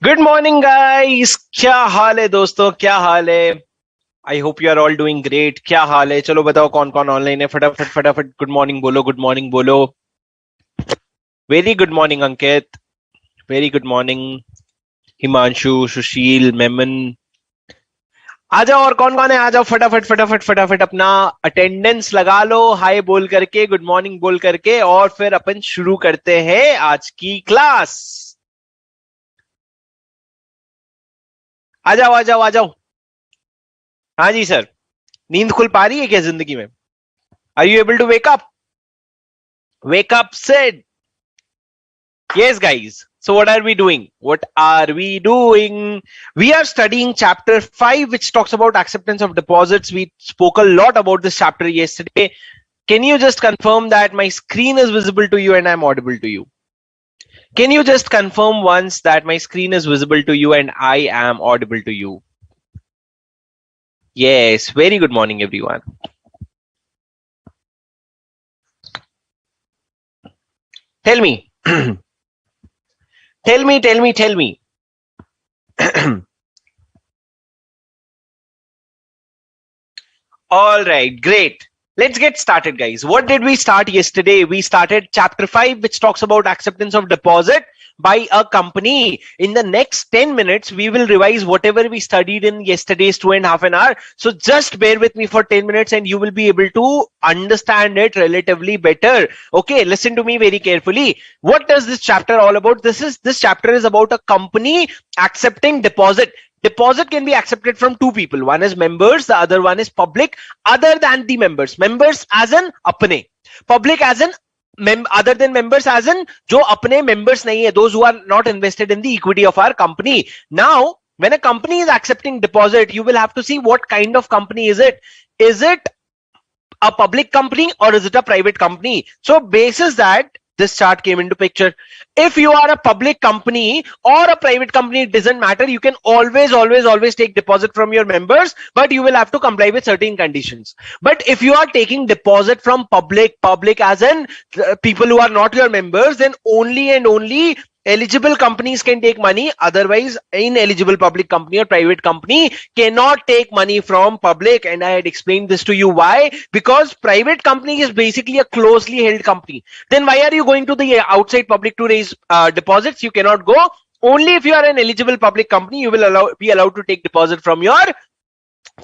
Good morning guys, क्या हाल है दोस्तों? क्या हाल है? I hope you are all doing great. क्या हाल है? चलो बताओ कौन कौन ऑनलाइन है, फटाफट फटाफट गुड मॉर्निंग बोलो, गुड मॉर्निंग बोलो। वेरी गुड मॉर्निंग अंकित, वेरी गुड मॉर्निंग हिमांशु, सुशील, मेमन। आ जाओ, और कौन कौन है आ जाओ, फटाफट फटाफट फटाफट अपना अटेंडेंस लगा लो, हाय बोल करके, गुड मॉर्निंग बोल करके, और फिर अपन शुरू करते हैं आज की क्लास। आ जाओ आ जाओ आ जाओ। हाँ जी सर, नींद खुल पा रही है क्या जिंदगी में? Are you able to wake up? Wake up, Sid. Yes, guys. So what are we doing? What are we doing? We are studying chapter 5, which talks about acceptance of deposits. We spoke a lot about this chapter yesterday. Can you just confirm that my screen is visible to you and I'm audible to you? Can you just confirm once that my screen is visible to you and I am audible to you? Yes. Very good morning, everyone. Tell me. Tell me. All right, great. Let's get started, guys. What did we start yesterday? We started chapter 5, which talks about acceptance of deposit by a company. In the next 10 minutes, we will revise whatever we studied in yesterday's 2.5 an hour. So just bear with me for 10 minutes and you will be able to understand it relatively better. Okay, listen to me very carefully. What does this chapter all about? This chapter is about a company accepting deposit. Deposit can be accepted from two people. One is members, the other one is public, other than the members. Members as in apne. Public as in other than members as in jo apne members nahi hai, those who are not invested in the equity of our company. Now, when a company is accepting deposit, you will have to see what kind of company is it. Is it a public company or is it a private company? So basis that, this chart came into picture. If you are a public company or a private company, it doesn't matter. You can always take deposit from your members, but you will have to comply with certain conditions. But if you are taking deposit from public as in people who are not your members, then only and only eligible companies can take money. Otherwise, ineligible public company or private company cannot take money from public. And I had explained this to you. Why? Because private company is basically a closely held company. Then why are you going to the outside public to raise deposits? You cannot go. Only if you are an eligible public company, you will be allowed to take deposit from your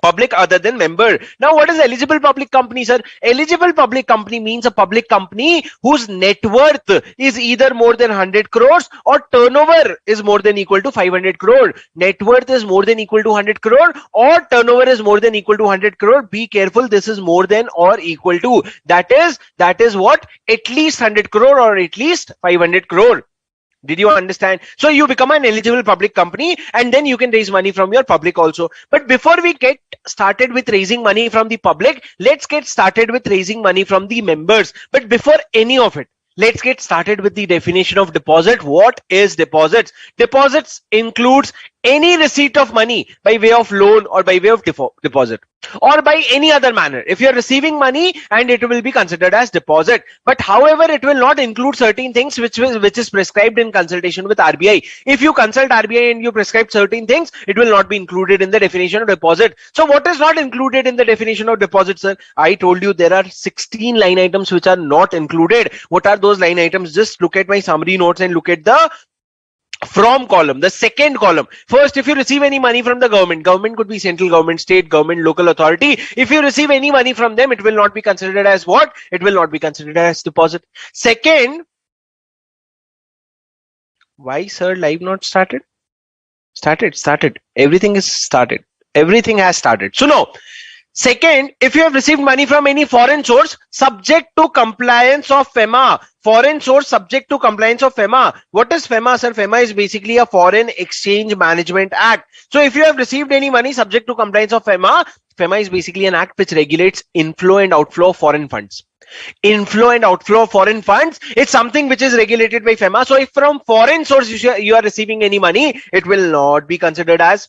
public other than member. Now, what is eligible public company, sir? Eligible public company means a public company whose net worth is either more than 100 crores or turnover is more than equal to 500 crore. Net worth is more than equal to 100 crore or turnover is more than equal to 100 crore. Be careful, this is more than or equal to. That is what? At least 100 crore or at least 500 crore. Did you understand? So you become an eligible public company and then you can raise money from your public also. But before we get started with raising money from the public, let's get started with raising money from the members. But before any of it, let's get started with the definition of deposit. What is deposits? Deposits includes any receipt of money by way of loan or by way of deposit or by any other manner. If you're receiving money, and it will be considered as deposit. But however, it will not include certain things which is prescribed in consultation with RBI. If you consult RBI and you prescribe certain things, it will not be included in the definition of deposit. So what is not included in the definition of deposit, sir? I told you there are 16 line items which are not included. What are those line items? Just look at my summary notes and look at the from column, the second column. First, if you receive any money from the government could be central government, state government, local authority. If you receive any money from them, it will not be considered as what? It will not be considered as deposit. Second, why, sir, live not started? Started. Everything is started. Everything has started. So no. Second, if you have received money from any foreign source subject to compliance of FEMA, foreign source subject to compliance of FEMA. What is FEMA, sir? FEMA is basically a Foreign Exchange Management Act. So if you have received any money subject to compliance of FEMA, FEMA is basically an act which regulates inflow and outflow of foreign funds. Inflow and outflow of foreign funds, it's something which is regulated by FEMA. So if from foreign source you are receiving any money, it will not be considered as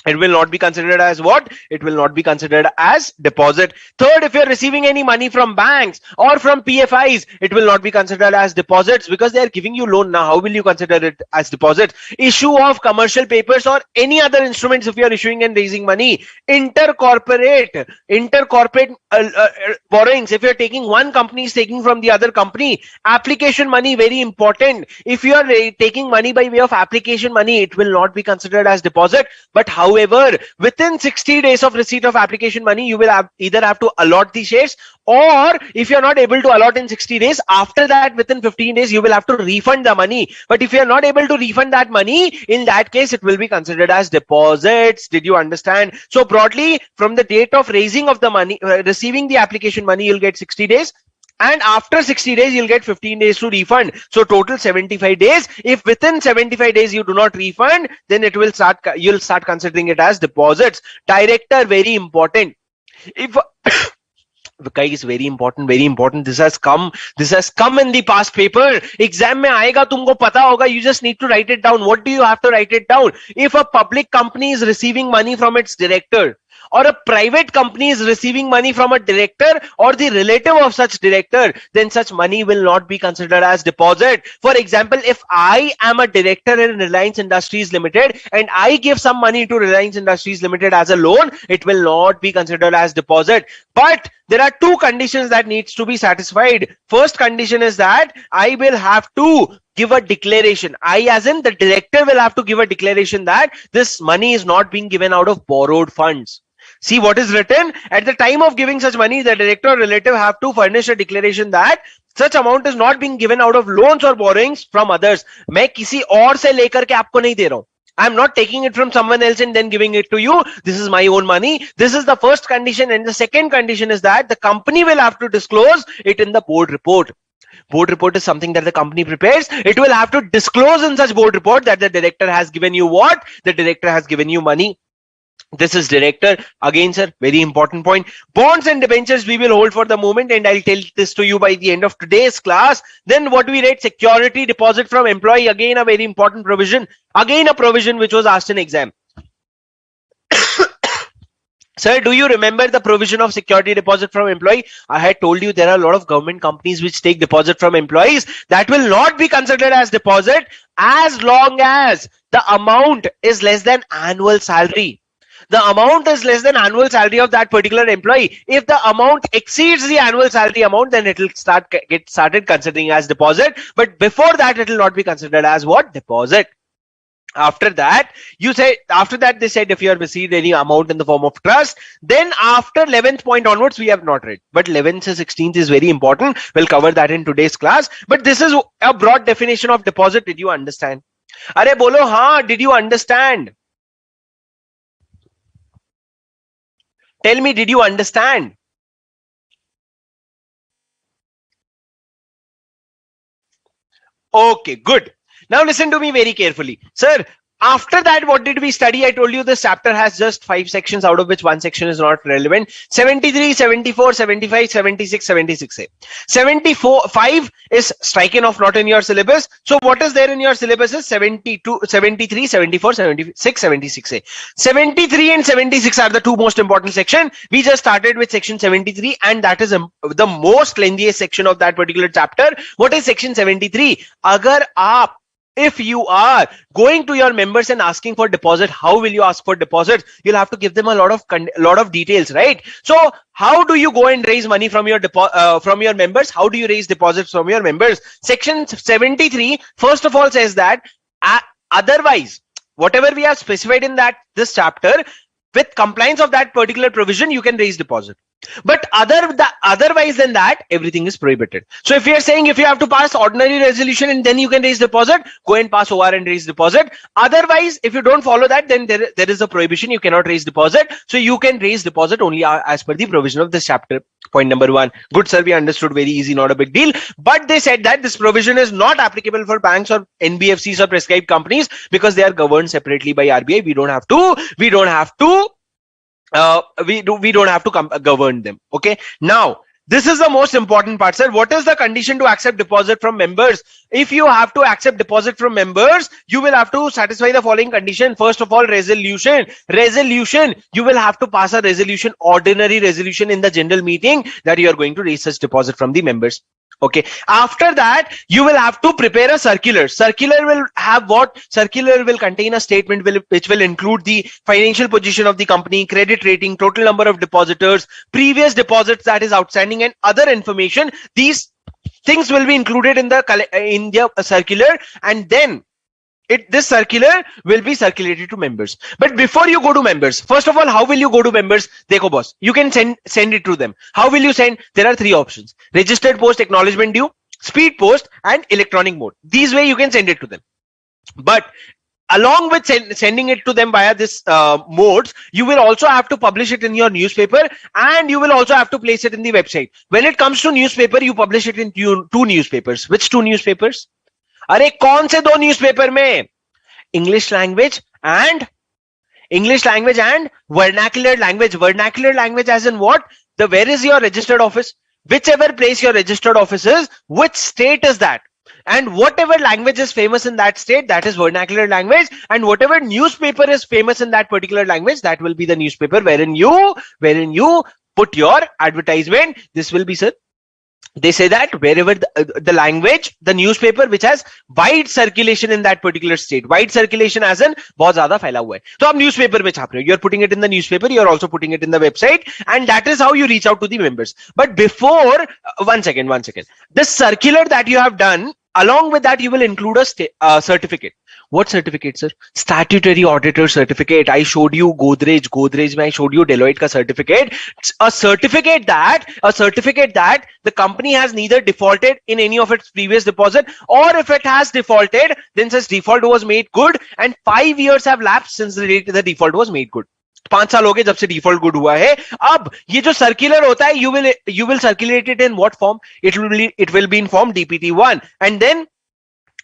It will not be considered as what? It will not be considered as deposit. Third, if you're receiving any money from banks or from PFIs, it will not be considered as deposits because they are giving you loan. Now, how will you consider it as deposit? Issue of commercial papers or any other instruments if you're issuing and raising money. Intercorporate borrowings. If you're taking one company is taking from the other company. Application money, very important. If you are taking money by way of application money, it will not be considered as deposit. But however, within 60 days of receipt of application money, you will either have to allot the shares, or if you're not able to allot in 60 days, after that within 15 days, you will have to refund the money. But if you're not able to refund that money, in that case, it will be considered as deposits. Did you understand? So broadly, from the date of raising of the money, receiving the application money, you'll get 60 days. And after 60 days, you'll get 15 days to refund. So total 75 days. If within 75 days you do not refund, then you'll start considering it as deposits. Director, very important. If guys, very important. This has come in the past paper. Exam mein aayega, tumko pata hoga. You just need to write it down. What do you have to write it down? If a public company is receiving money from its director, or a private company is receiving money from a director or the relative of such director, then such money will not be considered as deposit. For example, if I am a director in Reliance Industries Limited and I give some money to Reliance Industries Limited as a loan, it will not be considered as deposit. But there are two conditions that needs to be satisfied. First condition is that I will have to give a declaration. I, as in the director, will have to give a declaration that this money is not being given out of borrowed funds. See what is written at the time of giving such money. The director or relative have to furnish a declaration that such amount is not being given out of loans or borrowings from others. मैं किसी और से लेकर के आपको नहीं दे रहा हूं. I'm not taking it from someone else and then giving it to you. This is my own money. This is the first condition. And the second condition is that the company will have to disclose it in the board report. Board report is something that the company prepares. It will have to disclose in such board report that the director has given you what? The director has given you money. This is director. Again, sir, very important point. Bonds and debentures we will hold for the moment, and I'll tell this to you by the end of today's class. Then what we read, security deposit from employee. Again, a very important provision. Again, a provision which was asked in exam. Sir, do you remember the provision of security deposit from employee? I had told you there are a lot of government companies which take deposit from employees. That will not be considered as deposit as long as the amount is less than annual salary. The amount is less than annual salary of that particular employee. If the amount exceeds the annual salary amount, then it will get started considering as deposit. But before that, it will not be considered as what? Deposit. After that, they said if you have received any amount in the form of trust, then after 11th point onwards, we have not read. But 11th to 16th is very important. We'll cover that in today's class. But this is a broad definition of deposit. Did you understand? Arey bolo, haan, did you understand? Tell me, did you understand? Okay, good. Now listen to me very carefully. Sir, after that, what did we study? I told you this chapter has just 5 sections, out of which 1 section is not relevant. 73, 74, 75, 76, 76A. 5 is striken off, not in your syllabus. So what is there in your syllabus is 72, 73, 74, 76, 76A. 73 and 76 are the two most important sections. We just started with section 73, and that is the most lengthiest section of that particular chapter. What is section 73? If you are going to your members and asking for deposit, how will you ask for deposit? You'll have to give them a lot of details, right? So how do you go and raise money from your members? How do you raise deposits from your members? Section 73 first of all says that otherwise, whatever we have specified in this chapter, with compliance of that particular provision, you can raise deposit. But otherwise than that, everything is prohibited. So if you are saying if you have to pass ordinary resolution and then you can raise deposit, go and pass OR and raise deposit. Otherwise, if you don't follow that, then there is a prohibition. You cannot raise deposit. So you can raise deposit only as per the provision of this chapter. Point number 1. Good, sir. We understood. Very easy. Not a big deal. But they said that this provision is not applicable for banks or NBFCs or prescribed companies because they are governed separately by RBI. We don't have to govern them. Okay. Now This is the most important part, sir. What is the condition to accept deposit from members? If you have to accept deposit from members, you will have to satisfy the following condition. First of all, resolution. Resolution. You will have to pass a resolution, ordinary resolution in the general meeting that you are going to raise such deposit from the members. Okay. After that, you will have to prepare a circular. Circular will have what? Circular will contain a statement which will include the financial position of the company, credit rating, total number of depositors, previous deposits that is outstanding, and other information. These things will be included in the circular, and then this circular will be circulated to members. But before you go to members, first of all, how will you go to members? Dekho boss, you can send it to them. How will you send? There are three options: registered post, acknowledgement due, speed post, and electronic mode. These way you can send it to them. But along with sending it to them via this modes, you will also have to publish it in your newspaper, and you will also have to place it in the website. When it comes to newspaper, you publish it in two newspapers. Which two newspapers? अरे कौन से दो newspaper में? English language and vernacular language. Vernacular language as in what? Where is your registered office? Whichever place your registered office is, which state is that? And whatever language is famous in that state, that is vernacular language. And whatever newspaper is famous in that particular language, that will be the newspaper wherein you put your advertisement. This will be, sir, they say that wherever the language, the newspaper which has wide circulation in that particular state, wide circulation as in बहुत ज़्यादा फैला हुआ है, तो आप newspaper में छाप रहे हो, you're putting it in the newspaper, you're also putting it in the website, and that is how you reach out to the members. But before, one second, the circular that you have done, along with that you will include a certificate. What certificate, sir? Statutory auditor certificate. I showed you Godrej mein I showed you Deloitte ka certificate. A certificate that the company has neither defaulted in any of its previous deposit, or if it has defaulted, then says default was made good, and 5 years have lapsed since the date the default was made good. 5 साल हो गए जब से default good हुआ है. अब ये जो सर्कुलर होता है, you will circulate it in what form? It will be in form DPT1. And then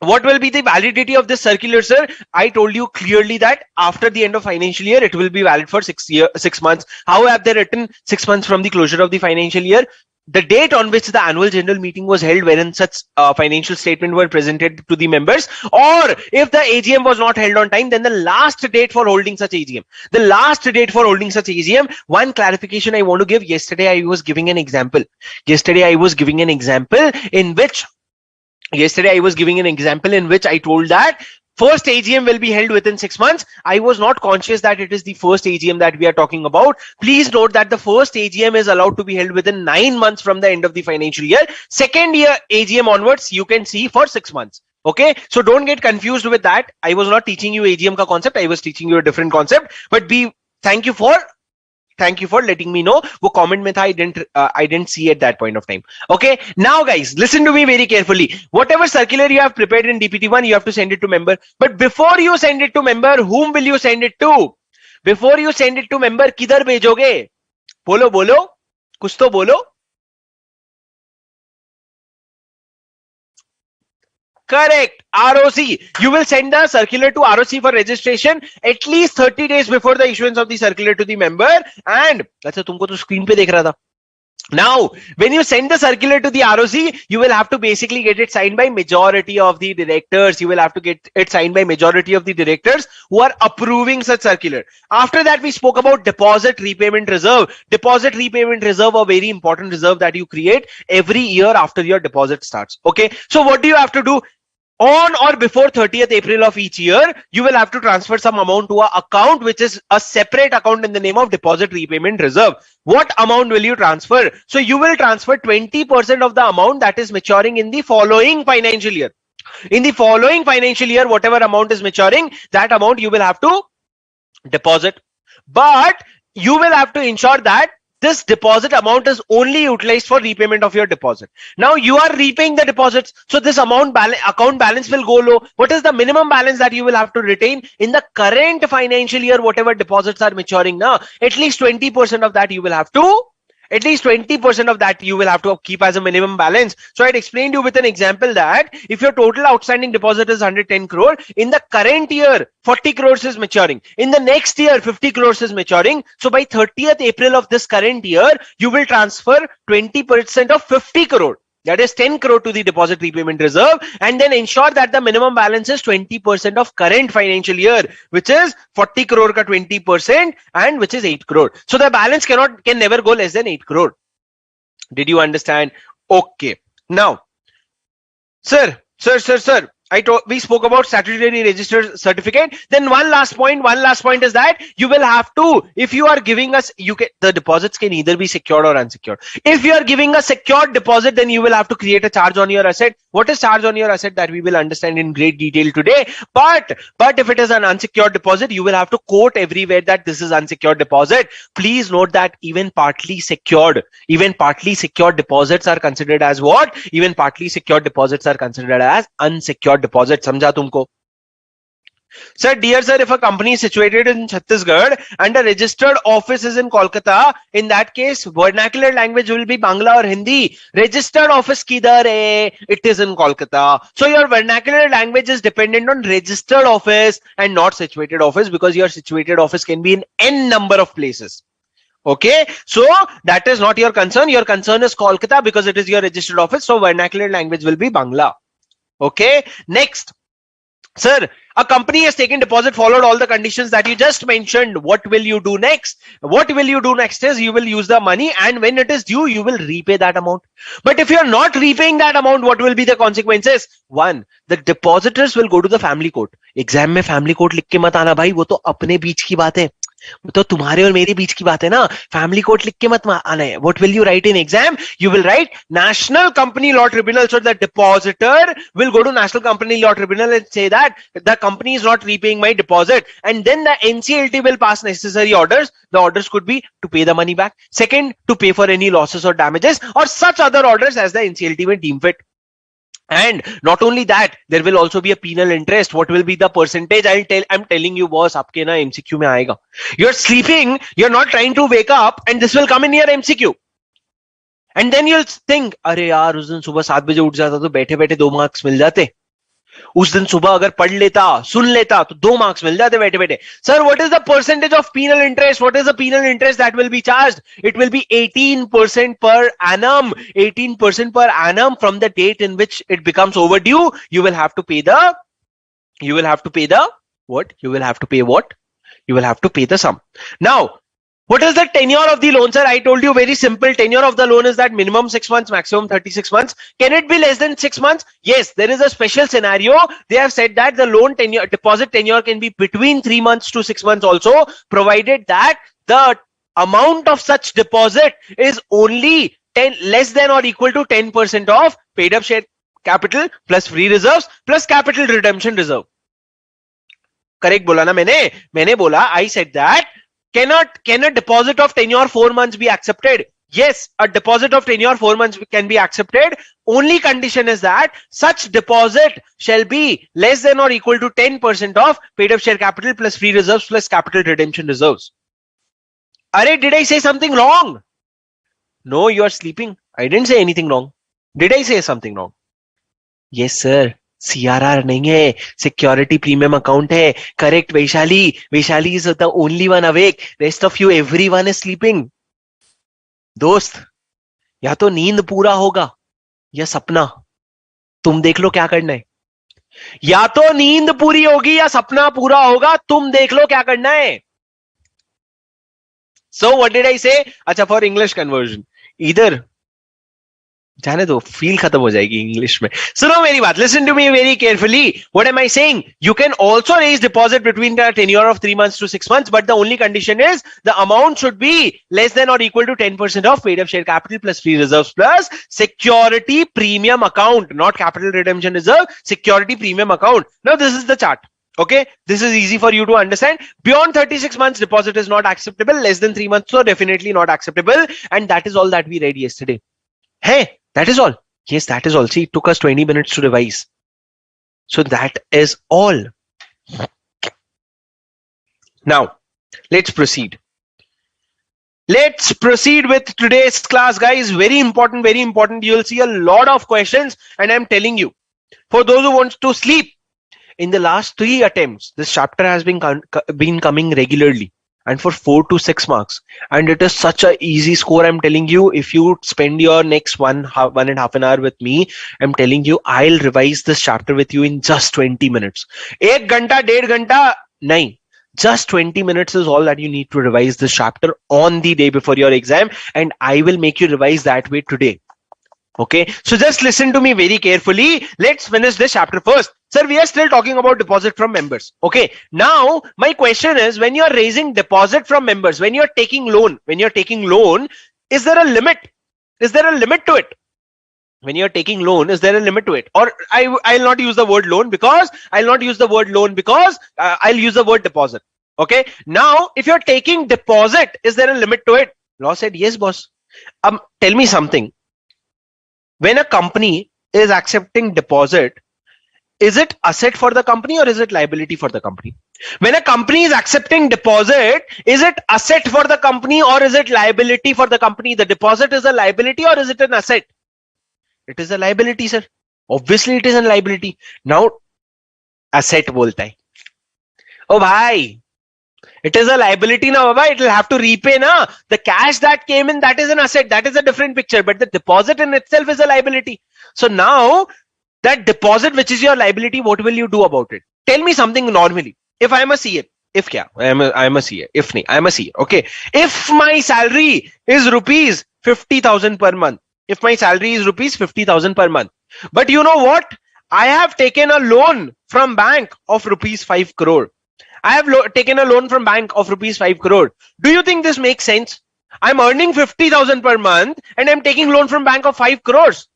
what will be the validity of this circular, sir? I told you clearly that after the end of financial year, it will be valid for 6 months. How have they written 6 months from the closure of the financial year? The date on which the annual general meeting was held, wherein such financial statement were presented to the members, or if the AGM was not held on time, then the last date for holding such AGM. The last date for holding such AGM. One clarification I want to give. Yesterday I was giving an example. In which I told that first AGM will be held within 6 months. I was not conscious that it is the first AGM that we are talking about. Please note that the first AGM is allowed to be held within 9 months from the end of the financial year. Second year AGM onwards, you can see for 6 months. Okay, so don't get confused with that. I was not teaching you AGM ka concept. I was teaching you a different concept. But thank you for letting me know. वो comment में था, I didn't see at that point of time. Okay, now guys, listen to me very carefully. Whatever circular you have prepared in DPT1, you have to send it to member. But before you send it to member, whom will you send it to? Before you send it to member, किधर भेजोगे? बोलो, कुछ तो बोलो. Correct. ROC. You will send the circular to ROC for registration at least 30 days before the issuance of the circular to the member. And अच्छा तुमको तो screen पे देख रहा था. Now, when you send the circular to the ROC, you will have to basically get it signed by majority of the directors. You will have to get it signed by majority of the directors who are approving such circular. After that, we spoke about deposit repayment reserve. Deposit repayment reserve, a very important reserve that you create every year after your deposit starts. Okay. So what do you have to do? On or before 30th April of each year, you will have to transfer some amount to an account which is a separate account in the name of deposit repayment reserve. What amount will you transfer? So you will transfer 20% of the amount that is maturing in the following financial year. In the following financial year, whatever amount is maturing, that amount you will have to deposit. But you will have to ensure that this deposit amount is only utilized for repayment of your deposit. Now you are repaying the deposits, so this account balance will go low. What is the minimum balance that you will have to retain in the current financial year? Whatever deposits are maturing now, at least 20% of that you will have to At least 20% of that you will have to keep as a minimum balance. So I'd explained you with an example that if your total outstanding deposit is 110 crore, in the current year, 40 crores is maturing. In the next year, 50 crores is maturing. So by 30th April of this current year, you will transfer 20% of 50 crore. That is 10 crore to the deposit repayment reserve, and then ensure that the minimum balance is 20% of current financial year, which is 40 crore ka 20% and which is 8 crore. So the balance can never go less than 8 crore. Did you understand? Okay. Now, sir, we spoke about statutory registered certificate. Then one last point is that you will have to, if you are giving us, the deposits can either be secured or unsecured. If you are giving a secured deposit, then you will have to create a charge on your asset. What is charge on your asset? That we will understand in great detail today. But if it is an unsecured deposit, you will have to quote everywhere that this is unsecured deposit. Please note that even partly secured deposits are considered as what? Even partly secured deposits are considered as unsecured deposit. समझा तुमको? Sir, dear sir, if a company is situated in Chhattisgarh and a registered office is in Kolkata, in that case, vernacular language will be Bangla or Hindi. Registered office kidhar hai? It is in Kolkata. So your vernacular language is dependent on registered office and not situated office, because your situated office can be in n number of places. Okay, so that is not your concern. Your concern is Kolkata because it is your registered office. So vernacular language will be Bangla. Okay, next. Sir, a company has taken deposit, followed all the conditions that you just mentioned. What will you do next? What will you do next is you will use the money, and when it is due, you will repay that amount. But if you are not repaying that amount, what will be the consequences? One, the depositors will go to the family court. Exam में family court लिख के मत आना भाई, वो तो अपने बीच की बात है. तो तुम्हारे और मेरे बीच की बात है ना. फैमिली कोर्ट लिख के मत आना है. What will you write in exam? You will write National Company Law Tribunal. So the depositor will go to National Company Law Tribunal and say that the company is not repaying my deposit, and then the NCLT will pass necessary orders. The orders could be to pay the money back. Second, to pay for any losses or damages, or such other orders as the NCLT may deem fit. And not only that, there will also be a penal interest. What will be the percentage? I'm telling you, boss, आपके ना MCQ में आएगा. You're sleeping, you're not trying to wake up, and this will come in your MCQ. And then you'll think, अरे यार, उस दिन सुबह 7 बजे उठ जाता तो बैठे बैठे 2 मार्क्स मिल जाते. उस दिन सुबह अगर पढ़ लेता, सुन लेता, तो 2 मार्क्स मिल जाते बैठे बैठे. Sir, what is the percentage of penal interest? What is the penal interest that will be charged? It will be 18% per annum. 18% per annum from the date in which it becomes overdue. You will have to pay what? You will have to pay what? You will have to pay the sum. Now, what is the tenure of the loan, sir? I told you, very simple. Tenure of the loan is that minimum 6 months, maximum 36 months. Can it be less than 6 months? Yes, there is a special scenario. They have said that the loan tenure, deposit tenure can be between 3 months to 6 months also, provided that the amount of such deposit is only less than or equal to 10% of paid up share capital plus free reserves plus capital redemption reserve. Correct bola na maine bola, I said that. Can a deposit of tenure 4 months be accepted? Yes, a deposit of tenure 4 months can be accepted. Only condition is that such deposit shall be less than or equal to 10% of paid up share capital plus free reserves plus capital redemption reserves. Arey, did I say something wrong? No, you are sleeping. I didn't say anything wrong. Did I say something wrong? Yes, sir. CRR नहीं है, security premium account है. Correct, Vaishali. Vaishali is the only one awake. Rest of you, everyone is sleeping. दोस्त, या तो नींद पूरा होगा या सपना. तुम देख लो क्या करना है. या तो नींद पूरी होगी या सपना पूरा होगा. तुम देख लो क्या करना है. So what did I say? अच्छा, for English conversion. Either जाने दो, फील खत्म हो जाएगी इंग्लिश में. सुनो मेरी बात, listen to me very carefully. What am I saying? You can also raise deposit between the tenure of 3 months to 6 months, but the only condition is the amount should be less than or equal to 10% of paid up share capital plus free reserves plus security premium account, not capital redemption reserve, security premium account. Now this is the chart. Okay, this is easy for you to understand. Beyond 36 months, deposit is not acceptable. Less than 3 months, so definitely not acceptable. And that is all that we read yesterday. Hey, that is all. Yes, that is all. See, it took us 20 minutes to revise. So that is all. Now, let's proceed. Let's proceed with today's class, guys. Very important, very important. You'll see a lot of questions, and I'm telling you, for those who want to sleep, in the last 3 attempts, this chapter has been coming regularly, and for 4 to 6 marks, and it is such a easy score. I'm telling you, if you spend your next 1.5 an hour with me, I'm telling you, I'll revise this chapter with you in just 20 minutes. 1 घंटा 1.5 घंटा nahi. Just 20 minutes is all that you need to revise this chapter on the day before your exam, and I will make you revise that way today. Okay, so just listen to me very carefully. Let's finish this chapter first. Sir, we are still talking about deposit from members. Okay, now my question is, when you're raising deposit from members, when you're taking loan, is there a limit? Is there a limit to it? When you're taking loan, is there a limit to it? Or I'll not use the word loan because I'll use the word deposit. Okay, now if you're taking deposit, is there a limit to it? Law said yes, boss. Tell me something. When a company is accepting deposit, is it asset for the company or is it liability for the company? When a company is accepting deposit, is it asset for the company or is it liability for the company? The deposit is a liability or is it an asset? It is a liability, sir. Obviously, it is a liability. Now, asset bolta hai. Oh, bhai. It is a liability now, baba. It will have to repay na. The cash that came in, that is an asset. That is a different picture. But the deposit in itself is a liability. So now, that deposit, which is your liability, what will you do about it? Tell me something normally. If I am a CA, if kya? I am a CA. If nahi, I am a CA. Okay. If my salary is rupees 50,000 per month, if my salary is rupees 50,000 per month, but you know what? I have taken a loan from bank of rupees 5 crore. I have taken a loan from bank of rupees 5 crore. Do you think this makes sense? I'm earning 50,000 per month and I'm taking loan from bank of 5 crores.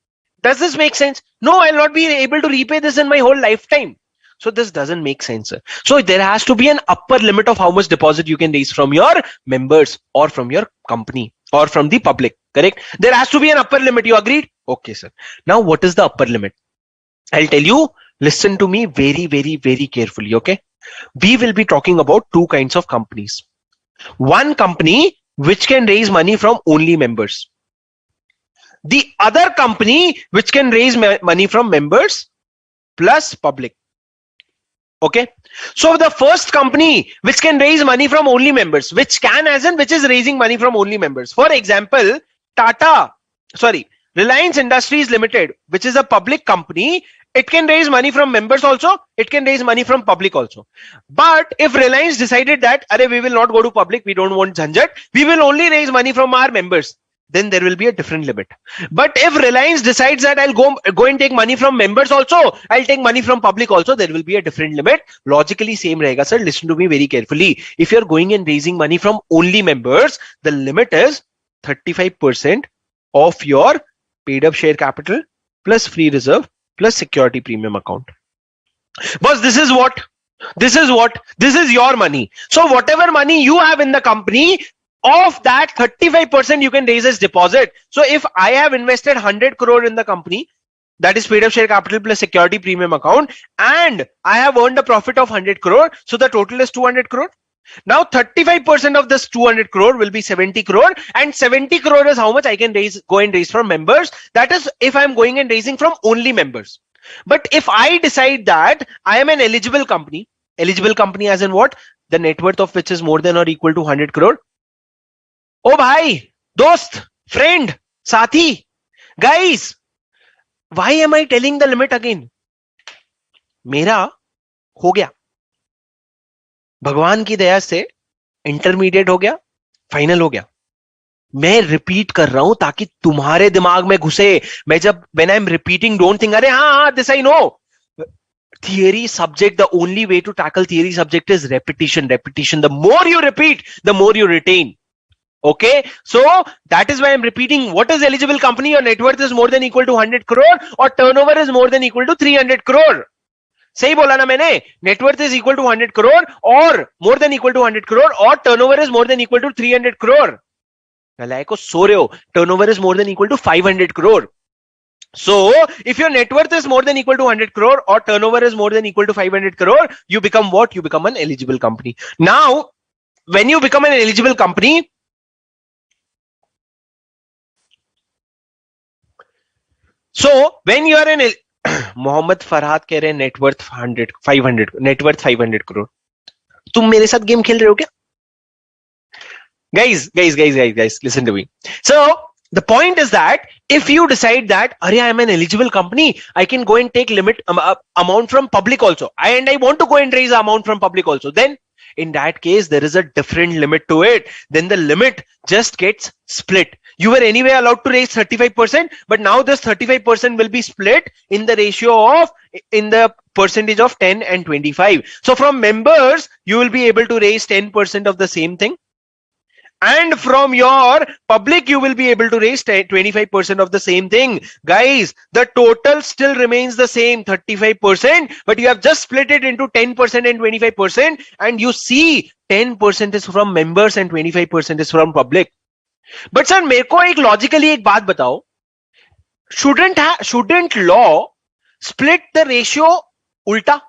Does this make sense? No, I'll not be able to repay this in my whole lifetime. So this doesn't make sense. So there has to be an upper limit of how much deposit you can raise from your members or from your company or from the public. Correct? There has to be an upper limit. You agreed? Okay, sir. Now, what is the upper limit? I'll tell you. Listen to me very, very, very carefully. Okay? We will be talking about 2 kinds of companies. One company which can raise money from only members. The other company which can raise money from members plus public. Okay, so the first company which can raise money from only members, which is raising money from only members. For example, Reliance Industries Limited, which is a public company, it can raise money from members also, it can raise money from public also. But if Reliance decided that, we will not go to public, we don't want jhanjat, we will only raise money from our members, then there will be a different limit. But if Reliance decides that I'll go and take money from members also, I'll take money from public also, there will be a different limit. Logically same rahega, sir. Listen to me very carefully. If you're going and raising money from only members, the limit is 35% of your paid up share capital plus free reserve plus security premium account. Boss, this is your money. So whatever money you have in the company, of that 35% you can raise as deposit. So if I have invested 100 crore in the company, that is paid up share capital plus security premium account, and I have earned a profit of 100 crore, so the total is 200 crore. Now 35% of this 200 crore will be 70 crore, and 70 crore is how much I can go and raise from members. That is if I'm going and raising from only members. But if I decide that I am an eligible company as in what? The net worth of which is more than or equal to 100 crore. Oh bhai, dost, friend, sathi, guys, why am I telling the limit again? मेरा हो गया, भगवान की दया से intermediate हो गया, final हो गया. मैं रिपीट कर रहा हूं ताकि तुम्हारे दिमाग में घुसे. when I'm repeating, don't think, अरे हाँ, this I know. Theory subject, the only way to tackle theory subject is repetition. The more you repeat, the more you retain. Okay, so that is why I'm repeating. What is eligible company? Your net worth is more than equal to 100 crore or turnover is more than equal to 300 crore. सही बोला ना मैंने? Net worth is equal to 100 crore or more than equal to 100 crore or turnover is more than equal to 300 crore. को सो रहे हो. Turnover is more than equal to 500 crore. So if your net worth is more than equal to 100 crore or turnover is more than equal to 500 crore, you become what? You become an eligible company. Now, when you become an eligible company, So when you are in Mohammad Farhad कह रहे हैं net worth 500 net worth 500 crore. तुम मेरे साथ game खेल रहे हो क्या? Guys, listen to me. So the point is that if you decide that Arya, I am an eligible company, I can go and take limit amount from public also, and I want to go and raise amount from public also, then in that case there is a different limit to it. Then the limit just gets split. You were anyway allowed to raise 35%, but now this 35% will be split in the ratio of, in the percentage of 10 and 25. So from members you will be able to raise 10% of the same thing, and from your public you will be able to raise 25% of the same thing. Guys, the total still remains the same, 35%, but you have just split it into 10% and 25%, and you see 10% is from members and 25% is from public. But sir, मेरे को एक logically एक बात बताओ, shouldn't law split the ratio उल्टा?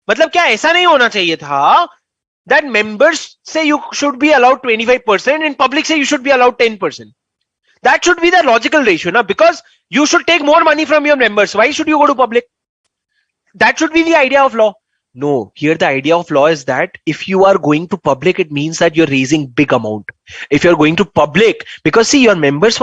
मतलब क्या ऐसा नहीं होना चाहिए था that members say you should be allowed 25% and public say you should be allowed 10%? That should be the logical ratio, na? Because you should take more money from your members. Why should you go to public? That should be the idea of law. No, here the idea of law is that if you are going to public, it means that you're raising big amount. If you're going to public, because see, your members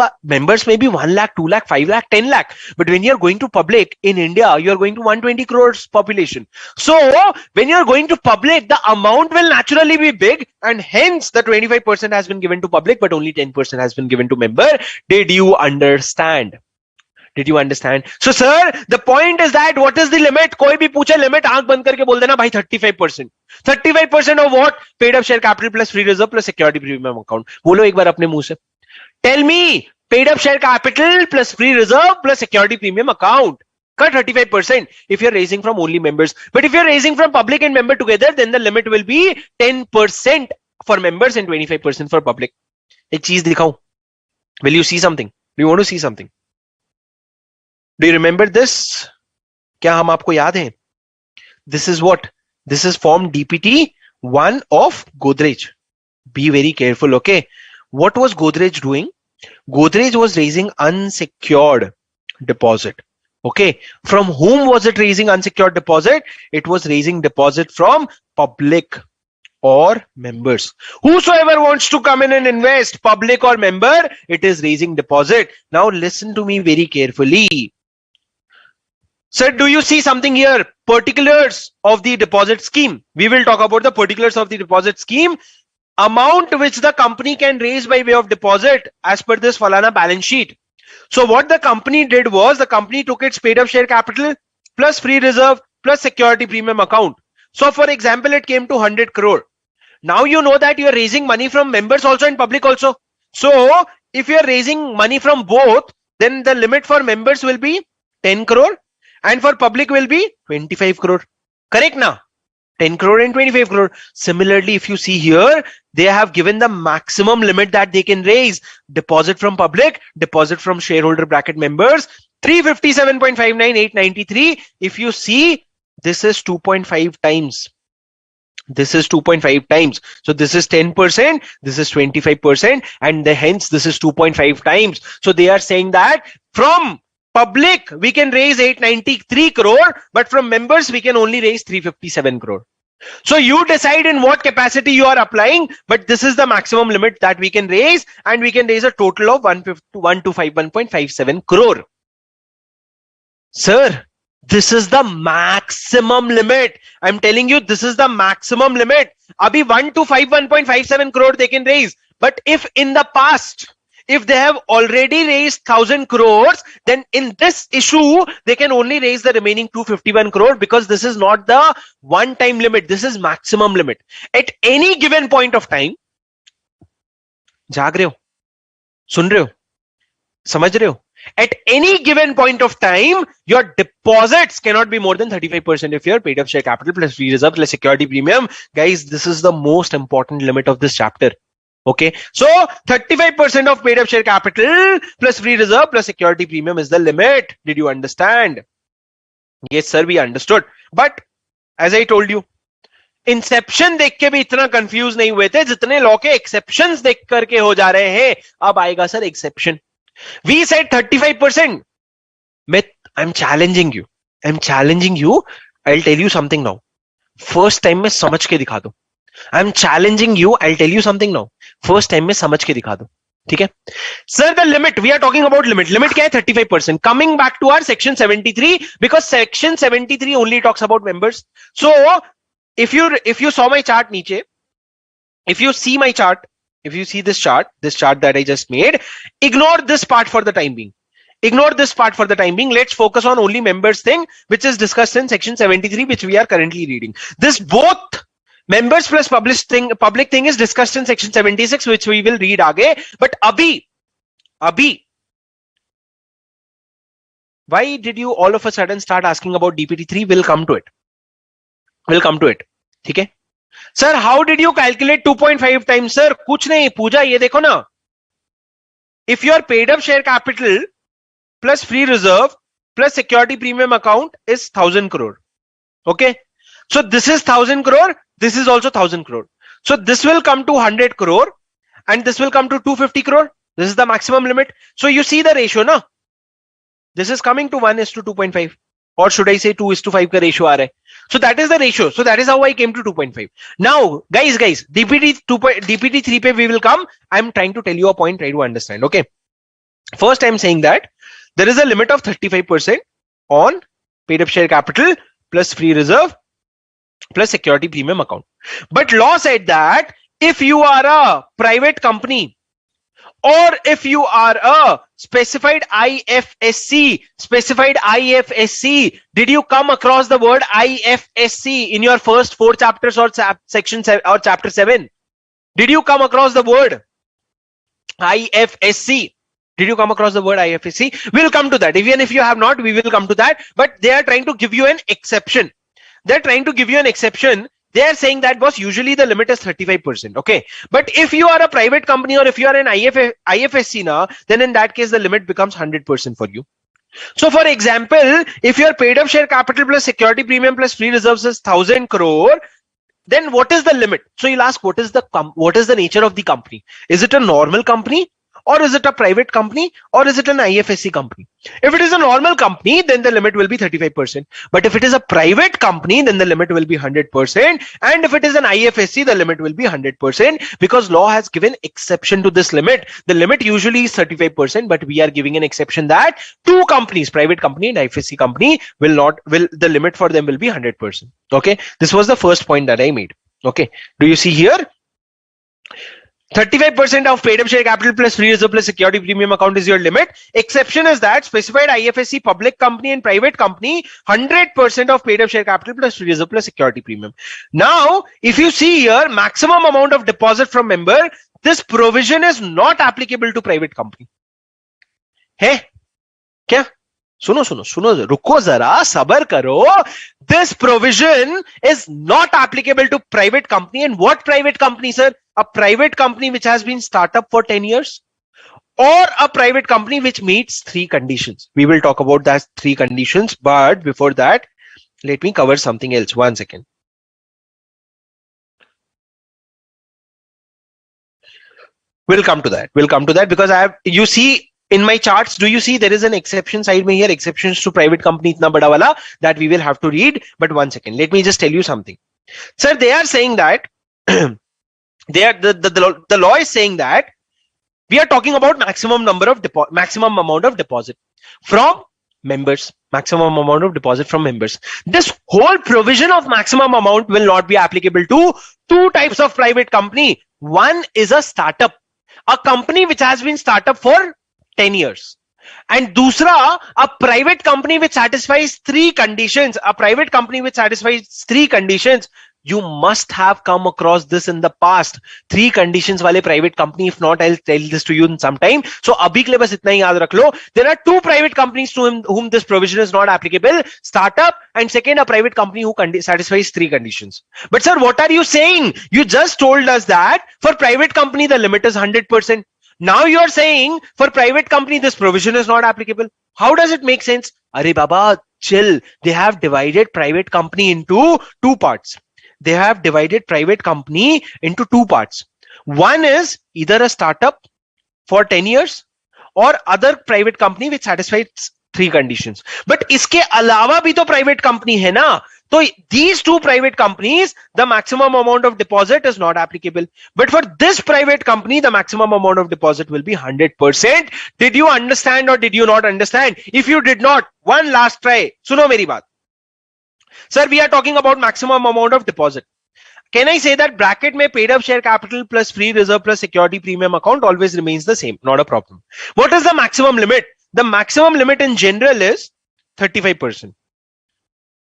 may be 1 lakh, 2 lakh, 5 lakh, 10 lakh. But when you're going to public in India, you're going to 120 crores population. So when you're going to public, the amount will naturally be big, and hence the 25% has been given to public, but only 10% has been given to member. Did you understand? Did you understand? So sir, the point is that what is the limit? कोई भी पूछे limit, आंख बंद करके बोल देना भाई 35%. 35% of what? Paid up share capital plus free reserve plus security premium account. बोलो एक बार अपने मुंह से. Tell me, paid up share capital plus free reserve plus security premium account. Cut 35% if you're raising from only members. But if you're raising from public and member together, then the limit will be 10% for members and 25% for public. एक चीज दिखाऊं. Will you see something? Do you want to see something? Do you remember this? क्या हम आपको याद है? This is what? This is form DPT 1 of Godrej. Be very careful, okay? What was Godrej doing? Godrej was raising unsecured deposit. Okay. From whom was it raising unsecured deposit? It was raising deposit from public or members. Whosoever wants to come in and invest, public or member, it is raising deposit. Now listen to me very carefully. Sir, do you see something here? Particulars of the deposit scheme. We will talk about the particulars of the deposit scheme. Amount which the company can raise by way of deposit as per this Falana balance sheet. So what the company did was, the company took its paid up share capital plus free reserve plus security premium account. So for example, it came to 100 crore. Now you know that you are raising money from members also and public also. So if you are raising money from both, then the limit for members will be 10 crore. And for public will be 25 crore. Correct now? 10 crore and 25 crore. Similarly, if you see here, they have given the maximum limit that they can raise. Deposit from public, deposit from shareholder bracket members, 357.59893. If you see, this is 2.5 times. This is 2.5 times. So this is 10%, this is 25%, and hence this is 2.5 times. So they are saying that from public we can raise 893 crore, but from members we can only raise 357 crore. So you decide in what capacity you are applying, but this is the maximum limit that we can raise, and we can raise a total of 1,251.57 crore. Sir, this is the maximum limit. I'm telling you, this is the maximum limit. Abhi 1,251.57 crore they can raise, but if in the past, if they have already raised 1,000 crores, then in this issue, they can only raise the remaining 251 crore, because this is not the one-time limit. This is maximum limit. At any given point of time, जाग रहे हो? सुन रहे हो? समझ रहे हो? At any given point of time, your deposits cannot be more than 35% if you're paid up share capital plus free reserve plus security premium. Guys, this is the most important limit of this chapter. Okay, so 35% of paid up share capital plus free reserve plus security premium is the limit. Did you understand? Yes, sir, we understood. But as I told you, Inception देख के भी इतना confuse नहीं हुए थे जितने law के exceptions देख करके हो जा रहे हैं. अब आएगा sir exception. We said 35%. I'm challenging you. I'm challenging you. I'll tell you something now. First time में समझ के दिखा दो. I'm challenging you. I'll tell you something now. First time में समझ के दिखा दो. ठीक है? Sir, the limit. We are talking about limit. Limit क्या है? 35%. Coming back to our section 73, because section 73 only talks about members. So if you saw my chart नीचे, if you see my chart, if you see this chart that I just made, ignore this part for the time being. Ignore this part for the time being. Let's focus on only members thing, which is discussed in section 73, which we are currently reading. This both members plus public thing is discussed in section 76, which we will read aage. But abhi, why did you all of a sudden start asking about DPT3? We'll come to it. We'll come to it. ठीक है? Sir, how did you calculate 2.5 times? Sir, कुछ नहीं. पूजा ये देखो ना. If your paid up share capital plus free reserve plus security premium account is 1000 crore. Okay. So this is 1000 crore. This is also 1000 crore. So this will come to 100 crore and this will come to 250 crore. This is the maximum limit. So you see the ratio, no? This is coming to 1:2.5. Or should I say 2:5 ka ratio aa raha hai. So that is the ratio. So that is how I came to 2.5. Now, guys, DPT3 pe we will come. I'm trying to tell you a point, try to understand. Okay. First, I'm saying that there is a limit of 35% on paid up share capital plus free reserve plus security premium account. But law said that if you are a private company or if you are a specified IFSC, did you come across the word IFSC in your first 4 chapters or section 7 or chapter 7? Did you come across the word IFSC? Did you come across the word IFSC? We'll come to that. Even if you have not, we will come to that. But they are trying to give you an exception. They're trying to give you an exception. They are saying that, boss, usually the limit is 35%. Okay. But if you are a private company or if you are an IFSC now, then in that case, the limit becomes 100% for you. So for example, if your paid up share capital plus security premium plus free reserves is 1000 crore, then what is the limit? So you'll ask, what is the nature of the company? Is it a normal company? Or is it a private company? Or is it an IFSC company? If it is a normal company, then the limit will be 35%. But if it is a private company, then the limit will be 100%. And if it is an IFSC, the limit will be 100% because law has given exception to this limit. The limit usually is 35%, but we are giving an exception that 2 companies, private company and IFSC company, the limit for them will be 100%. Okay. This was the first point that I made. Okay. Do you see here? 35% of paid up share capital plus free reserve plus security premium account is your limit. Exception is that specified IFSC, public company and private company, 100% of paid up share capital plus free reserve plus security premium. Now, if you see here, maximum amount of deposit from member, this provision is not applicable to private company. Hey, kya? सुनो रुको जरा सबर करो. This provision is not applicable to private company. And what private company, sir? A private company which has been startup for 10 years or a private company which meets 3 conditions. We will talk about that 3 conditions, but before that, let me cover something else. 1 second. We'll come to that because you see in my charts, do you see there is an exception side mein here, exceptions to private company itna bada wala that we will have to read. But 1 second, let me just tell you something. Sir, they are saying that the law is saying that we are talking about maximum amount of deposit from members. Maximum amount of deposit from members. This whole provision of maximum amount will not be applicable to 2 types of private company. One is a startup, a company which has been startup for 10 years. And dusra, a private company which satisfies 3 conditions. A private company which satisfies 3 conditions. You must have come across this in the past. 3 conditions wale private company. If not, I'll tell this to you in some time. So abhi ke liye bas itna hi yaad rakh lo. There are 2 private companies to whom this provision is not applicable. Startup and second, a private company who satisfies 3 conditions. But sir, what are you saying? You just told us that for private company, the limit is 100%. Now you are saying for private company, this provision is not applicable. How does it make sense? Arey Baba, chill. They have divided private company into 2 parts. They have divided private company into 2 parts. One is either a startup for 10 years or other private company which satisfies 3 conditions. But इसके अलावा भी तो private company है ना, so these two private companies, the maximum amount of deposit is not applicable. But for this private company, the maximum amount of deposit will be 100%. Did you understand or did you not understand? If you did not, one last try. Suno meri baat. Sir, we are talking about maximum amount of deposit. Can I say that bracket mein paid up share capital plus free reserve plus security premium account always remains the same? Not a problem. What is the maximum limit? The maximum limit in general is 35%.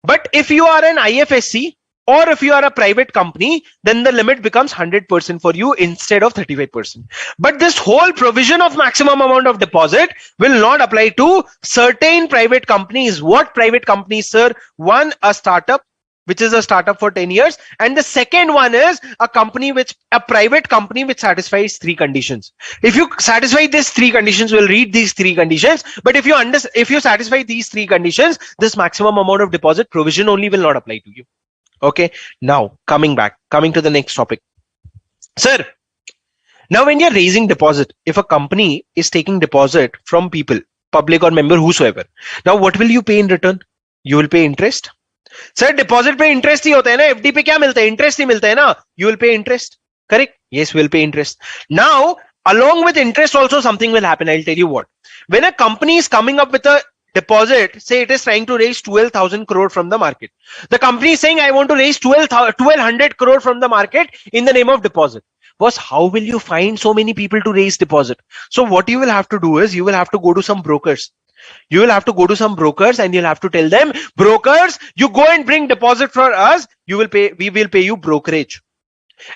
But if you are an IFSC or if you are a private company, then the limit becomes 100% for you instead of 35%. But this whole provision of maximum amount of deposit will not apply to certain private companies. What private companies, sir? One, a startup, which is a startup for 10 years. And the second one is a private company which satisfies 3 conditions. If you satisfy these 3 conditions, we'll read these 3 conditions. But if you satisfy these 3 conditions, this maximum amount of deposit provision only will not apply to you. Okay. Now coming to the next topic. Sir, now when you're raising deposit, if a company is taking deposit from people, public or member, whosoever, now what will you pay in return? You will pay interest. Sir deposit पे interest ही होता है ना, FD पे क्या मिलता है? Interest ही मिलता है ना. You will pay interest, correct? Yes, will pay interest. Now along with interest also something will happen. I'll tell you what. When a company is coming up with a deposit, say it is trying to raise 12,000 crore from the market, the company is saying I want to raise 1200 crore from the market in the name of deposit. Boss, how will you find so many people to raise deposit? So what you will have to do is you will have to go to some brokers. You will have to go to some brokers and you'll have to tell them, brokers, you go and bring deposit for us. We will pay you brokerage.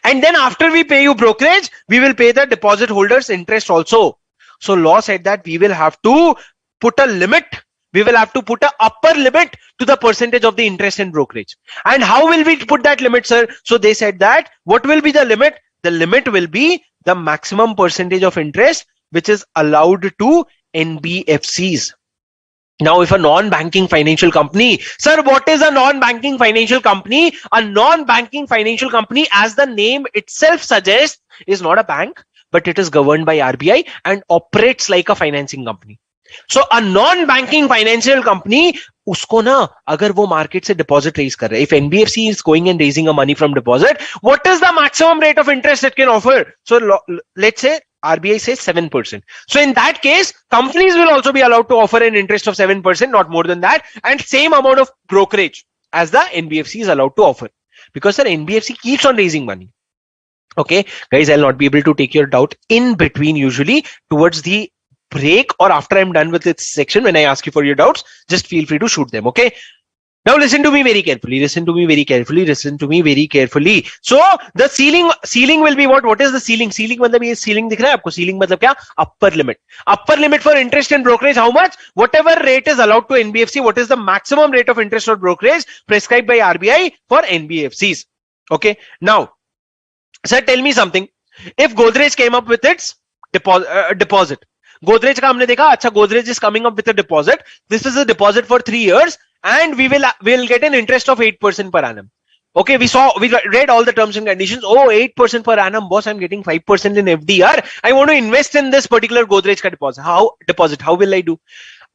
And then after we pay you brokerage, we will pay the deposit holders interest also. So law said that we will have to put a limit. We will have to put an upper limit to the percentage of the interest and brokerage. And how will we put that limit, sir? So they said that what will be the limit? The limit will be the maximum percentage of interest which is allowed to NBFCs. Now, if a non-banking financial company, sir, what is a non-banking financial company? A non-banking financial company, as the name itself suggests, is not a bank, but it is governed by RBI and operates like a financing company. So a non-banking financial company, usko na, agar wo market se deposit raise kar raha hai, if NBFC is going and raising a money from deposit, what is the maximum rate of interest it can offer? So let's say RBI says 7%. So in that case, companies will also be allowed to offer an interest of 7%, not more than that, and same amount of brokerage as the NBFC is allowed to offer. Because the NBFC keeps on raising money. Okay, guys, I'll not be able to take your doubt in between, usually towards the break or after I'm done with this section. When I ask you for your doubts, just feel free to shoot them. Okay. Now listen to me very carefully. Listen to me very carefully. Listen to me very carefully. So the ceiling will be what? What is the ceiling? Ceiling मतलब ये ceiling दिख रहा है आपको? Ceiling मतलब क्या? Upper limit. Upper limit for interest and brokerage. How much? Whatever rate is allowed to NBFC. What is the maximum rate of interest or brokerage prescribed by RBI for NBFCs? Okay. Now, sir, tell me something. If Godrej came up with its deposit. Godrej का हमने देखा. अच्छा, Godrej is coming up with a deposit. This is a deposit for 3 years. And we'll get an interest of 8% per annum. Okay, we read all the terms and conditions. Oh, 8% per annum, boss, I'm getting 5% in FDR. I want to invest in this particular Godrej ka deposit. How will I do?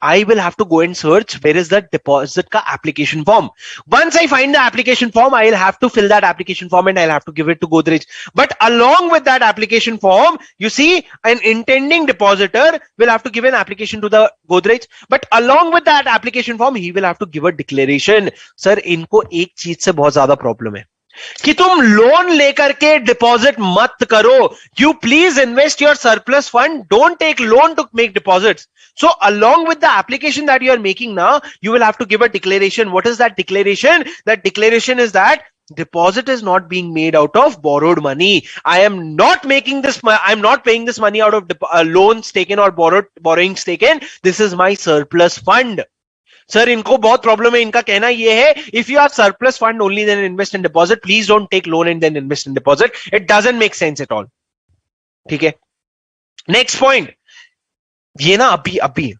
I will have to go and search where is the deposit ka application form. Once I find the application form, I'll have to fill that application form and I'll have to give it to Godrej. But along with that application form, you see, an intending depositor will have to give an application to the Godrej. But along with that application form, he will have to give a declaration. Sir, इनको एक चीज से बहुत ज्यादा problem है कि तुम loan लेकर के डिपॉजिट मत करो. You please invest your surplus fund. Don't take loan to make deposits. So along with the application that you are making now, you will have to give a declaration. What is that declaration? That declaration is that deposit is not being made out of borrowed money. I am not making this. I'm not paying this money out of loans taken or borrowings taken. This is my surplus fund. Sir, इनको बहुत problem है. इनका कहना ये है, if you have surplus fund only then invest in deposit. Please don't take loan and then invest in deposit. It doesn't make sense at all. ठीक है. Next point. ये ना अभी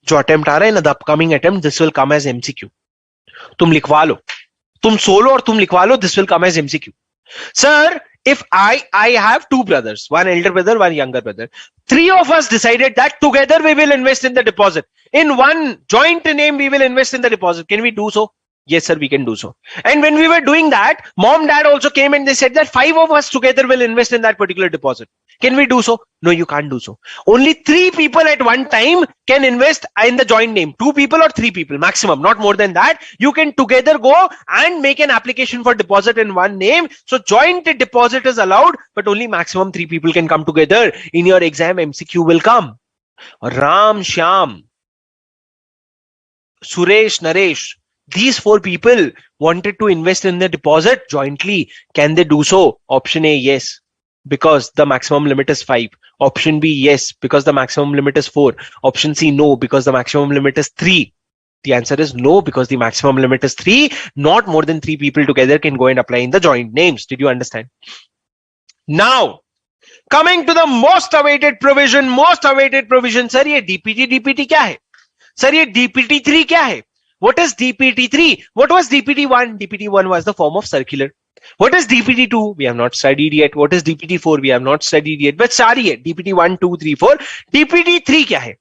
जो अटेम्प्ट आ रहा है ना, the upcoming attempt, this will come as MCQ. तुम लिखवा लो, तुम सोलो और तुम लिखवा लो, this will come as MCQ. Sir, if I have two brothers, one elder brother, one younger brother. Three of us decided that together we will invest in the deposit. In one joint name, we will invest in the deposit. Can we do so? Yes, sir, we can do so. And when we were doing that, mom, dad also came and they said that 5 of us together will invest in that particular deposit. Can we do so? No, you can't do so. Only 3 people at one time can invest in the joint name. 2 people or 3 people maximum, not more than that. You can together go and make an application for deposit in one name. So joint deposit is allowed, but only maximum 3 people can come together. In your exam, MCQ will come. Ram, Shyam, Suresh, Naresh. These 4 people wanted to invest in the deposit jointly. Can they do so? Option A, yes, because the maximum limit is 5. Option B, yes, because the maximum limit is 4. Option C, no, because the maximum limit is 3. The answer is no, because the maximum limit is 3. Not more than 3 people together can go and apply in the joint names. Did you understand? Now, coming to the most awaited provision, sir, ये DPT क्या है? Sir, ये DPT3 क्या है? What is DPT3? What was DPT1? DPT1 was the form of circular. What is DPT2? We have not studied yet. What is DPT4? We have not studied yet. But sorry, DPT1, 2, 3, 4. DPT3 क्या है?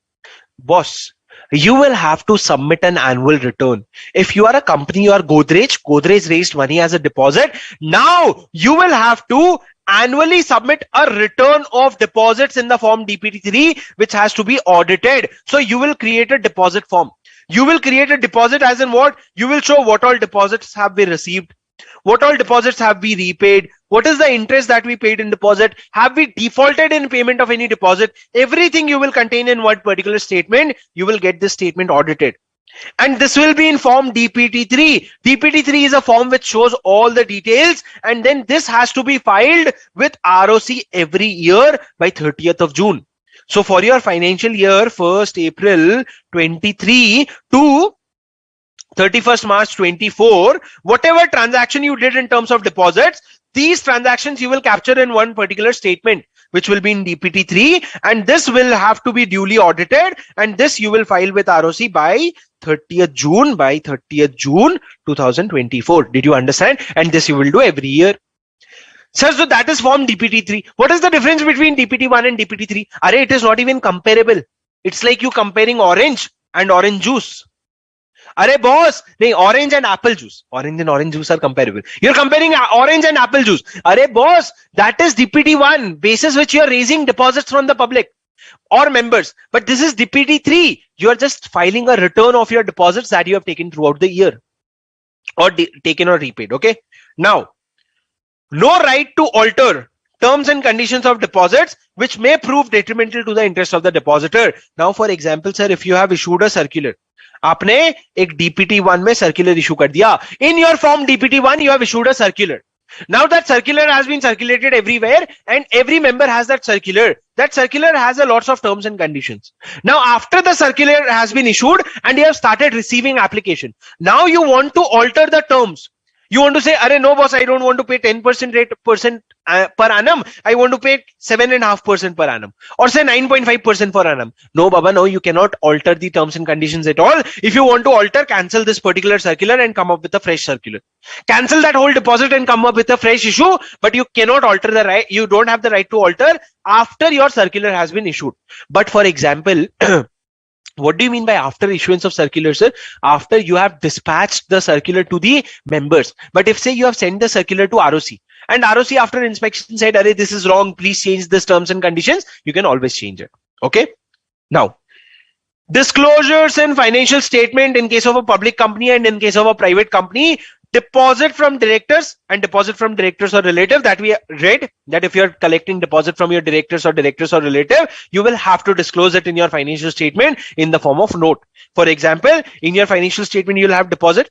Boss, you will have to submit an annual return. If you are a company, you are Godrej raised money as a deposit. Now you will have to annually submit a return of deposits in the form DPT3, which has to be audited. So you will create a deposit form. You will create a deposit as in what? You will show what all deposits have been received. What all deposits have we repaid? What is the interest that we paid in deposit? Have we defaulted in payment of any deposit? Everything you will contain in one particular statement. You will get this statement audited. And this will be in form DPT3. DPT3 is a form which shows all the details, and then this has to be filed with ROC every year by 30th of June. So for your financial year 1st April 23 to 31st March 24, whatever transaction you did in terms of deposits, these transactions you will capture in one particular statement, which will be in DPT3, and this will have to be duly audited, and this you will file with ROC by 30th June 2024. Did you understand? And this you will do every year. Sir, so that is form DPT3. What is the difference between DPT1 and DPT3? Arey, it is not even comparable. It's like you comparing orange and orange juice. Arey boss, orange and apple juice. Orange and orange juice are comparable. You're comparing orange and apple juice. Arey boss, that is DPT1, basis which you're raising deposits from the public or members. But this is DPT3. You are just filing a return of your deposits that you have taken throughout the year or taken or repaid. Okay. Now, no right to alter terms and conditions of deposits which may prove detrimental to the interest of the depositor. Now, for example, sir, if you have issued a circular, आपने एक DPT1 में circular issue कर दिया. In your form DPT1, you have issued a circular. Now that circular has been circulated everywhere, and every member has that circular. That circular has a lots of terms and conditions. Now, after the circular has been issued and you have started receiving application, now you want to alter the terms. You want to say, Arey, no boss, I don't want to pay 10% rate per annum. I want to pay 7.5% per annum, or say 9.5% per annum. No, Baba, no, you cannot alter the terms and conditions at all. If you want to alter, cancel this particular circular and come up with a fresh circular. Cancel that whole deposit and come up with a fresh issue, but you cannot alter the right. You don't have the right to alter after your circular has been issued. But for example, what do you mean by after issuance of circular, sir? After you have dispatched the circular to the members. But if say you have sent the circular to ROC, and ROC after inspection said, Arey, this is wrong, please change this terms and conditions, you can always change it. Okay. Now, disclosures in financial statement in case of a public company and in case of a private company. Deposit from directors and deposit from directors or relative, that we read, that if you're collecting deposit from your directors or relative, you will have to disclose it in your financial statement in the form of note. For example, in your financial statement, you'll have deposit.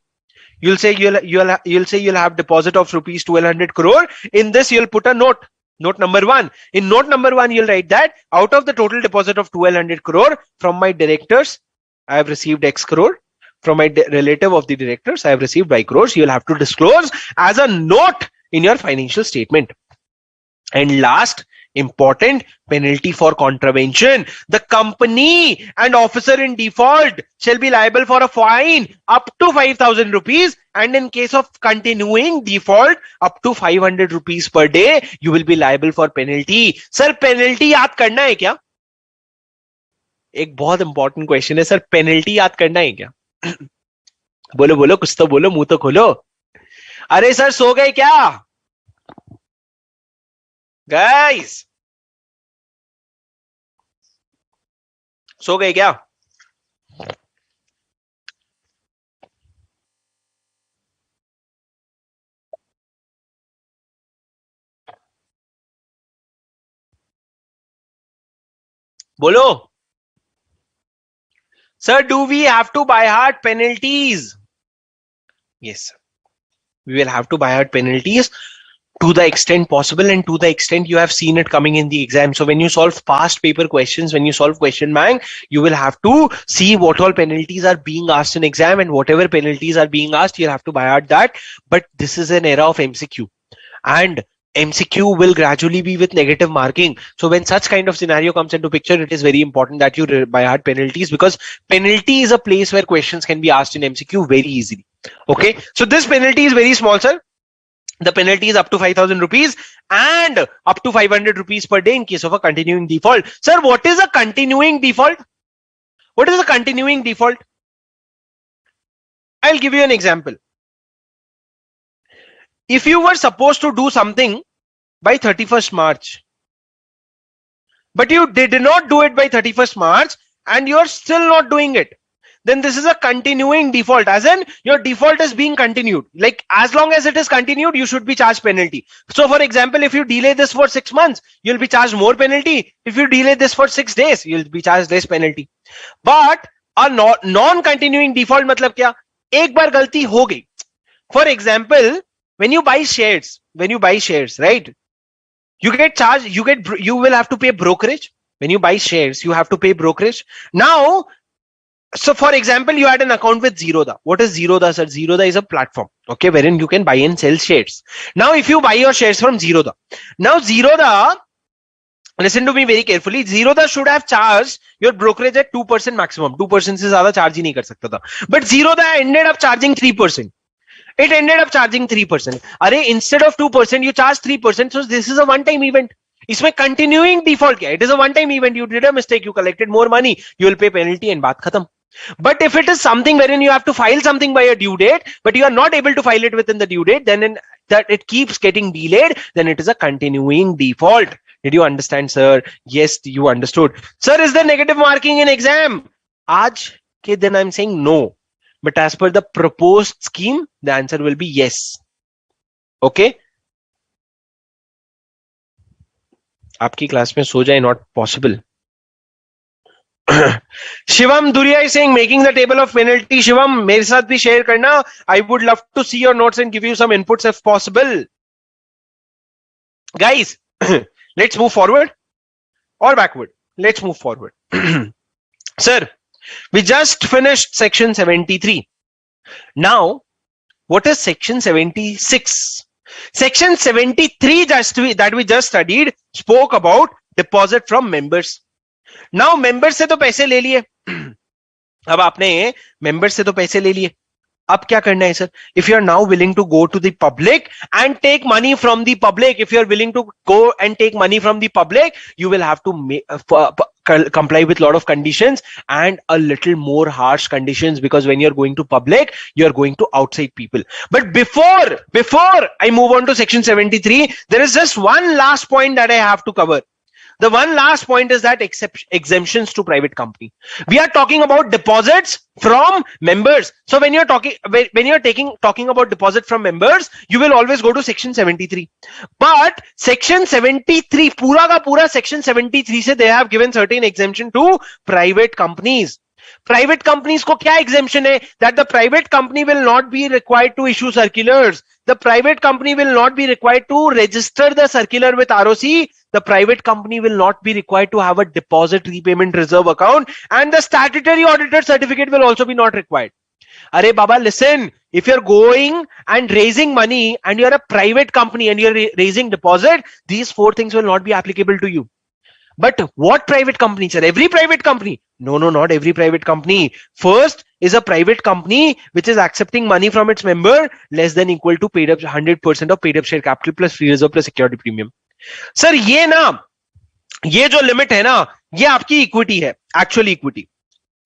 You'll say you'll have deposit of rupees 1200 crore. In this, you'll put a note. Note number 1. In note number 1, you'll write that out of the total deposit of 1200 crore from my directors, I have received X crore. From my relative of the directors, I have received Y crores. You'll have to disclose as a note in your financial statement. And last, Important, penalty for contravention. The company and officer in default shall be liable for a fine up to 5,000 rupees, and in case of continuing default up to 500 rupees per day, you will be liable for penalty. Sir, penalty याद करना है क्या? एक बहुत important question है sir, penalty याद करना है क्या? बोलो बोलो, कुछ तो बोलो, मुंह तो खोलो. अरे सर सो गए क्या गाइस? सो गए क्या? बोलो sir, do we have to by heart penalties? Yes, we will have to by heart penalties to the extent possible and to the extent you have seen it coming in the exam. So when you solve past paper questions, when you solve question bank, you will have to see what all penalties are being asked in exam, and whatever penalties are being asked, you'll have to by heart that. But this is an era of MCQ, and MCQ will gradually be with negative marking. So when such kind of scenario comes into picture, it is very important that you by heart penalties, because penalty is a place where questions can be asked in MCQ very easily. Okay, so this penalty is very small, sir. The penalty is up to 5,000 rupees and up to 500 rupees per day in case of a continuing default. Sir, what is a continuing default? What is a continuing default? I'll give you an example. If you were supposed to do something by 31st March, but you did not do it by 31st March and you're still not doing it, then this is a continuing default, as in your default is being continued. Like as long as it is continued, you should be charged penalty. So for example, if you delay this for 6 months, you'll be charged more penalty. If you delay this for 6 days, you'll be charged less penalty. But a non-continuing default matlab kya? Ek bar galti ho gayi. For example, when you buy shares, right? You get charged, you will have to pay brokerage. When you buy shares, you have to pay brokerage. Now, so for example, you had an account with Zerodha. What is Zerodha, sir? Zerodha is a platform, okay, wherein you can buy and sell shares. Now, if you buy your shares from Zerodha, now Zerodha, listen to me very carefully, Zerodha should have charged your brokerage at 2% maximum. 2% se zyada charge hi nahi kar sakta tha. But Zerodha ended up charging 3%. It ended up charging 3%. Arey, instead of 2%, you charge 3%. So this is a one-time event. इसमें continuing default क्या? It is a one-time event. You did a mistake. You collected more money. You will pay penalty and बात खत्म. But if it is something wherein you have to file something by a due date, but you are not able to file it within the due date, then that it keeps getting delayed, then it is a continuing default. Did you understand, sir? Yes, you understood. Sir, is there negative marking in exam? Aaj ke din I'm saying no. But as per the proposed scheme, the answer will be yes. Okay? आपकी class में सो जाए, not possible. Shivam Duria is saying making the table of penalty. Shivam, मेरे साथ भी share करना. I would love to see your notes and give you some inputs if possible. Guys, let's move forward or backward. Let's move forward. Sir, we just finished section 73. Now, what is section 76? Section 73 that we just studied spoke about deposit from members. Now members से तो पैसे ले लिए. अब आपने members से तो पैसे ले लिए. अब क्या करना है sir? If you are now willing to go to the public and take money from the public, if you are willing to go and take money from the public, you will have to comply with a lot of conditions and a little more harsh conditions, because when you're going to public, you're going to outside people. But before I move on to section 73, there is just one last point that I have to cover. The one last point is that exemptions to private company. We are talking about deposits from members. So when you're talking about deposit from members, you will always go to section 73. But section 73, pura ka pura section 73 se they have given certain exemption to private companies. Private companies ko kya exemption hai? That the private company will not be required to issue circulars. The private company will not be required to register the circular with ROC. The private company will not be required to have a deposit repayment reserve account, and the statutory auditor certificate will also be not required. Arey Baba, listen, if you're going and raising money and you're a private company and you're raising deposit, these four things will not be applicable to you. But what private company, sir? Every private company? No, not every private company. First is a private company which is accepting money from its member less than equal to paid up 100% of paid up share capital plus free reserve plus security premium. Sir, ये जो limit है ना, ये आपकी equity है, actual equity.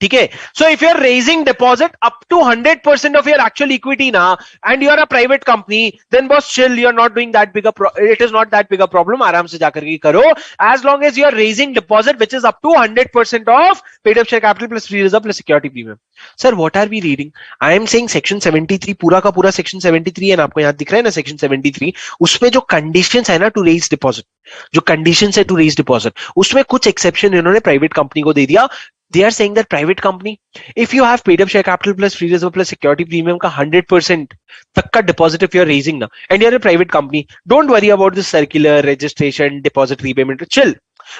ठीक है. So if you're raising deposit up to 100% of your actual equity now and you're a private company, then boss chill, you're not doing that big a it is not that big a problem. आराम से जाकर के करो, as long as you're raising deposit which is up to 100% of paid up share capital plus free reserve plus security premium. Sir, what are we reading? I am saying section 73 पूरा का पूरा section 73 है ना, आपको यहाँ दिख रहा है ना section 73, उसमें जो conditions है ना to raise deposit, जो conditions है to raise deposit, उसमें कुछ exception इन्होंने private company को दे दिया. They are saying that private company, if you have paid up share capital plus free reserve plus security premium का 100% तक का deposit if you are raising now and you are a private company, don't worry about the circular, registration, deposit repayment, chill,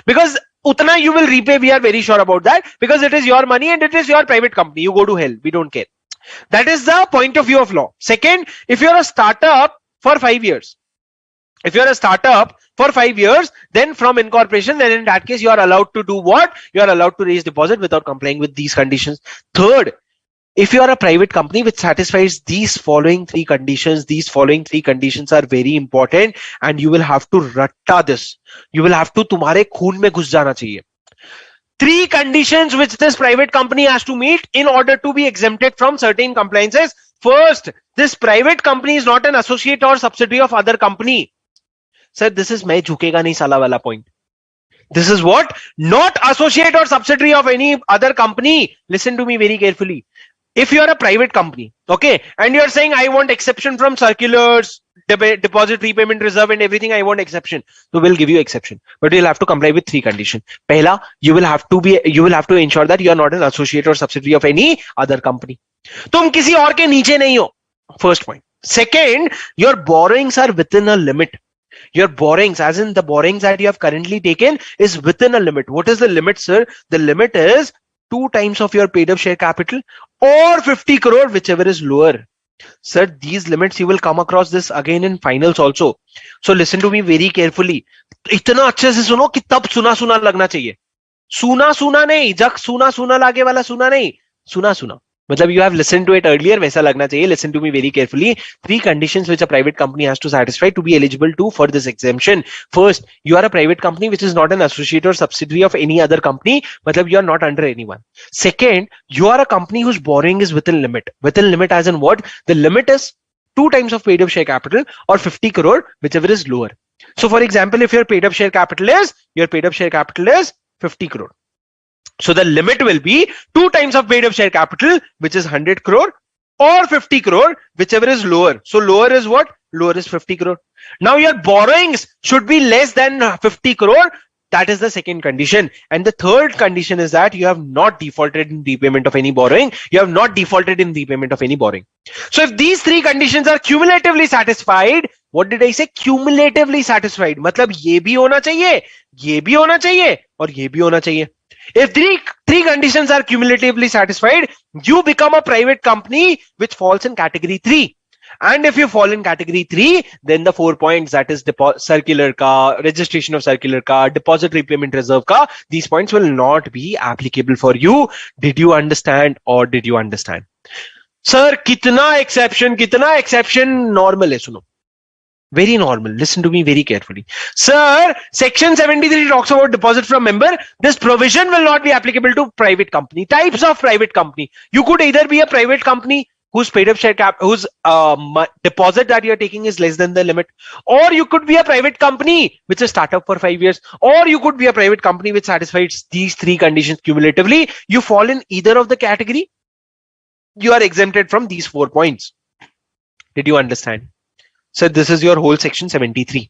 because utna you will repay, we are very sure about that, because it is your money and it is your private company. You go to hell, we don't care. That is the point of view of law. Second, if you are a startup for 5 years, if you're a startup for 5 years, then from incorporation, then in that case, you are allowed to do what? You are allowed to raise deposit without complying with these conditions. Third, if you are a private company which satisfies these following three conditions, these following three conditions are very important and you will have to ratta this. You will have to, तुम्हारे खून में घुस जाना चाहिए. Three conditions which this private company has to meet in order to be exempted from certain compliances. First, this private company is not an associate or subsidiary of other company. Sir, this is मैं झुकेगा नहीं साला वाला point. This is what? Not associate or subsidiary of any other company. Listen to me very carefully. If you are a private company, okay, and you are saying I want exception from circulars, deposit repayment reserve and everything, I want exception, so we'll give you exception, but you'll have to comply with three conditions. Pehla, you will have to ensure that you are not an associate or subsidiary of any other company. तुम किसी और के नीचे नहीं हो. First point. Second, your borrowings are within a limit. Your borrowings, as in the borrowings that you have currently taken, is within a limit. What is the limit, sir? The limit is 2 times of your paid up share capital or 50 crore, whichever is lower. Sir, these limits you will come across this again in finals also. So listen to me very carefully. इतना अच्छे से सुनो कि तब सुना सुना लगना चाहिए. सुना सुना नहीं, जग सुना सुना लागे वाला सुना नहीं, सुना सुना. मतलब you have listened to it earlier, वैसा लगना चाहिए. Listen to me very carefully. 3 conditions which a private company has to satisfy to be eligible to for this exemption. First, you are a private company which is not an associate or subsidiary of any other company. मतलब you are not under anyone. Second, you are a company whose borrowing is within limit. Within limit as in what? The limit is 2 times of paid up share capital or 50 crore, whichever is lower. So for example, if your paid up share capital is 50 crore. So the limit will be 2 times of paid up share capital, which is 100 crore or 50 crore, whichever is lower. So lower is what? Lower is 50 crore. Now your borrowings should be less than 50 crore. That is the second condition. And the third condition is that you have not defaulted in repayment of any borrowing. You have not defaulted in repayment of any borrowing. So if these 3 conditions are cumulatively satisfied, what did I say? Cumulatively satisfied. मतलब ये भी होना चाहिए, ये भी होना चाहिए और ये भी होना चाहिए. If three conditions are cumulatively satisfied, you become a private company which falls in category 3. And if you fall in category 3, then the 4 points, that is circular ka, registration of circular ka, deposit repayment reserve ka, these points will not be applicable for you. Did you understand or did you understand? Sir, kitna exception normal hai, suno. Very normal. Listen to me very carefully. Sir, section 73 talks about deposit from member. This provision will not be applicable to private company. Types of private company. You could either be a private company whose paid up share cap, whose deposit that you are taking is less than the limit, or you could be a private company which is startup for 5 years, or you could be a private company which satisfies these 3 conditions cumulatively. You fall in either of the category. You are exempted from these 4 points. Did you understand? So this is your whole section 73.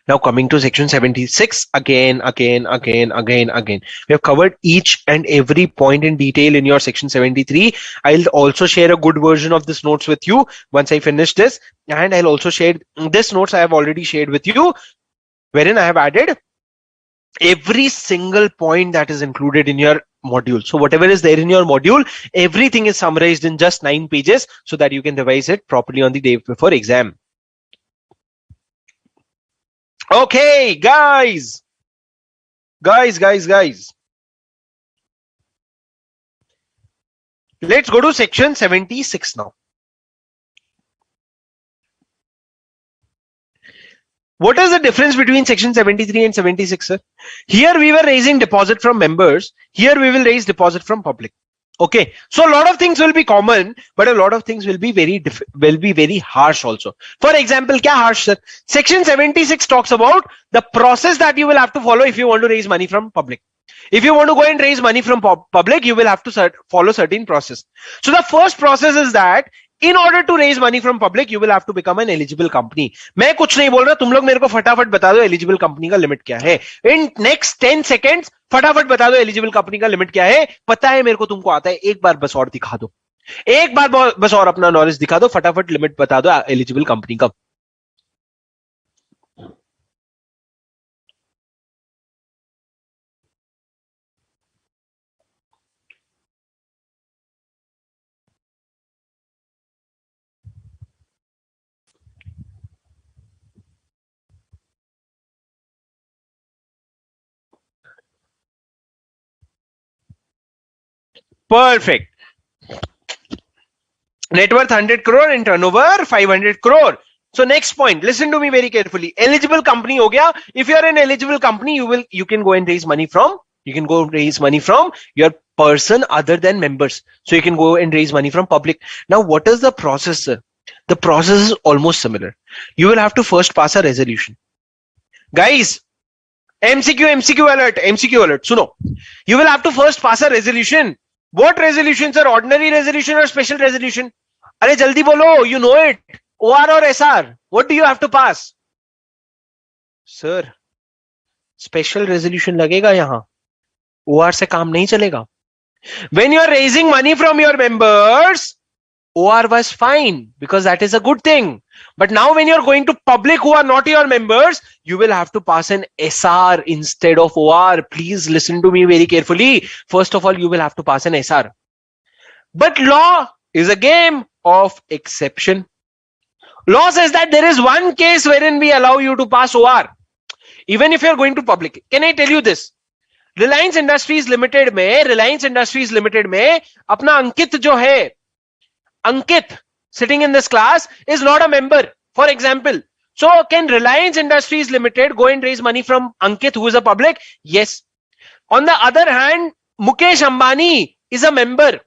Now coming to section 76, again. We have covered each and every point in detail in your section 73. I'll also share a good version of this notes with you once I finish this. And I'll also share this notes I have already shared with you, wherein I have added every single point that is included in your module. So whatever is there in your module, everything is summarized in just 9 pages so that you can revise it properly on the day before exam. Okay, guys. Let's go to section 76 now. What is the difference between section 73 and 76, sir? Here we were raising deposit from members. Here we will raise deposit from public. Okay, so a lot of things will be common, but a lot of things will be very harsh also. For example, kya harsh, sir? Section 76 talks about the process that you will have to follow if you want to raise money from public. If you want to go and raise money from public, you will have to follow certain process. So the first process is that in order to raise money from public, you will have to become an eligible company. मैं कुछ नहीं बोल रहा, तुम लोग मेरे को फटाफट बता दो eligible company का लिमिट क्या है. In next 10 seconds फटाफट बता दो eligible company का लिमिट क्या है. पता है मेरे को, तुमको आता है. एक बार बस और दिखा दो, एक बार बस और अपना नॉलेज दिखा दो, फटाफट लिमिट बता दो eligible company का. Perfect. Net worth 100 crore and turnover 500 crore. So next point, listen to me very carefully. Eligible company ho gaya. If you are an eligible company, you can go and raise money from, your person other than members. So you can go and raise money from public. Now what is the process, sir? The process is almost similar. You will have to first pass a resolution. Guys, MCQ alert, suno. You will have to first pass a resolution. What resolution, sir? Ordinary resolution or special resolution? Arey jaldi bolo, you know it. OR or SR? What do you have to pass? Sir, special resolution लगेगा यहाँ. OR से काम नहीं चलेगा. When you are raising money from your members, OR was fine because that is a good thing. But now when you're going to public who are not your members, you will have to pass an SR instead of OR. Please listen to me very carefully. First of all, you will have to pass an SR. But law is a game of exception. Law says that there is one case wherein we allow you to pass OR. Even if you're going to public. Can I tell you this? Reliance Industries Limited में अपना अंकित जो है, Ankit sitting in this class is not a member, for example. So can Reliance Industries Limited go and raise money from Ankit, who is a public? Yes. On the other hand, Mukesh Ambani is a member.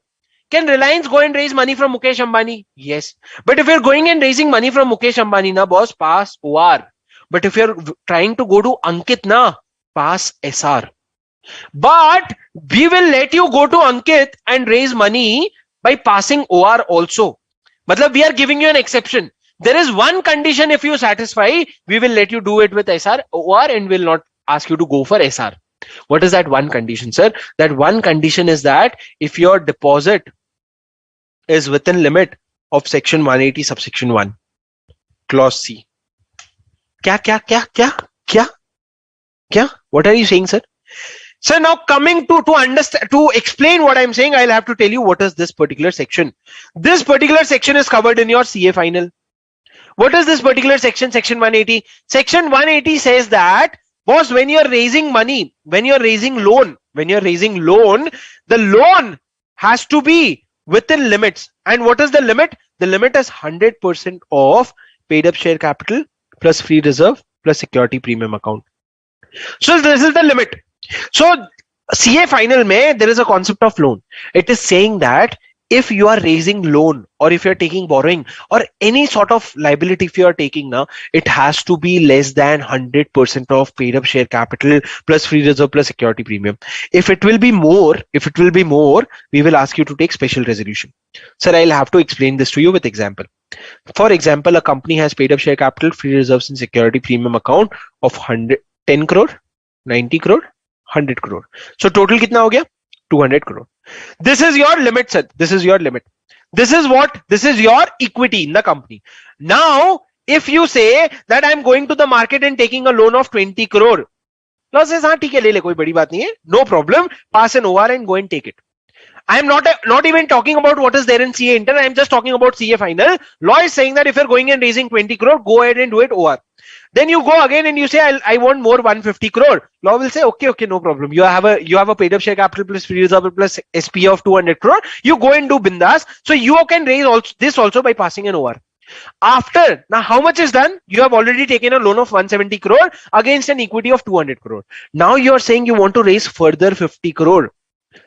Can Reliance go and raise money from Mukesh Ambani? Yes. But if you're going and raising money from Mukesh Ambani, na boss, pass OR. But if you're trying to go to Ankit, na, pass SR. But we will let you go to Ankit and raise money by passing OR also. Matlab, we are giving you an exception. There is one condition, if you satisfy, we will let you do it with SR, OR, and will not ask you to go for SR. What is that one condition, sir? That one condition is that if your deposit is within limit of section 180 subsection 1, clause C. Kya? What are you saying, sir? So now coming to explain what I'm saying, I'll have to tell you what is this particular section. This particular section is covered in your CA final. What is this particular section? Section 180. Section 180 says that, boss, when you're raising money, when you're raising loan, the loan has to be within limits. And what is the limit? The limit is 100% of paid up share capital plus free reserve plus security premium account. So this is the limit. So CA final mein, there is a concept of loan. It is saying that if you are raising loan or if you're taking borrowing or any sort of liability if you are taking now, it has to be less than 100% of paid up share capital plus free reserve plus security premium. If it will be more, we will ask you to take special resolution. Sir, I'll have to explain this to you with example. For example, a company has paid up share capital, free reserves and security premium account of 10 crore, 90 crore, 100 crore. So total kitna ho gaya? 200 crore. This is your limit, sir. This is your limit. This is what? This is your equity in the company. Now, if you say that I'm going to the market and taking a loan of 20 crore, Law says हाँ ठीक है ले ले कोई बड़ी बात नहीं है, no problem, pass an OR and go and take it. I am not even talking about what is there in CA intern. I am just talking about CA final. Law is saying that if you're going and raising 20 crore, go ahead and do it OR. Then you go again and you say I want more 150 crore. Law will say okay, no problem. You have a paid up share capital plus free reserve plus SP of 200 crore. You go and do bindas. So you can raise this also by passing an OR. After, now how much is done? You have already taken a loan of 170 crore against an equity of 200 crore. Now you are saying you want to raise further 50 crore.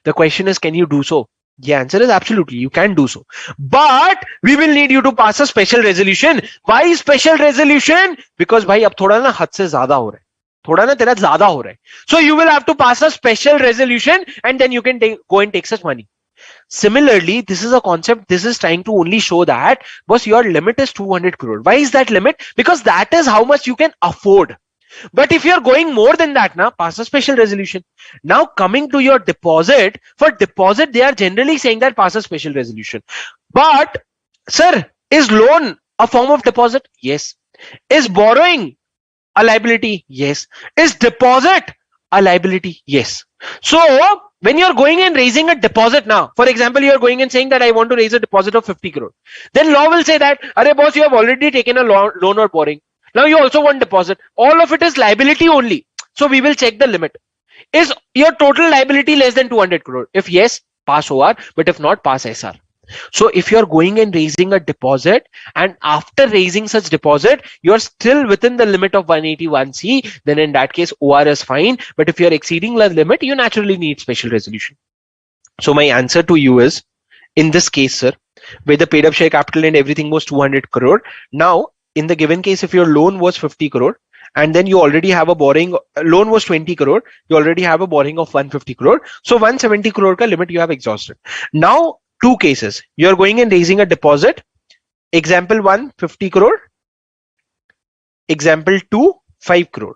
The question is, can you do so? The answer is absolutely, you can do so. But we will need you to pass a special resolution. Why special resolution? Because bhai ab thoda na had se zyada ho raha hai. Thoda na tera zyada ho raha hai. So you will have to pass a special resolution and then you can go and take such money. Similarly, this is a concept, this is trying to only show that, boss, your limit is 200 crore. Why is that limit? Because that is how much you can afford. But if you're going more than that, now pass a special resolution. Now coming to your deposit, for deposit, they are generally saying that pass a special resolution. But, sir, is loan a form of deposit? Yes. Is borrowing a liability? Yes. Is deposit a liability? Yes. So, when you're going and raising a deposit now, for example, you're going and saying that I want to raise a deposit of 50 crore. Then law will say that, arey boss, you have already taken a loan or borrowing. Now you also want deposit. All of it is liability only. So we will check the limit. Is your total liability less than 200 crore? If yes, pass OR. But if not, pass SR. So if you're going and raising a deposit and after raising such deposit, you're still within the limit of 181C, then in that case, OR is fine. But if you're exceeding the limit, you naturally need special resolution. So my answer to you is, in this case, sir, where the paid up share capital and everything was 200 crore. Now, in the given case, if your loan was 50 crore and then you already have a borrowing, loan was 20 crore, you already have a borrowing of 150 crore. So 170 crore ka limit you have exhausted. Now, two cases, you're going and raising a deposit. Example 1, 50 crore. Example 2, 5 crore.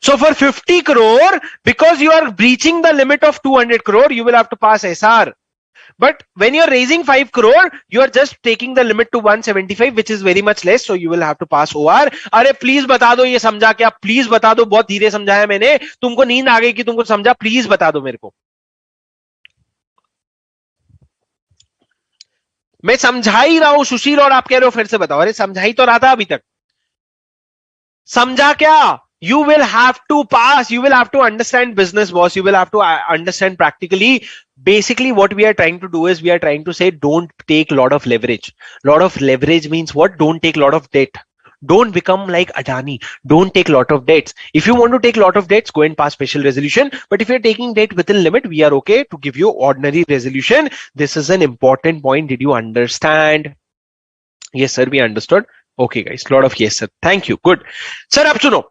So for 50 crore, because you are breaching the limit of 200 crore, you will have to pass SR. But when you're raising 5 crore, you are just taking the limit to 175, which is very much less. So you will have to pass OR. अरे please बता दो ये समझा क्या? Please बता दो, बहुत धीरे समझाया मैंने. तुमको नींद आ गई कि तुमको समझा? Please बता दो मेरे को. मैं समझा ही रहा हूं सुशील और आप कह रहे हो फिर से बताओ. अरे समझा ही तो रहा था अभी तक. समझा क्या? You will have to pass, you will have to understand business, boss, you will have to understand practically. Basically what we are trying to do is we are trying to say don't take lot of leverage. Lot of leverage means what? Don't take lot of debt. Don't become like Adani. Don't take lot of debts. If you want to take lot of debts, go and pass special resolution. But if you're taking debt within limit, we are okay to give you ordinary resolution. This is an important point. Did you understand? Yes sir, we understood. Okay guys, lot of yes sir. Thank you. Good. Sir, अब सुनो.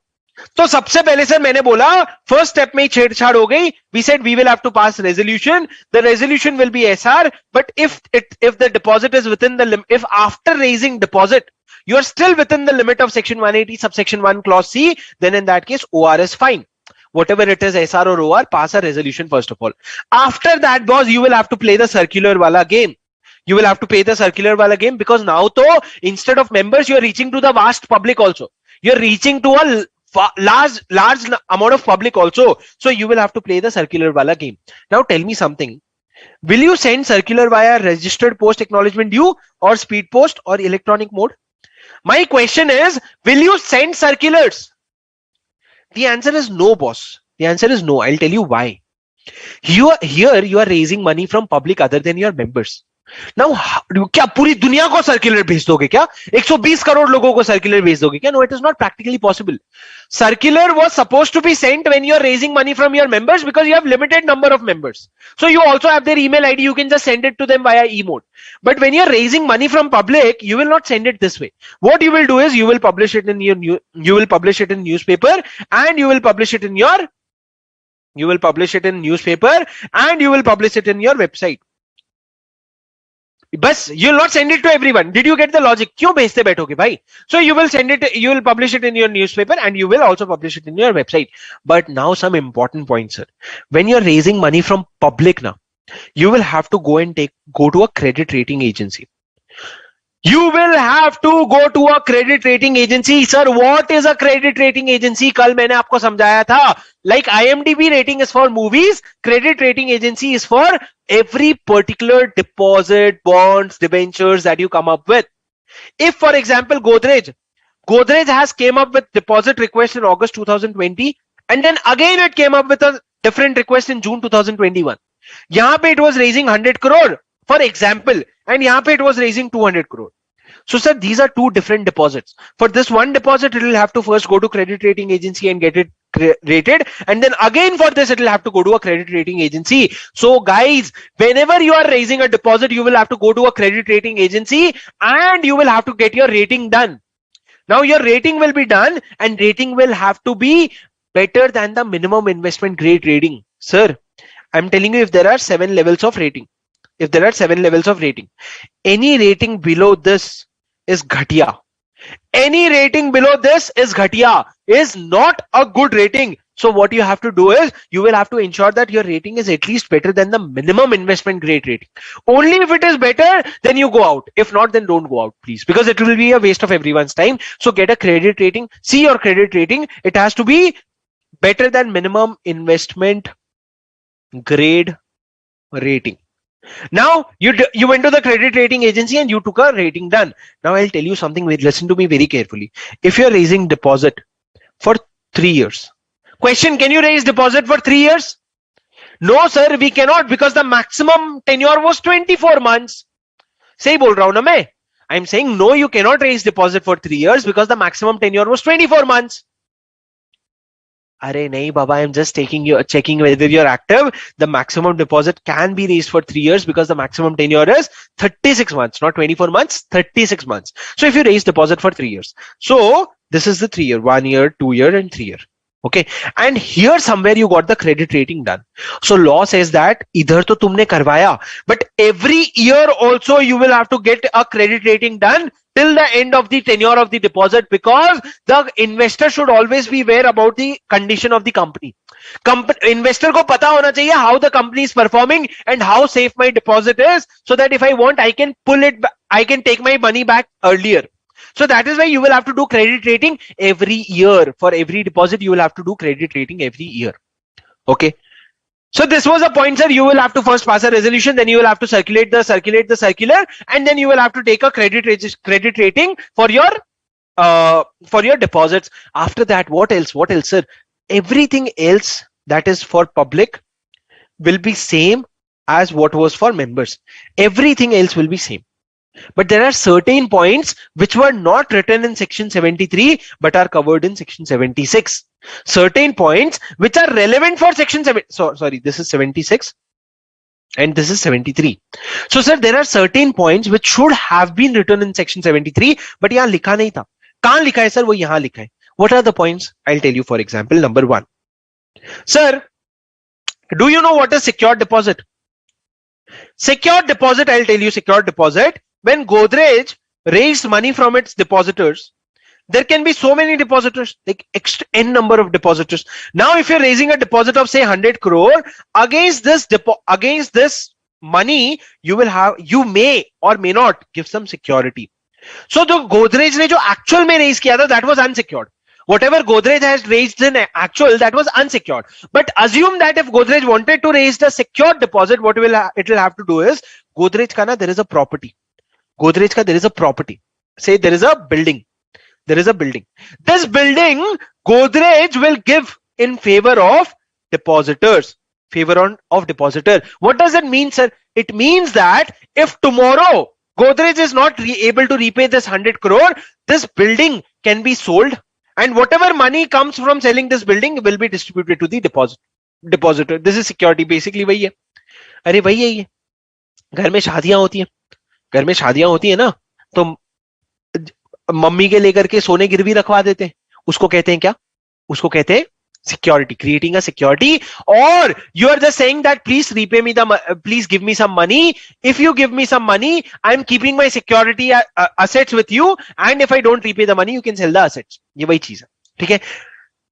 तो सबसे पहले sir मैंने बोला first step में छेड़छाड़ हो गई. We said we will have to pass resolution. The resolution will be SR. But if the deposit is within the limit, if after raising deposit you are still within the limit of section 180 subsection 1 clause C, then in that case OR is fine. Whatever it is, SR or OR, pass a resolution first of all. After that, boss, you will have to play the circular wala game. You will have to play the circular wala game because now though instead of members you are reaching to the vast public also. You are reaching to a large amount of public also. So you will have to play the circular wala game. Now tell me something. Will you send circular via registered post acknowledgement due or speed post or electronic mode? My question is, will you send circulars? The answer is no, boss. The answer is no. I'll tell you why. You are raising money from public other than your members. Now, क्या पूरी दुनिया को circular भेज दोगे क्या? 120 करोड़ लोगों को circular भेज दोगे क्या? No, it is not practically possible. Circular was supposed to be sent when you are raising money from your members because you have limited number of members. So you also have their email ID. You can just send it to them via e-mode. But when you are raising money from public, you will not send it this way. What you will do is you will publish it in newspaper and you will publish it in your newspaper and you will publish it in your website. बस you will not send it to everyone. Did you get the logic? क्यों भेजते बैठोगे भाई? So you will send it, you will publish it in your newspaper and you will also publish it in your website. But now some important points, sir. When you're raising money from public now, you will have to go to a credit rating agency. You will have to go to a credit rating agency. Sir, what is a credit rating agency? कल मैंने आपको समझाया था. Like IMDb rating is for movies, credit rating agency is for every particular deposit, bonds, debentures that you come up with. If, for example, Godrej has came up with deposit request in August 2020, and then again it came up with a different request in June 2021. यहाँ पे it was raising 100 crore, for example, and यहाँ पे it was raising 200 crore. So, sir, these are two different deposits. For this one deposit, it will have to first go to credit rating agency and get it rated, and then again for this, it will have to go to a credit rating agency. So, guys, whenever you are raising a deposit, you will have to go to a credit rating agency, and you will have to get your rating done. Now, your rating will be done, and rating will have to be better than the minimum investment grade rating. Sir, I'm telling you, if there are 7 levels of rating, any rating below this is ghatia. Any rating below this is ghatia, is not a good rating. So what you have to do is, you will have to ensure that your rating is at least better than the minimum investment grade rating. Only if it is better, then you go out. If not, then don't go out, please, because it will be a waste of everyone's time. So get a credit rating, see your credit rating. It has to be better than minimum investment grade rating. Now you went to the credit rating agency and you took a rating done. Now I'll tell you something. Listen to me very carefully. If you're raising deposit for 3 years, question: can you raise deposit for 3 years? No, sir, we cannot, because the maximum tenure was 24 months. Say bol raha hu na main. I'm saying no, you cannot raise deposit for 3 years because the maximum tenure was 24 months. Arey nahi baba, I'm just checking whether you're active. The maximum deposit can be raised for 3 years because the maximum tenure is 36 months, not 24 months, 36 months. So if you raise deposit for 3 years, so this is the 3 year, 1 year, 2 year, and 3 year. Okay, and here somewhere you got the credit rating done. So law says that idhar to tumne karwaya, but every year also you will have to get a credit rating done till the end of the tenure of the deposit, because the investor should always be aware about the condition of the company. Investor ko pata hona chahiye how the company is performing and how safe my deposit is, so that if I want, I can pull it back, I can take my money back earlier. So that is why you will have to do credit rating every year. For every deposit, you will have to do credit rating every year. Okay. So this was a point, sir. You will have to first pass a resolution, then you will have to circulate the circular, and then you will have to take a credit rating for your deposits. After that, what else? What else, sir? Everything else that is for public will be same as what was for members. Everything else will be same. But there are certain points which were not written in section 73 but are covered in section 76. Certain points which are relevant for section 7. Sorry, this is 76 and this is 73. So sir, there are certain points which should have been written in section 73 but यहाँ लिखा नहीं था. कहाँ लिखा है sir? वो यहाँ लिखा है. What are the points? I'll tell you. For example, number 1. Sir, do you know what is secured deposit? Secured deposit, I'll tell you. Secured deposit. When Godrej raised money from its depositors, there can be so many depositors, like n number of depositors. Now, if you're raising a deposit of say 100 crore, against this money, you may or may not give some security. So the Godrej ne jo actual mein raise kiya tha, that was unsecured. Whatever Godrej has raised in actual, that was unsecured. But assume that if Godrej wanted to raise the secured deposit, what it will have to do is, Godrej ka na, there is a property. Godrej ka, there is a property. Say there is a building. There is a building. This building, Godrej will give in favor of depositors. Of depositor. What does it mean, sir? It means that if tomorrow Godrej is not able to repay this 100 crore, this building can be sold, and whatever money comes from selling this building will be distributed to the depositor. This is security. Basically वही है. अरे वही है ये. घर में शादियां होती है ना, तो मम्मी के लेकर के सोने गिरवी रखवा देते हैं. उसको कहते हैं क्या? उसको कहते हैं security, creating a security. Or you are just saying that please please give me some money. If you give me some money, I'm keeping my security assets with you, and if I don't repay the money, you can sell the assets. ये वही चीज है. ठीक है.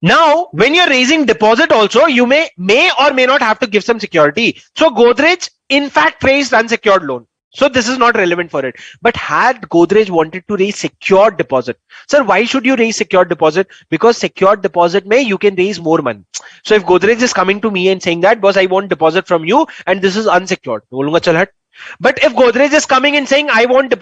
Now, when you're raising deposit also, you may or may not have to give some security. So Godrej in fact raised unsecured loan. So this is not relevant for it. But had Godrej wanted to raise secured deposit, sir, why should you raise secured deposit? Because secured deposit may you can raise more money. So if Godrej is coming to me and saying that, boss, I want deposit from you and this is unsecured, bolunga chal hat. But if Godrej is coming and saying I want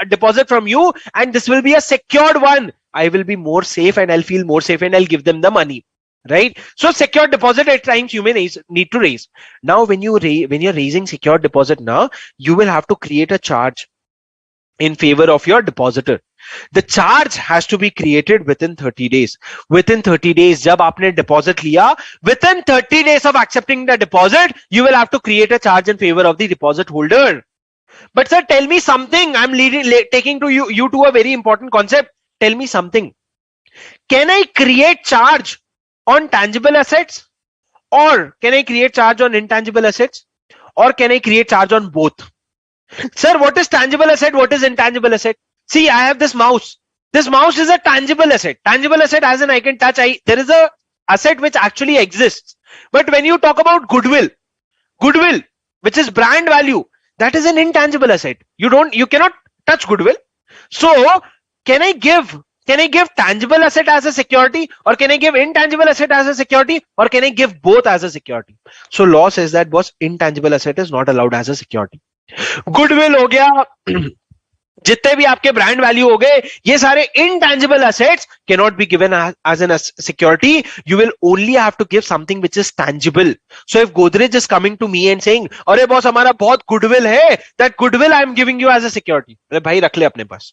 deposit from you and this will be a secured one, I will be more safe and I'll feel more safe and I'll give them the money. Right? So secured deposit at times you may need to raise. Now when you're raising secured deposit now, you will have to create a charge in favor of your depositor. The charge has to be created within 30 days. Within 30 days, jab aapne deposit liya, within 30 days of accepting the deposit, you will have to create a charge in favor of the deposit holder. But sir, tell me something. I'm taking to you to a very important concept. Tell me something. Can I create charge on tangible assets, or can I create charge on intangible assets, or can I create charge on both? Sir, what is tangible asset? What is intangible asset? See, I have this mouse. This mouse is a tangible asset. Tangible asset as in I can touch. There is a asset which actually exists. But when you talk about goodwill, which is brand value, that is an intangible asset. You cannot touch goodwill. So can I give tangible asset as a security, or can I give intangible asset as a security, or can I give both as a security? So law says that, boss, intangible asset is not allowed as a security. Goodwill हो गया, जितने भी आपके brand value हो गए, ये सारे intangible assets cannot be given as a security. You will only have to give something which is tangible. So if Godrej is coming to me and saying, अरे boss हमारा बहुत goodwill है, that goodwill I am giving you as a security. अरे भाई रख ले अपने पास.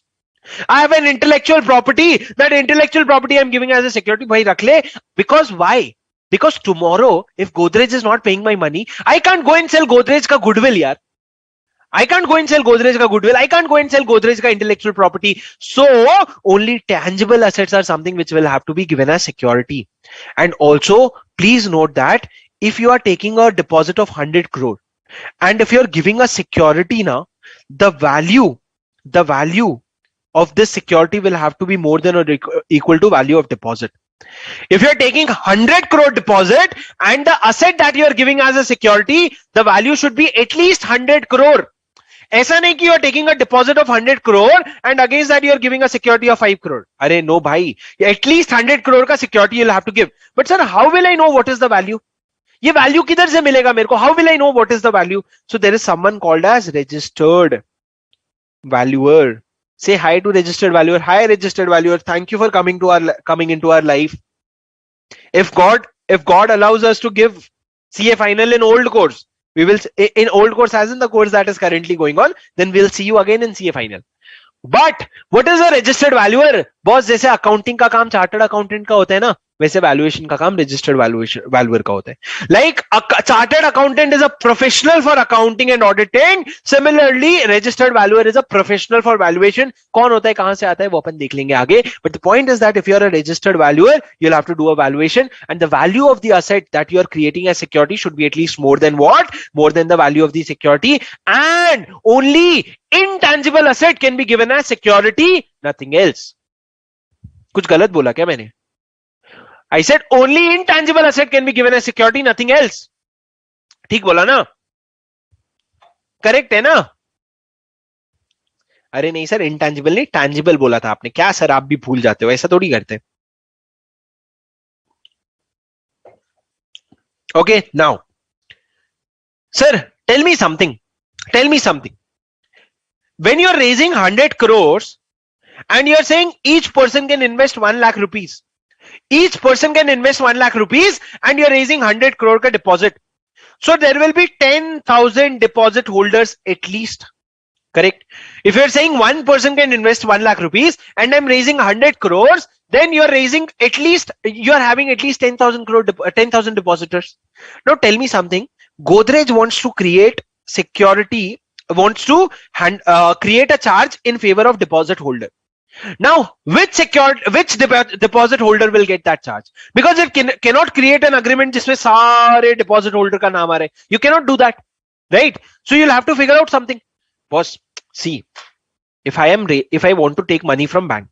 I have an intellectual property. That intellectual property I'm giving as a security. Bhai rakh le. Because why? Because tomorrow, if Godrej is not paying my money, I can't go and sell Godrej ka goodwill, yaar. I can't go and sell Godrej ka goodwill. I can't go and sell Godrej ka intellectual property. So only tangible assets are something which will have to be given as security. And also, please note that if you are taking a deposit of 100 crore, and if you're giving a security now, the value of this security will have to be more than or equal to value of deposit. If you're taking 100 crore deposit and the asset that you're giving as a security, the value should be at least 100 crore. ऐसा नहीं कि you're taking a deposit of 100 crore and against that you're giving a security of 5 crore. अरे no भाई, at least 100 crore का security you'll have to give. But sir, how will I know what is the value? ये value किधर से मिलेगा मेरे को? How will I know what is the value? So there is someone called as registered valuer. Say hi to registered valuer. Hi registered valuer. Thank you for coming into our life. If God allows us to give CA final in old course, we will in old course as in the course that is currently going on, then we'll see you again in CA final. But what is a registered valuer? Boss, जैसे accounting का काम chartered accountant का होता है ना, वैसे valuation का काम registered valuer का होता है. Like a chartered accountant is a professional for accounting and auditing. Similarly, registered valuer is a professional for valuation. कौन होता है, कहाँ से आता है, वो अपन देख लेंगे आगे. But the point is that if you are a registered valuer, you'll have to do a valuation, and the value of the asset that you are creating as security should be at least more than what? More than the value of the security, and only intangible asset can be given as security, nothing else. कुछ गलत बोला क्या मैंने? I said only intangible asset can be given as security, nothing else. ठीक बोला ना? Correct है ना? अरे नहीं सर, intangible नहीं, tangible बोला था आपने. क्या सर, आप भी भूल जाते हो, ऐसा थोड़ी करते. Okay, now, sir, tell me something. When you're raising 100 crores and you're saying each person can invest 1 lakh rupees. Each person can invest 1 lakh rupees and you're raising 100 crore ka deposit. So there will be 10,000 deposit holders at least. Correct? If you're saying one person can invest 1 lakh rupees and I'm raising 100 crores, then you're raising at least, you're having at least 10,000 depositors. Now tell me something. Godrej wants to create security, wants to create a charge in favor of deposit holder. Now, which deposit holder will get that charge? Because it cannot create an agreement जिसमें सारे deposit holder का नाम आ रहा है. You cannot do that, right? So you'll have to figure out something. Boss, see, if I want to take money from bank,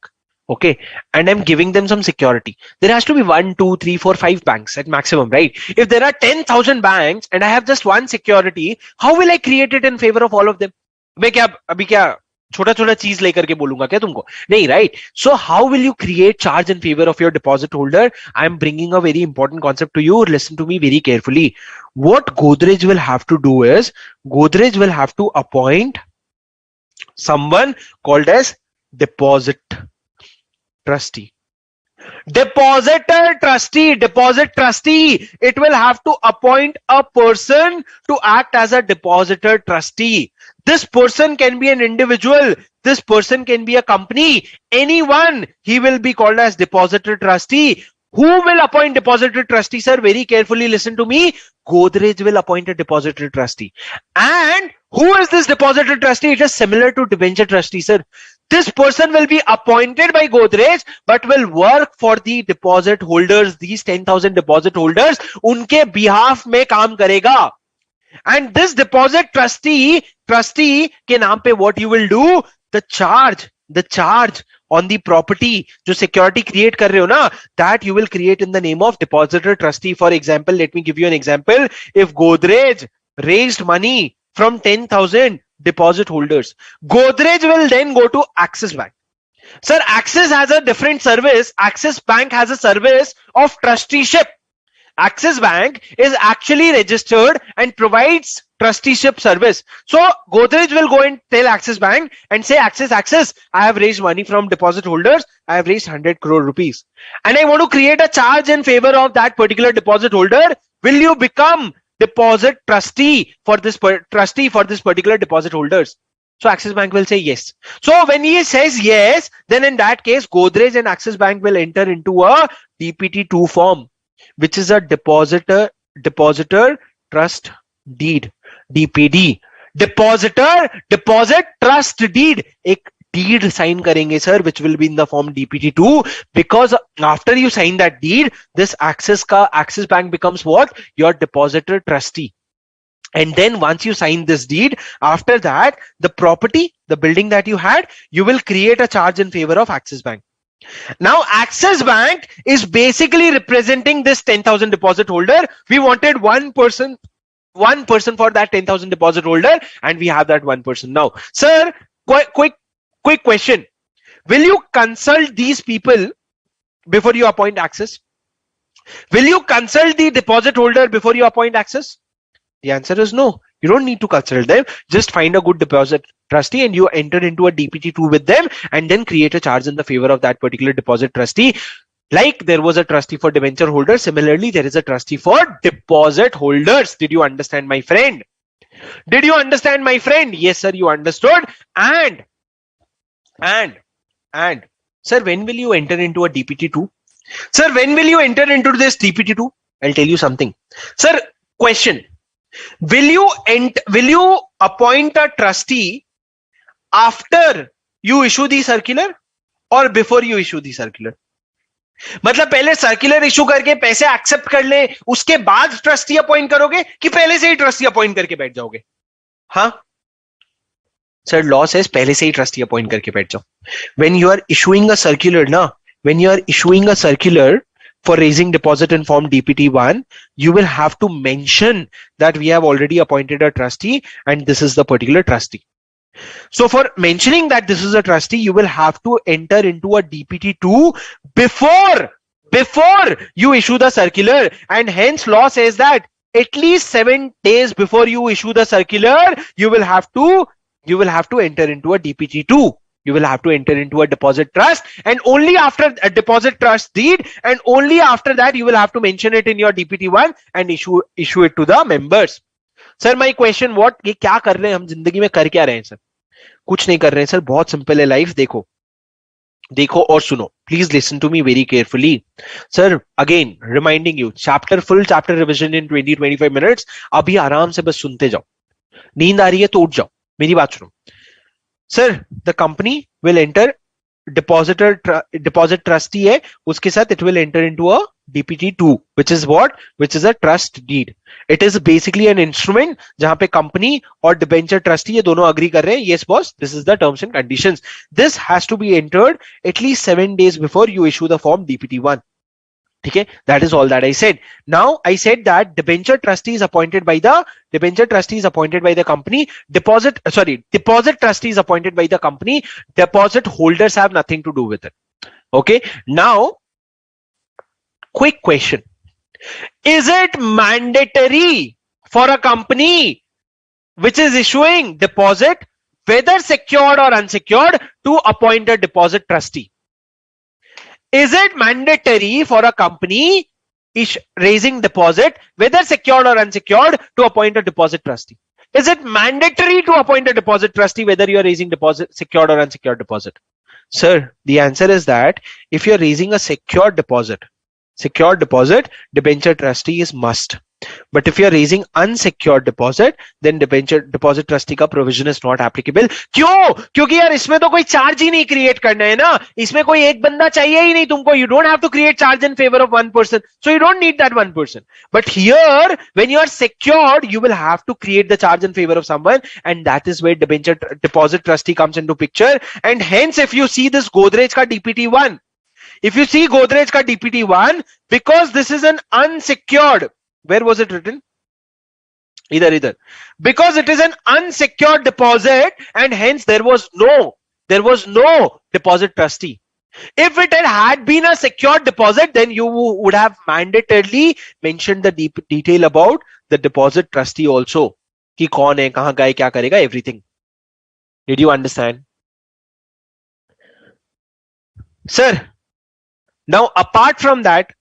okay, and I'm giving them some security, there has to be 1, 2, 3, 4, 5 banks at maximum, right? If there are 10,000 banks and I have just one security, how will I create it in favor of all of them? मैं क्या अभी क्या छोटा छोटा चीज लेकर के बोलूंगा क्या तुमको? नहीं, right? So how will you create charge in favour of your deposit holder? I am bringing a very important concept to you. Listen to me very carefully. What Godrej will have to do is Godrej will have to appoint someone called as deposit trustee. Depositor trustee, deposit trustee. It will have to appoint a person to act as a depositor trustee. This person can be an individual. This person can be a company. Anyone. He will be called as depositor trustee. Who will appoint depositor trustee, sir? Very carefully listen to me. Godrej will appoint a depositor trustee. And who is this depositor trustee? It is similar to debenture trustee, sir. This person will be appointed by Godrej but will work for the deposit holders, these 10,000 deposit holders. उनके behalf में काम करेगा. And this deposit trustee के नाम पे what you will do? The charge on the property जो security create कर रहे हो ना, that you will create in the name of depositor trustee. For example, let me give you an example. If Godrej raised money from 10,000 deposit holders, Godrej will then go to Axis Bank. Sir, Axis has a different service. Axis Bank has a service of trusteeship. Axis Bank is actually registered and provides trusteeship service. So Godrej will go and tell Axis Bank and say, Axis, I have raised money from deposit holders. I have raised 100 crore rupees. And I want to create a charge in favor of that particular deposit holder. Will you become deposit trustee for this particular deposit holders? So Axis Bank will say yes. So when he says yes, then in that case, Godrej and Axis Bank will enter into a DPT2 form, which is a depositor trust deed, DPD. Deposit trust deed. एक deed sign करेंगे sir, which will be in the form DPT2, because after you sign that deed, this Axis Bank becomes what? Your depositor trustee. And then once you sign this deed, after that, the property, the building that you had, you will create a charge in favor of Axis Bank. Now Axis Bank is basically representing this 10,000 deposit holder. We wanted one person for that 10,000 deposit holder, and we have that one person now. Sir, quick question. Will you consult these people before you appoint Axis? Will you consult the deposit holder before you appoint Axis? The answer is no. You don't need to consult them. Just find a good deposit trustee and you enter into a DPT2 with them and then create a charge in the favor of that particular deposit trustee. Like there was a trustee for debenture holders, similarly there is a trustee for deposit holders. Did you understand, my friend? Did you understand, my friend? Yes, sir, you understood. And sir, when will you enter into a DPT2? Sir, when will you enter into this DPT2? I'll tell you something. Sir, question. Will you appoint a trustee after you issue the circular or before you issue the circular? मतलब पहले circular issue करके पैसे accept कर ले, उसके बाद trustee appoint करोगे कि पहले से ही ट्रस्टी अपॉइंट करके बैठ जाओगे? हाँ सर, लॉ सेज पहले से ही ट्रस्टी अपॉइंट करके बैठ जाओ. When you are issuing a circular ना, when you are issuing a circular for raising deposit in form DPT1, you will have to mention that we have already appointed a trustee and this is the particular trustee. So for mentioning that this is a trustee, you will have to enter into a DPT2 before you issue the circular, and hence law says that at least 7 days before you issue the circular, you will have to enter into a DPT2. You will have to enter into a deposit trust, and only after a deposit trust deed, and only after that you will have to mention it in your DPT1 and issue it to the members. Sir, my question, what ये क्या कर रहे हैं हम जिंदगी में, कर क्या रहे हैं सर? कुछ नहीं कर रहे हैं सर, बहुत सिंपल है लाइफ. देखो और सुनो. Please listen to me very carefully. Sir, again reminding you, full chapter revision in 20-25 minutes. अभी आराम से बस सुनते जाओ. नींद आ रही है तो उठ जाओ, मेरी बात सुनो. Sir, the company will enter deposit trustee है, उसके साथ it will enter into a DPT2, which is what? Which is a trust deed. It is basically an instrument जहां पे company और debenture trustee ये दोनों agree कर रहे हैं. Yes boss, this is the terms and conditions. This has to be entered at least 7 days before you issue the form DPT1. ठीक है, that is all that I said. Now I said that debenture trustee is appointed by the company. Deposit trustee is appointed by the company. Deposit holders have nothing to do with it. Okay, now quick question: is it mandatory for a company which is issuing deposit, whether secured or unsecured, to appoint a deposit trustee? Is it mandatory for a company raising deposit, whether secured or unsecured, to appoint a deposit trustee? Is it mandatory to appoint a deposit trustee whether you are raising deposit, secured or unsecured deposit? Sir, the answer is that if you're raising a secured deposit, debenture trustee is must. But if you're raising unsecured deposit, then deposit trustee का provision is not applicable. क्यों? क्योंकि यार इसमें तो कोई charge ही नहीं create करना है ना, इसमें कोई एक बंदा चाहिए ही नहीं तुमको. You don't have to create charge in favor of one person, so you don't need that one person. But here, when you are secured, you will have to create the charge in favor of someone, and that is where deposit trustee comes into picture. And hence, if you see this Godrej ka DPT1, because this is an unsecured, where was it written? Either. Because it is an unsecured deposit, and hence there was no deposit trustee. If it had been a secured deposit, then you would have mandatorily mentioned the detail about the deposit trustee also. कि कौन है, कहाँ गए, क्या करेगा, everything. Did you understand? Sir, now apart from that,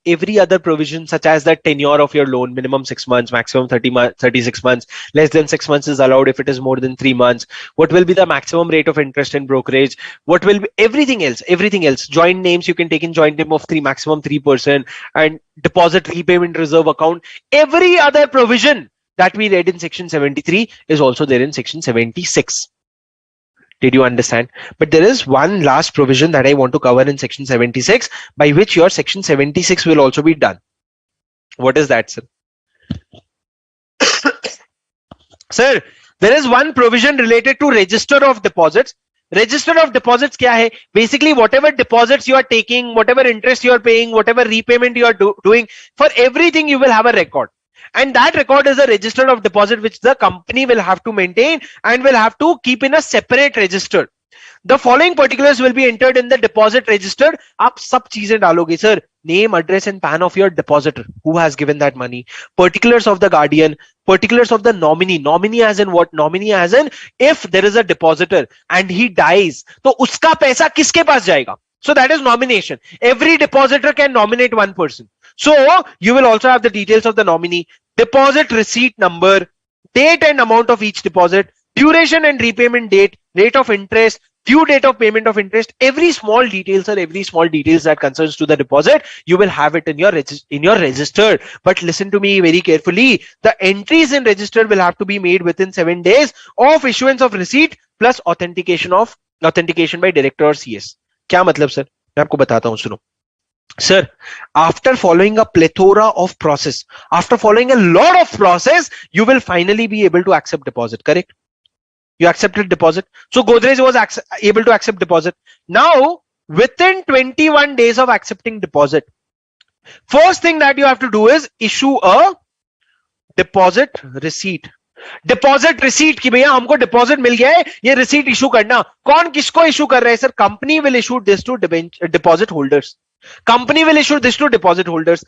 every other provision such as the tenure of your loan, minimum 6 months, maximum 36 months, less than 6 months is allowed if it is more than 3 months. What will be the maximum rate of interest in brokerage? What will be everything else? Joint names, you can take in joint name of 3, maximum 3%, and deposit repayment reserve account. Every other provision that we read in section 73 is also there in section 76. Did you understand? But there is one last provision that I want to cover in section 76, by which your section 76 will also be done. What is that, sir? Sir, there is one provision related to register of deposits. Register of deposits kya hai? Basically, whatever deposits you are taking, whatever interest you are paying, whatever repayment you are doing, for everything you will have a record. And that record is a register of deposit which the company will have to maintain and will have to keep in a separate register. The following particulars will be entered in the deposit register. आप सब चीजें डालोगे sir. Name, address and PAN of your depositor, who has given that money, particulars of the guardian, particulars of the nominee. Nominee as in what? Nominee as in if there is a depositor and he dies, तो उसका पैसा किसके पास जाएगा? So that is nomination. Every depositor can nominate one person. So you will also have the details of the nominee, deposit receipt number, date and amount of each deposit, duration and repayment date, rate of interest, due date of payment of interest. Every small details that concerns to the deposit, you will have it in your register. But listen to me very carefully. The entries in register will have to be made within 7 days of issuance of receipt plus authentication by director or CS. क्या मतलब sir? मैं आपको बताता हूं, सुनो. Sir, after following a plethora of process, after following a lot of process, you will finally be able to accept deposit, correct? You accepted deposit. So Godrej was able to accept deposit. Now, within 21 days of accepting deposit, first thing that you have to do is issue a deposit receipt. Deposit receipt की भैया हमको deposit मिल गया है, ये receipt issue करना. कौन किसको issue कर रहा है sir? Company will issue this to deposit holders. Company will issue this to deposit holders.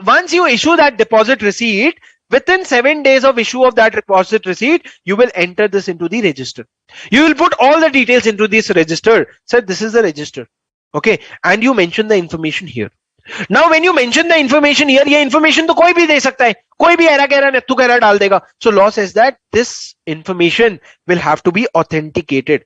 Once you issue that deposit receipt, within 7 days of issue of that deposit receipt, you will enter this into the register. You will put all the details into this register. Sir, this is the register. Okay. And you mention the information here. Now, when you mention the information here, ये information तो कोई भी दे सकता है, कोई भी ऐरा गहरा नत्थु गहरा डाल देगा. So law says that this information will have to be authenticated.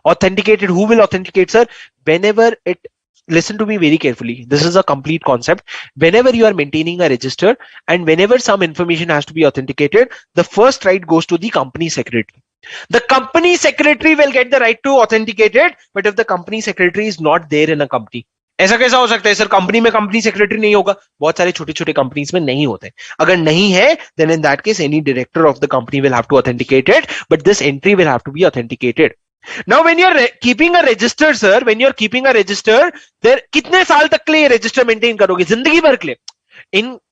Authenticated. Who will authenticate, sir? Whenever it, listen to me very carefully. This is a complete concept. Whenever you are maintaining a register and whenever some information has to be authenticated, the first right goes to the company secretary. The company secretary will get the right to authenticate it. But if the company secretary is not there in a company, ऐसा कैसा हो सकता है sir? Company में company secretary नहीं होगा. बहुत सारे छोटे छोटे कंपनीज में नहीं होते. अगर नहीं है, then in that case any director of the company will have to authenticate it, but this entry will have to be authenticated. Now when you're keeping a register, sir, when you're keeping a register, there कितने साल तक के लिए register maintain करोगे? जिंदगी भर के लिए.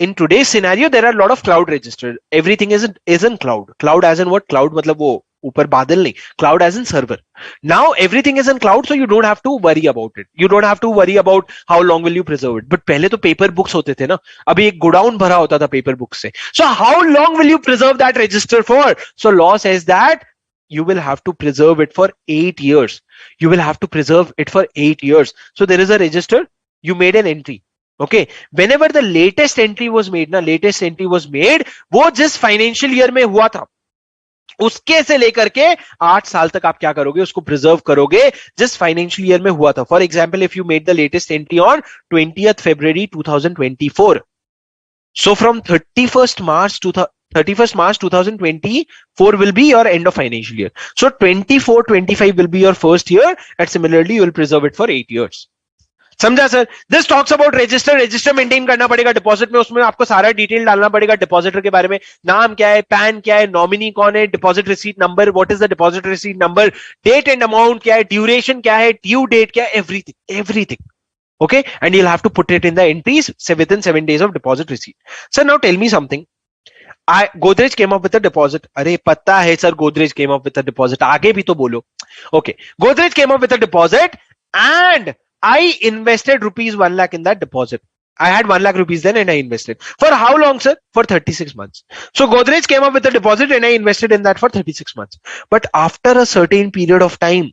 In today's scenario, there are a lot of cloud registers. Everything is in cloud. Cloud as in what? Cloud मतलब वो ऊपर बादल नहीं. Cloud as in server. Now everything is in cloud, so you don't have to worry about it. You don't have to worry about how long will you preserve it. But पहले तो paper books होते थे ना. अभी एक godown भरा होता था paper books से. So how long will you preserve that register for? So law says that you will have to preserve it for 8 years. You will have to preserve it for 8 years. So there is a register. You made an entry. Okay, whenever the latest entry was made, वो जिस financial year में हुआ था उसके से लेकर के 8 साल तक आप क्या करोगे? उसको प्रिजर्व करोगे जिस फाइनेंशियल ईयर में हुआ था. For example, if you made the latest entry on 20th February 2024, so from 31st March 2024 will be your end of financial year. So 24-25 will be your first year, and similarly you will preserve it for 8 years. समझा sir? This talks about register maintain करना पड़ेगा deposit में. उसमें आपको सारा detail डालना पड़ेगा depositor के बारे में. नाम क्या है, पैन क्या है, नॉमिनी कौन है, deposit receipt number, what is the deposit receipt number, date and amount क्या है, ड्यूरेशन क्या है, ड्यू डेट क्या है, everything. Okay, and you'll have to put it in the entries within 7 days of deposit receipt. Sir, now tell me something. Godrej came up with a deposit. अरे पता है sir, Godrej came up with a deposit. आगे भी तो बोलो. Okay, Godrej came up with a deposit and I invested rupees 1 lakh in that deposit. I had 1 lakh rupees then and I invested. For how long, sir? For 36 months. So Godrej came up with a deposit and I invested in that for 36 months. But after a certain period of time,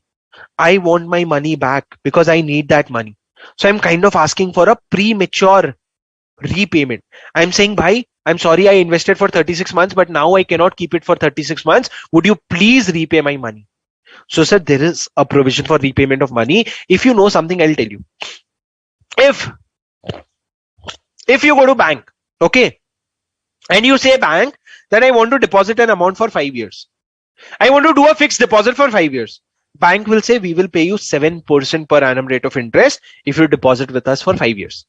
I want my money back because I need that money. So I'm kind of asking for a premature repayment. I'm saying, bhai, I'm sorry I invested for 36 months, but now I cannot keep it for 36 months. Would you please repay my money? So sir, there is a provision for repayment of money. If you know something, I'll tell you. If you go to bank, okay, and you say bank that I want to deposit an amount for 5 years. I want to do a fixed deposit for 5 years. Bank will say we will pay you 7% per annum rate of interest if you deposit with us for 5 years.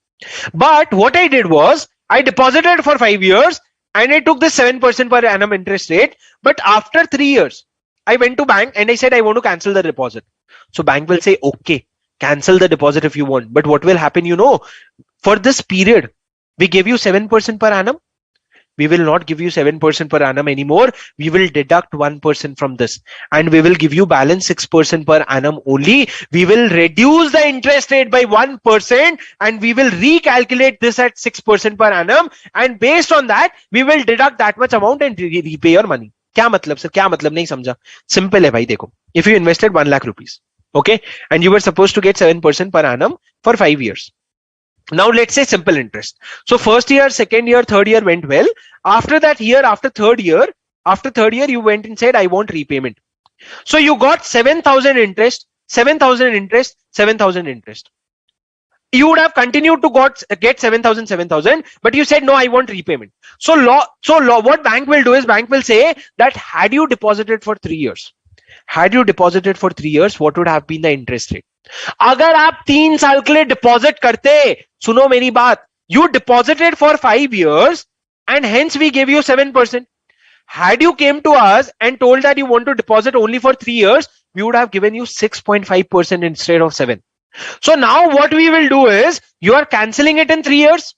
But what I did was I deposited for 5 years and I took the 7% per annum interest rate. But after 3 years, I went to bank and I said I want to cancel the deposit. So bank will say, okay, cancel the deposit if you want. But what will happen, you know, for this period, we gave you 7% per annum. We will not give you 7% per annum anymore. We will deduct 1% from this and we will give you balance 6% per annum only. We will reduce the interest rate by 1% and we will recalculate this at 6% per annum. And based on that, we will deduct that much amount and repay your money. क्या मतलब sir? क्या मतलब? नहीं समझा. Simple है भाई. देखो, if you invested 1 lakh rupees, okay, and you were supposed to get 7% per annum for 5 years. Now let's say simple interest. So first year, second year, third year went well. After that year, after third year, you went and said, I want repayment. So you got 7,000 interest, 7,000 interest, 7,000 interest. You would have continued to get 7,000, but you said, no, I want repayment. So what bank will do is bank will say that had you deposited for 3 years, what would have been the interest rate? अगर आप 3 साल के लिए deposit करते, सुनो मेरी बात, you deposited for 5 years and hence we gave you 7%. Had you came to us and told that you want to deposit only for 3 years, we would have given you 6.5% instead of 7. So now what we will do is, you are canceling it in 3 years.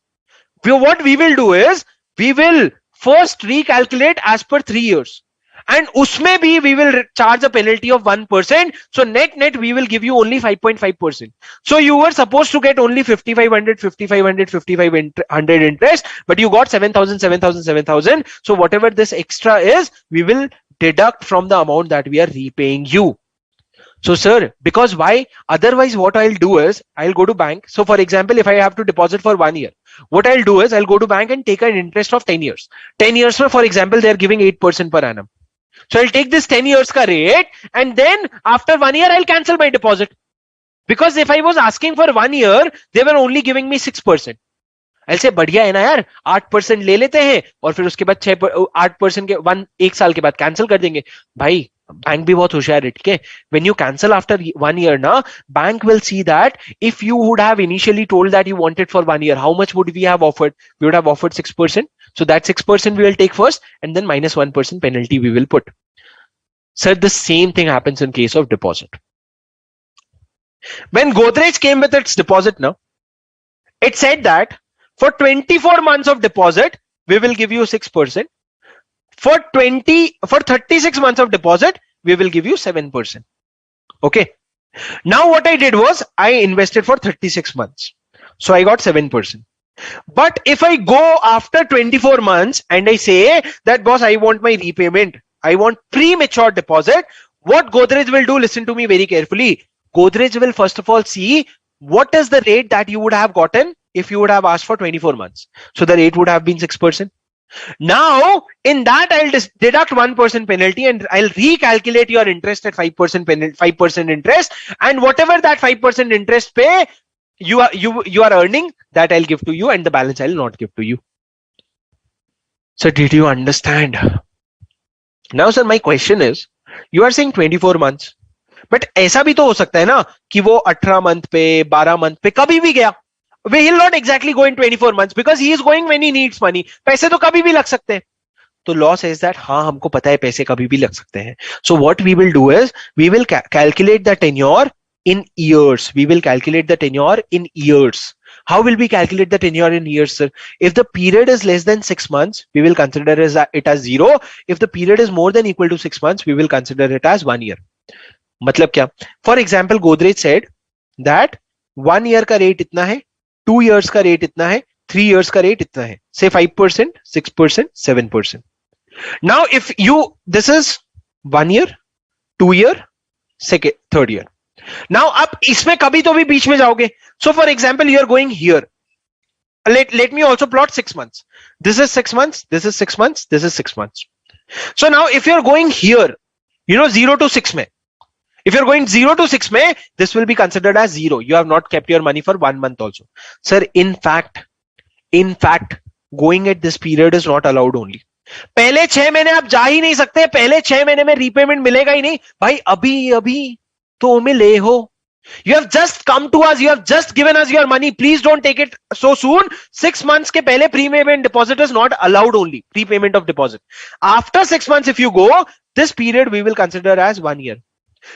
What we will do is, we will first recalculate as per 3 years. And usme bhi we will charge a penalty of 1%. So net we will give you only 5.5%. So you were supposed to get only 5,500 interest, but you got 7,000. So whatever this extra is, we will deduct from the amount that we are repaying you. So sir, because why? Otherwise what I'll do is, I'll go to bank. So for example, if I have to deposit for 1 year, what I'll do is, I'll go to bank and take an interest of 10 years. 10 years, for example, they're giving 8% per annum. So I'll take this 10 years ka rate and then after 1 year, I'll cancel my deposit. Because if I was asking for 1 year, they were only giving me 6%. I'll say, बढ़िया है ना यार, 8% ले लेते हैं और फिर उसके बाद 8% के 1 साल के बाद cancel कर देंगे. भाई, बैंक भी बहुत होशियार है, ठीक है? When you cancel after 1 year na, bank will see that if you would have initially told that you wanted for 1 year, how much would we have offered? We would have offered 6%. So that 6% we will take first and then minus 1% penalty we will put. Sir, the same thing happens in case of deposit. When Godrej came with its deposit now, it said that for 24 months of deposit, we will give you 6%. For 36 months of deposit, we will give you 7%. Okay. Now what I did was I invested for 36 months. So I got 7%. But if I go after 24 months and I say that boss, I want my repayment, I want premature deposit, what Godrej will do, listen to me very carefully. Godrej will first of all see what is the rate that you would have gotten if you would have asked for 24 months. So the rate would have been 6%. Now in that I'll deduct 1% penalty and I'll recalculate your interest at 5% interest, and whatever that 5% interest pay you are earning, that I'll give to you, and the balance I'll not give to you. So did you understand? Now sir, my question is, you are saying 24 months, but ऐसा भी तो हो सकता है ना कि वो 18 month पे 12 month पे कभी भी गया. He will not exactly go in 24 months because he is going when he needs money. पैसे तो कभी भी लग सकते हैं. तो law says that हाँ हमको पता है पैसे कभी भी लग सकते हैं. So what we will do is we will calculate the tenure in years. We will calculate the tenure in years. How will we calculate the tenure in years, sir? If the period is less than 6 months, we will consider it as 0. If the period is more than equal to 6 months, we will consider it as 1 year. मतलब क्या? For example, Godrej said that 1 year का rate इतना है, 2 years का rate इतना है, 3 years का rate इतना है. Say 5%, 6%, 7%. Now if this is 1 year, 2 year, third year. Now आप इसमें कभी तो भी बीच में जाओगे. So for example, you are going here. Let me also plot 6 months. This is 6 months, this is 6 months, this is 6 months. So now if you're going here, 0 to 6 mein. If you're going 0 to 6 mein, this will be considered as 0. You have not kept your money for 1 month also. Sir, in fact, going at this period is not allowed only. पहले 6 महीने आप जा ही नहीं सकते. पहले 6 महीने में repayment मिलेगा ही नहीं. भाई अभी तो मिले हो. You have just come to us. You have just given us your money. Please don't take it so soon. 6 months के पहले prepayment deposit is not allowed only. Prepayment of deposit. After 6 months, if you go, this period we will consider as 1 year.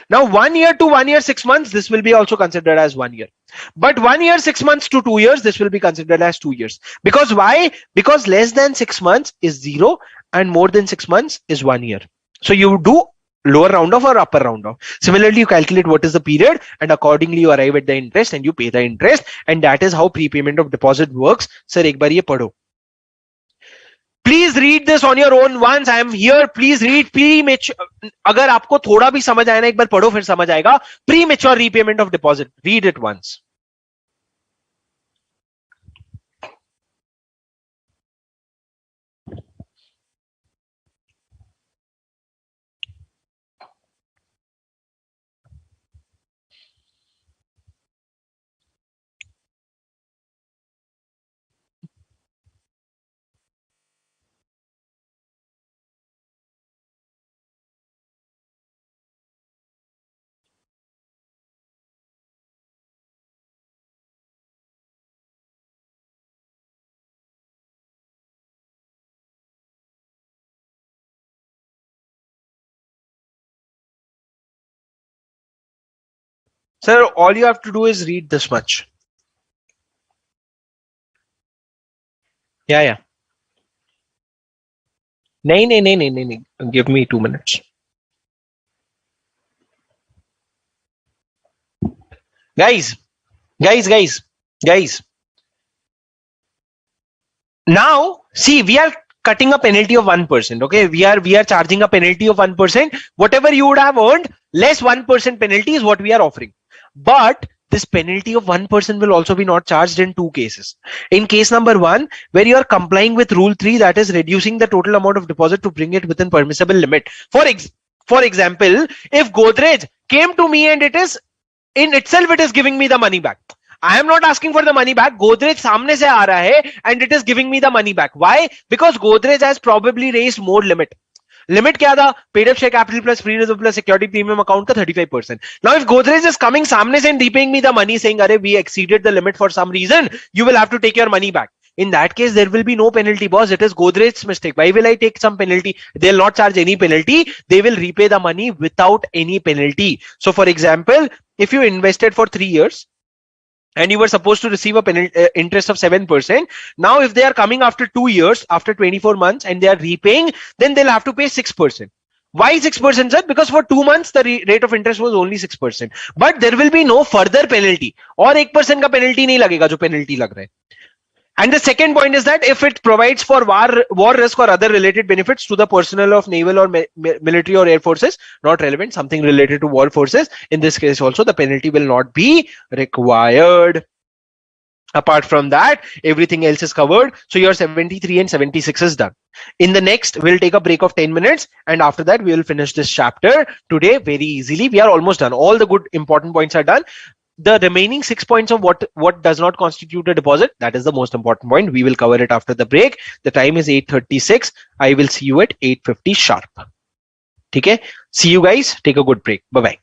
Now 1 year to 1 year 6 months, this will be also considered as 1 year. But 1 year 6 months to 2 years, this will be considered as 2 years. Because why? Because less than 6 months is 0 and more than 6 months is 1 year. So you do lower round off or upper round off. Similarly, you calculate what is the period and accordingly you arrive at the interest and you pay the interest, and that is how prepayment of deposit works. Sir, एक बार ये पढ़ो. Please read this on your own once. I am here. Please read premature. अगर आपको थोड़ा भी समझ आया ना, एक बार पढ़ो फिर समझ आएगा. Premature repayment of deposit. Read it once. Sir, all you have to do is read this much. Yeah. नहीं. Give me 2 minutes. Guys. Now, see, we are cutting a penalty of 1%. Okay, we are charging a penalty of 1%. Whatever you would have earned, less 1% penalty is what we are offering. But this penalty of 1% will also be not charged in 2 cases. In case number 1, where you are complying with rule 3, that is reducing the total amount of deposit to bring it within permissible limit. For example, if Godrej came to me and it is in itself, it is giving me the money back. I am not asking for the money back. Godrej सामने से आ रहा है and it is giving me the money back. Why? Because Godrej has probably raised more limit. Limit क्या था? Paid up share capital plus free reserve plus security premium account का 35%. Now if Godrej is coming सामने से and repaying me the money saying अरे we exceeded the limit for some reason, you will have to take your money back. In that case, there will be no penalty, boss. It is Godrej's mistake. Why will I take some penalty? They'll not charge any penalty. They will repay the money without any penalty. So for example, if you invested for 3 years and you were supposed to receive a interest of 7%, now if they are coming after 2 years, after 24 months, and they are repaying, then they'll have to pay 6%. Why 6%, sir? Because for 2 months the rate of interest was only 6%, but there will be no further penalty. और 1% का penalty नहीं लगेगा जो penalty लग रहा है. And the second point is that if it provides for war risk or other related benefits to the personnel of naval or military or air forces, not relevant, something related to war forces, in this case also the penalty will not be required. Apart from that, everything else is covered. So your 73 and 76 is done. In the next, we'll take a break of 10 minutes, and after that we will finish this chapter today very easily. We are almost done. All the good important points are done. The remaining 6 points of what does not constitute a deposit, that is the most important point. We will cover it after the break. The time is 8:36. I will see you at 8:50 sharp. Okay, see you guys. Take a good break. Bye bye.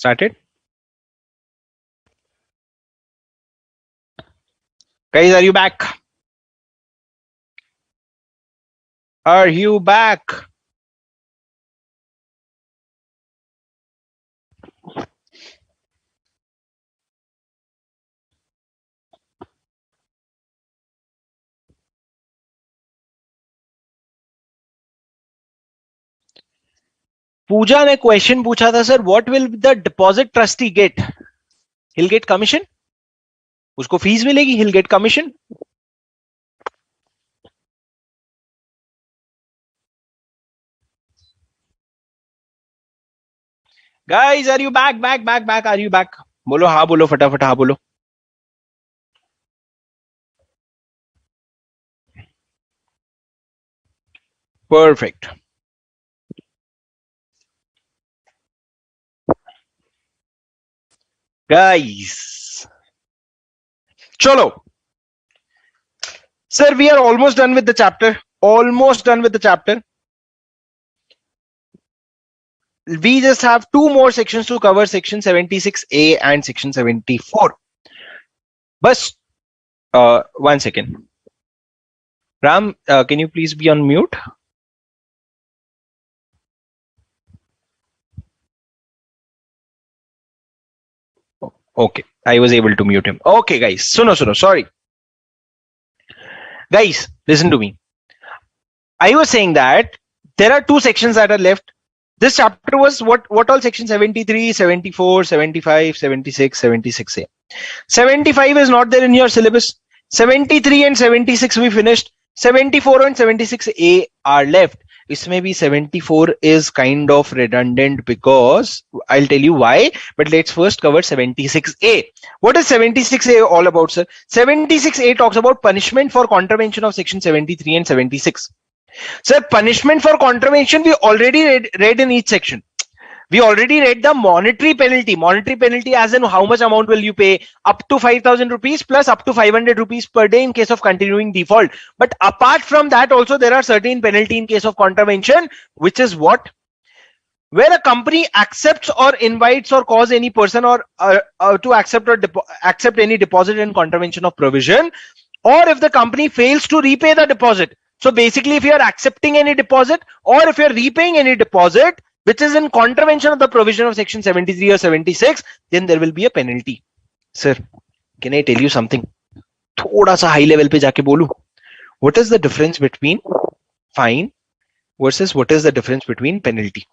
Started. Guys, are you back? Are you back? पूजा ने question पूछा था sir, what will the deposit trustee get? He'll get commission, उसको fees मिलेगी, he'll get commission. Guys, are you back? Back are you back? बोलो हाँ, बोलो फटाफट हाँ बोलो. परफेक्ट. गाइस चलो sir, we are almost done with the chapter. Almost done with the chapter. We just have two more sections to cover, section 76A and section 74. Bas, one second. Ram, can you please be on mute? Okay, I was able to mute him. Okay, guys, suno, sorry. Guys, listen to me. I was saying that there are two sections that are left. This chapter was what all? Section 73, 74, 75, 76, 76A. 75 is not there in your syllabus. 73 and 76 we finished. 74 and 76A are left. Isme bhi 74 is kind of redundant because I'll tell you why, but let's first cover 76A. What is 76A all about, sir? 76A talks about punishment for contravention of section 73 and 76. Sir, punishment for contravention we already read in each section. We already read the monetary penalty. Monetary penalty as in how much amount will you pay? Up to 5,000 rupees plus up to 500 rupees per day in case of continuing default. But apart from that also there are certain penalty in case of contravention, which is what? Where a company accepts or invites or cause any person or to accept or accept any deposit in contravention of provision, or if the company fails to repay the deposit. So basically, if you are accepting any deposit or if you are repaying any deposit which is in contravention of the provision of section 73 or 76, then there will be a penalty. Sir, can I tell you something? Thoda sa high level pe jaake bolu. What is the difference between fine versus what is the difference between penalty?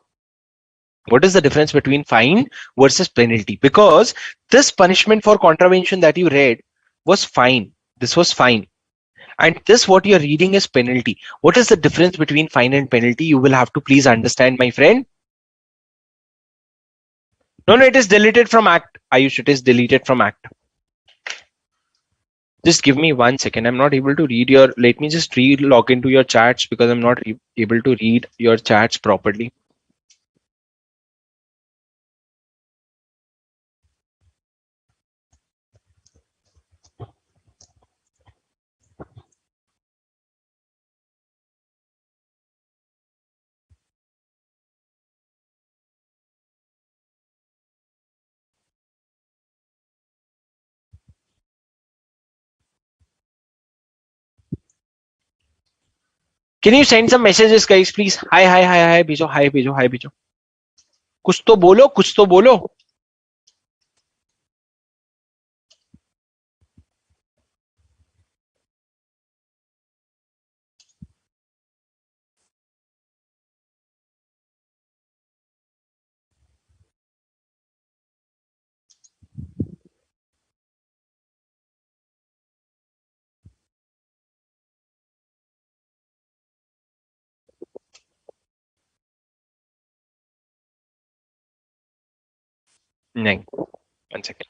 What is the difference between fine versus penalty? Because this punishment for contravention that you read was fine. This was fine. And this what you're reading is penalty. What is the difference between fine and penalty? You will have to please understand, my friend. No, it is deleted from Act. Ayush, it is deleted from Act. Just give me 1 second. I'm not able to read your, let me just log into your chats because I'm not able to read your chats properly. Can you send some messages, guys, please? Hi, भेजो, hi भेजो. कुछ तो बोलो. नहीं, 1 second.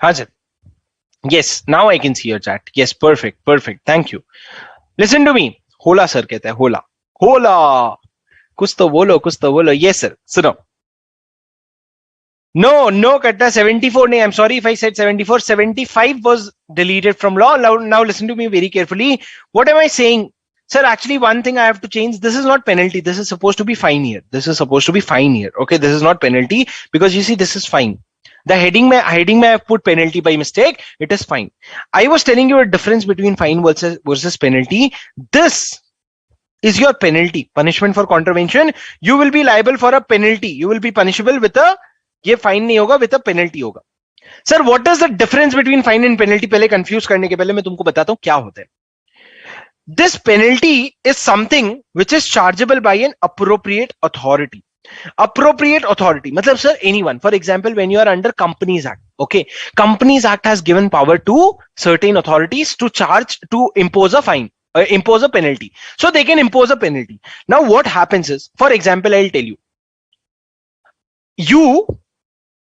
हाँ sir. Yes, now I can see your chat. Yes, perfect. Thank you. Listen to me. होला sir कहता है होला. कुछ तो बोलो. Yes sir, सुनो. No, Katta, 74. No, I'm sorry if I said 74. 75 was deleted from law. Now listen to me very carefully. What am I saying? Sir, actually one thing I have to change. This is not penalty. This is supposed to be fine here. Okay, this is not penalty because you see this is fine. The heading may I have put penalty by mistake. It is fine. I was telling you a difference between fine versus penalty. This is your penalty. Punishment for contravention. You will be liable for a penalty. You will be punishable with a ये fine नहीं होगा with a penalty होगा. Sir what is the difference between fine and penalty? पहले confuse करने के पहले मैं तुमको बताता हूं क्या होता है. This penalty is something which is chargeable by an appropriate authority. Appropriate authority मतलब sir anyone. For example, when you are under Companies Act, okay, Companies Act has given power to certain authorities to impose a fine, impose a penalty. So they can impose a penalty. Now what happens is, for example, I'll tell you,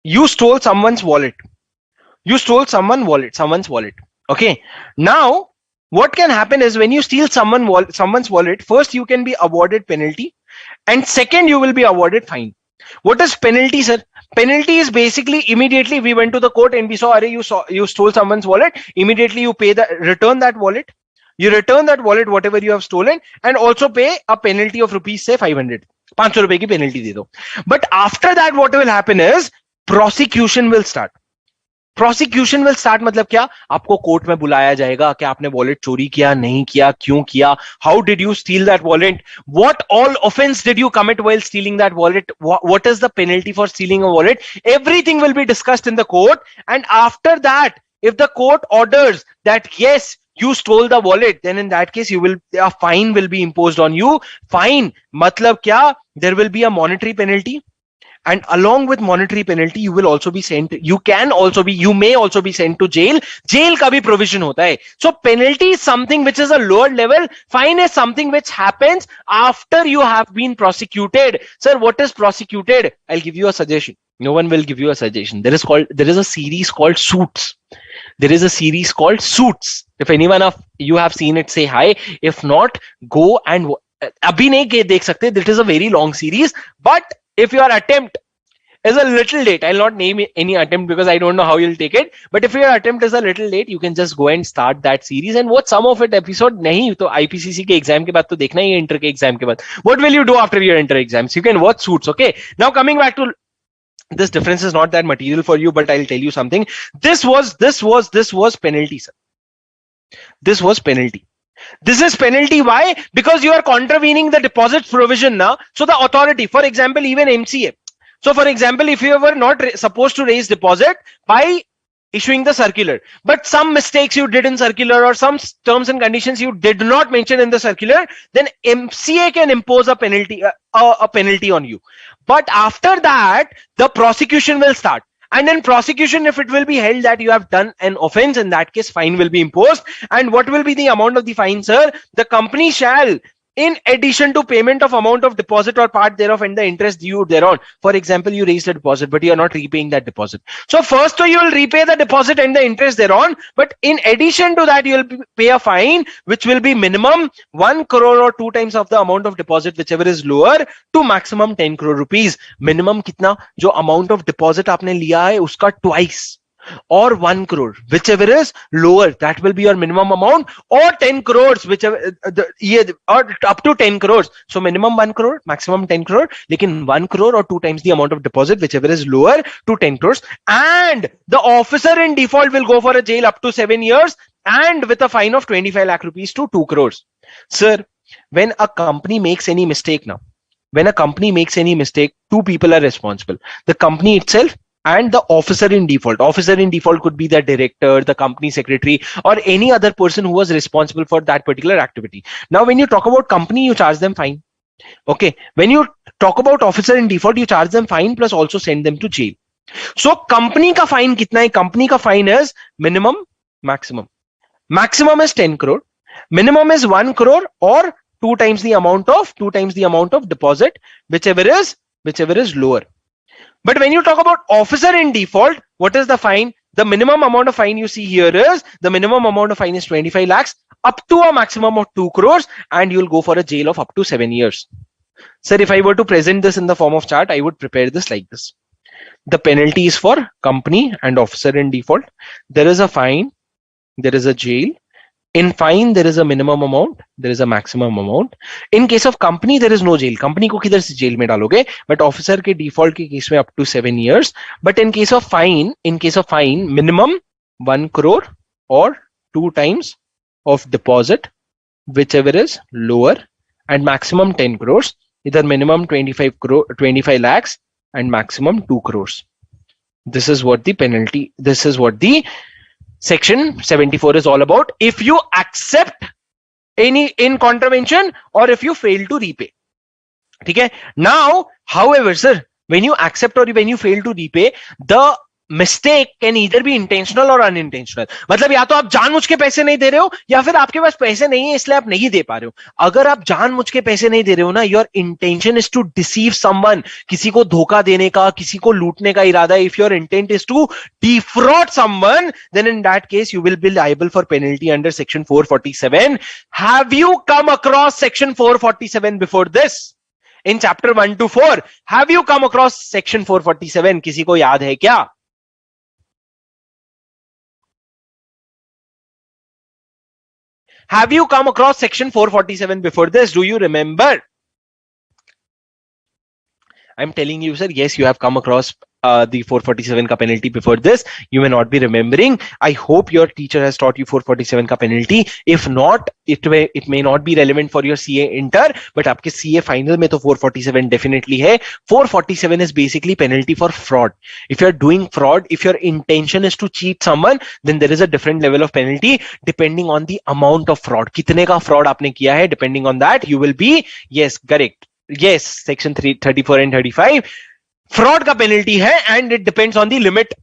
you stole someone's wallet. Someone's wallet. Okay. Now, what can happen is when you steal someone's wallet, first you can be awarded penalty, and second you will be awarded fine. What is penalty, sir? Penalty is basically immediately we went to the court and we saw, you stole someone's wallet. Immediately you return that wallet. You return that wallet, whatever you have stolen, and also pay a penalty of rupees, say 500. 500 रुपए की penalty दे दो. But after that, what will happen is prosecution will start. Prosecution will start मतलब क्या? आपको court में बुलाया जाएगा कि आपने वॉलेट चोरी किया, नहीं किया, क्यों किया, how did you steal that wallet, what all offense did you commit while stealing that wallet, what is the penalty for stealing a wallet? Everything will be discussed in the court, and after that, if the court orders that yes, you stole the wallet, then in that case a fine will be imposed on you. Fine matlab kya? There will be a monetary penalty, and along with monetary penalty you will also be sent, you may also be sent to jail. Jail ka bhi provision hota hai. So penalty is something which is a lower level. Fine is something which happens after you have been prosecuted. Sir, what is prosecuted? I'll give you a suggestion. No one will give you a suggestion. There is a series called Suits. If anyone of you have seen it, say hi. If not, go and abhi nahi dekh sakte. It is a very long series, but if your attempt is a little late, I'll not name any attempt because I don't know how you'll take it, but if your attempt is a little late, you can just go and start that series and watch some of it episode. Nahi to IPCC ke exam ke baad to dekhna hi, inter ke exam ke baad. What will you do after your inter exams? You can watch Suits. Okay, now coming back to this, difference is not that material for you, but I'll tell you something. This was penalty, sir. This was penalty. This is penalty. Why? Because you are contravening the deposit provision now. So the authority, for example, even MCA. So for example, if you were not supposed to raise deposit by issuing the circular, but some mistakes you did in circular or some terms and conditions you did not mention in the circular, then MCA can impose a penalty on you. But after that, the prosecution will start. And in prosecution, if it will be held that you have done an offense, in that case, fine will be imposed. And what will be the amount of the fine, sir? The company shall, in addition to payment of amount of deposit or part thereof and the interest due thereon. For example, you raised a deposit, but you are not repaying that deposit. So first, you will repay the deposit and the interest thereon. But in addition to that, you will pay a fine, which will be minimum 1 crore or 2 times of the amount of deposit, whichever is lower, to maximum 10 crore rupees. Minimum kitna? Jo amount of deposit aapne liya hai, uska twice. Or 1 crore, whichever is lower, that will be your minimum amount, or 10 crores, whichever or up to 10 crores. So minimum 1 crore, maximum 10 crore, lekin 1 crore or 2 times the amount of deposit, whichever is lower, to 10 crores. And the officer in default will go for a jail up to 7 years and with a fine of 25 lakh rupees to 2 crores. Sir, when a company makes any mistake now, two people are responsible. The company itself and the officer in default. Officer in default could be the director, the company secretary, or any other person who was responsible for that particular activity. Now, when you talk about company, you charge them fine. Okay. When you talk about officer in default, you charge them fine plus also send them to jail. So, company ka fine kitna hai? Company ka fine is minimum, maximum. Maximum is 10 crore. Minimum is 1 crore or 2 times the amount of deposit, whichever is lower. But when you talk about officer in default, what is the fine? The minimum amount of fine you see here is, the minimum amount of fine is 25 lakhs up to a maximum of 2 crores, and you'll go for a jail of up to 7 years. Sir, if I were to present this in the form of chart, I would prepare this like this. The penalty is for company and officer in default. There is a fine, there is a jail. In fine, there is a minimum amount, there is a maximum amount. In case of company, there is no jail. Company को किधर से jail में डालोगे? But officer के default के case में up to 7 years. But in case of fine, minimum 1 crore or 2 times of deposit, whichever is lower, and maximum 10 crores. Either minimum 25 lakhs and maximum 2 crores. This is what the penalty. This is what the Section 74 is all about. If you accept any in contravention or if you fail to repay. Okay. Now, however, sir, when you accept or when you fail to repay, the mistake can either be intentional or unintentional. मतलब या तो आप जानबूझ के पैसे नहीं दे रहे हो या फिर आपके पास पैसे नहीं है इसलिए आप नहीं दे पा रहे हो. अगर आप जानबूझ के पैसे नहीं दे रहे हो ना, your intention is to deceive someone, किसी को धोखा देने का, किसी को लूटने का इरादा. If your intent is to defraud someone, then in that case you will be liable for penalty under section 447. Have you come across section 447 before this? In chapter 1 to 4, have you come across section 447? किसी को याद है क्या? Have you come across section 447 before this? Do you remember? I'm telling you, sir, yes, you have come across the 447 ka penalty before this. You may not be remembering. I hope your teacher has taught you 447 ka penalty. If not, it may not be relevant for your CA inter, but आपके CA final में तो 447 definitely है. 447 is basically penalty for fraud. If you're doing fraud, if your intention is to cheat someone, then there is a different level of penalty depending on the amount of fraud. कितने का fraud आपने किया है, depending on that, you will be, yes, correct. Yes, section 34 and 35. Fraud का penalty है and it depends on the limit.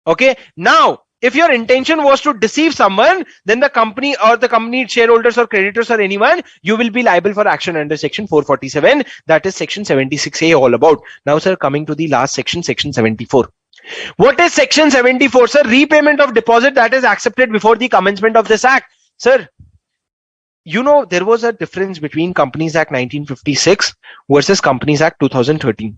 Okay. Now, if your intention was to deceive someone, then the company or the company shareholders or creditors or anyone, you will be liable for action under section 447. That is section 76A all about. Now, sir, coming to the last section, section 74. What is section 74, sir? Repayment of deposit that is accepted before the commencement of this act. Sir, you know, there was a difference between Companies Act 1956 versus Companies Act 2013.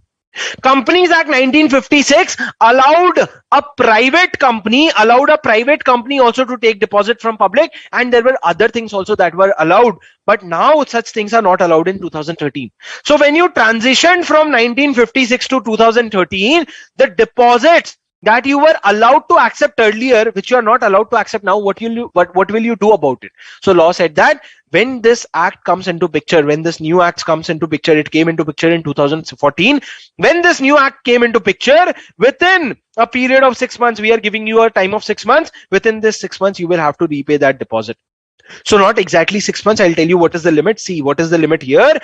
Companies Act 1956 allowed a private company also to take deposit from public, and there were other things also that were allowed, but now such things are not allowed in 2013. So when you transition from 1956 to 2013, the deposits that you were allowed to accept earlier, which you are not allowed to accept now, what will you do about it? So law said that when this act comes into picture, when this new act comes into picture, it came into picture in 2014. When this new act came into picture, within a period of 6 months, we are giving you a time of 6 months. Within this 6 months, you will have to repay that deposit. So not exactly 6 months. I'll tell you what is the limit. See, what is the limit here?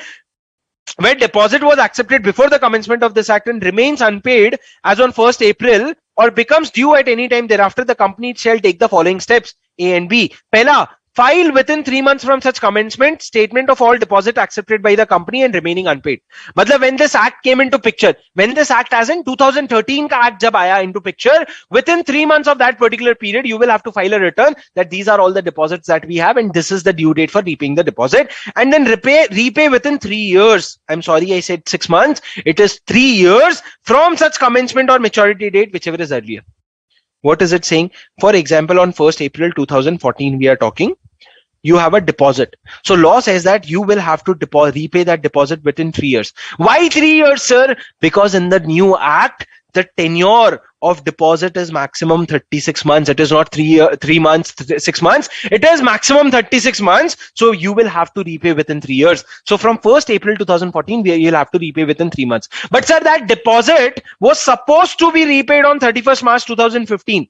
Where deposit was accepted before the commencement of this act and remains unpaid as on 1st April or becomes due at any time thereafter, the company shall take the following steps, A and B. Pehla, file within 3 months from such commencement statement of all deposit accepted by the company and remaining unpaid. Matlab, when this act came into picture, when this act as in 2013 ka act jab aaya into picture, within 3 months of that particular period, you will have to file a return that these are all the deposits that we have and this is the due date for repaying the deposit, and then repay within 3 years. I'm sorry, I said 6 months. It is 3 years from such commencement or maturity date, whichever is earlier. What is it saying? For example, on 1st April 2014, we are talking. You have a deposit. So law says that you will have to repay that deposit within 3 years. Why 3 years, sir? Because in the new act, the tenure of deposit is maximum 36 months. It is not 3 months, 6 months. It is maximum 36 months. So you will have to repay within 3 years. So from 1st April 2014, you'll have to repay within 3 months. But sir, that deposit was supposed to be repaid on 31st March 2015.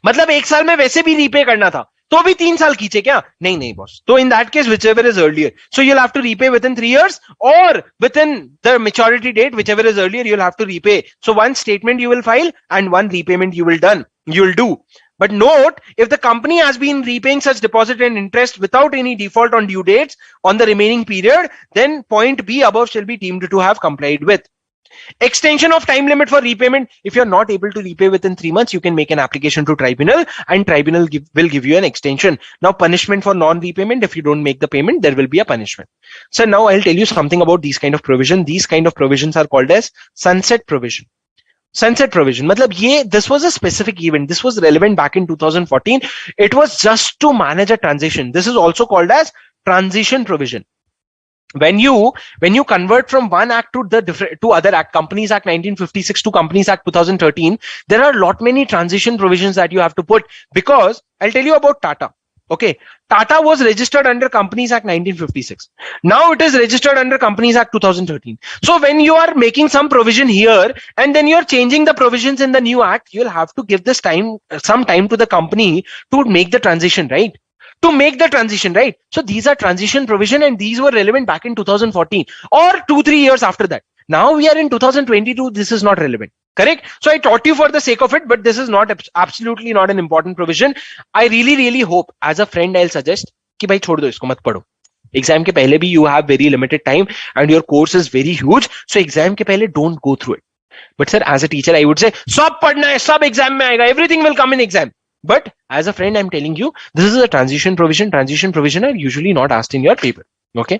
मतलब 1 साल में वैसे भी repay करना था. तो भी 3 साल खींचे क्या? नहीं boss. So in that case, whichever is earlier. So you'll have to repay within 3 years or within the maturity date, whichever is earlier, you'll have to repay. So one statement you will file and one repayment you'll do. But note, if the company has been repaying such deposit and interest without any default on due dates on the remaining period, then point B above shall be deemed to have complied with. Extension of time limit for repayment. If you're not able to repay within 3 months, you can make an application to tribunal, and tribunal will give you an extension. Now, punishment for non-repayment. If you don't make the payment, there will be a punishment. So now I'll tell you something about these kind of provision. These kind of provisions are called as sunset provision. Sunset provision matlab this was a specific event. This was relevant back in 2014. It was just to manage a transition. This is also called as transition provision. When you convert from one act to the other act, Companies Act 1956 to Companies Act 2013, there are many transition provisions that you have to put, because I'll tell you about Tata. Okay, Tata was registered under Companies Act 1956. Now it is registered under Companies Act 2013. So when you are making some provision here and then you're changing the provisions in the new act, you'll have to give this some time to the company to make the transition, right? So these are transition provision, and these were relevant back in 2014 or 2-3 years after that. Now we are in 2022. This is not relevant. Correct? So I taught you for the sake of it, but this is not absolutely not an important provision. I really hope, as a friend, I'll suggest कि भाई छोड़ दो इसको, मत पढ़ो. Exam के पहले भी you have very limited time and your course is very huge. So exam के पहले don't go through it. But sir, as a teacher, I would say सब पढ़ना है, सब exam में आएगा. Everything will come in exam. But as a friend, I'm telling you, this is a transition provision. Transition provision are usually not asked in your paper. Okay.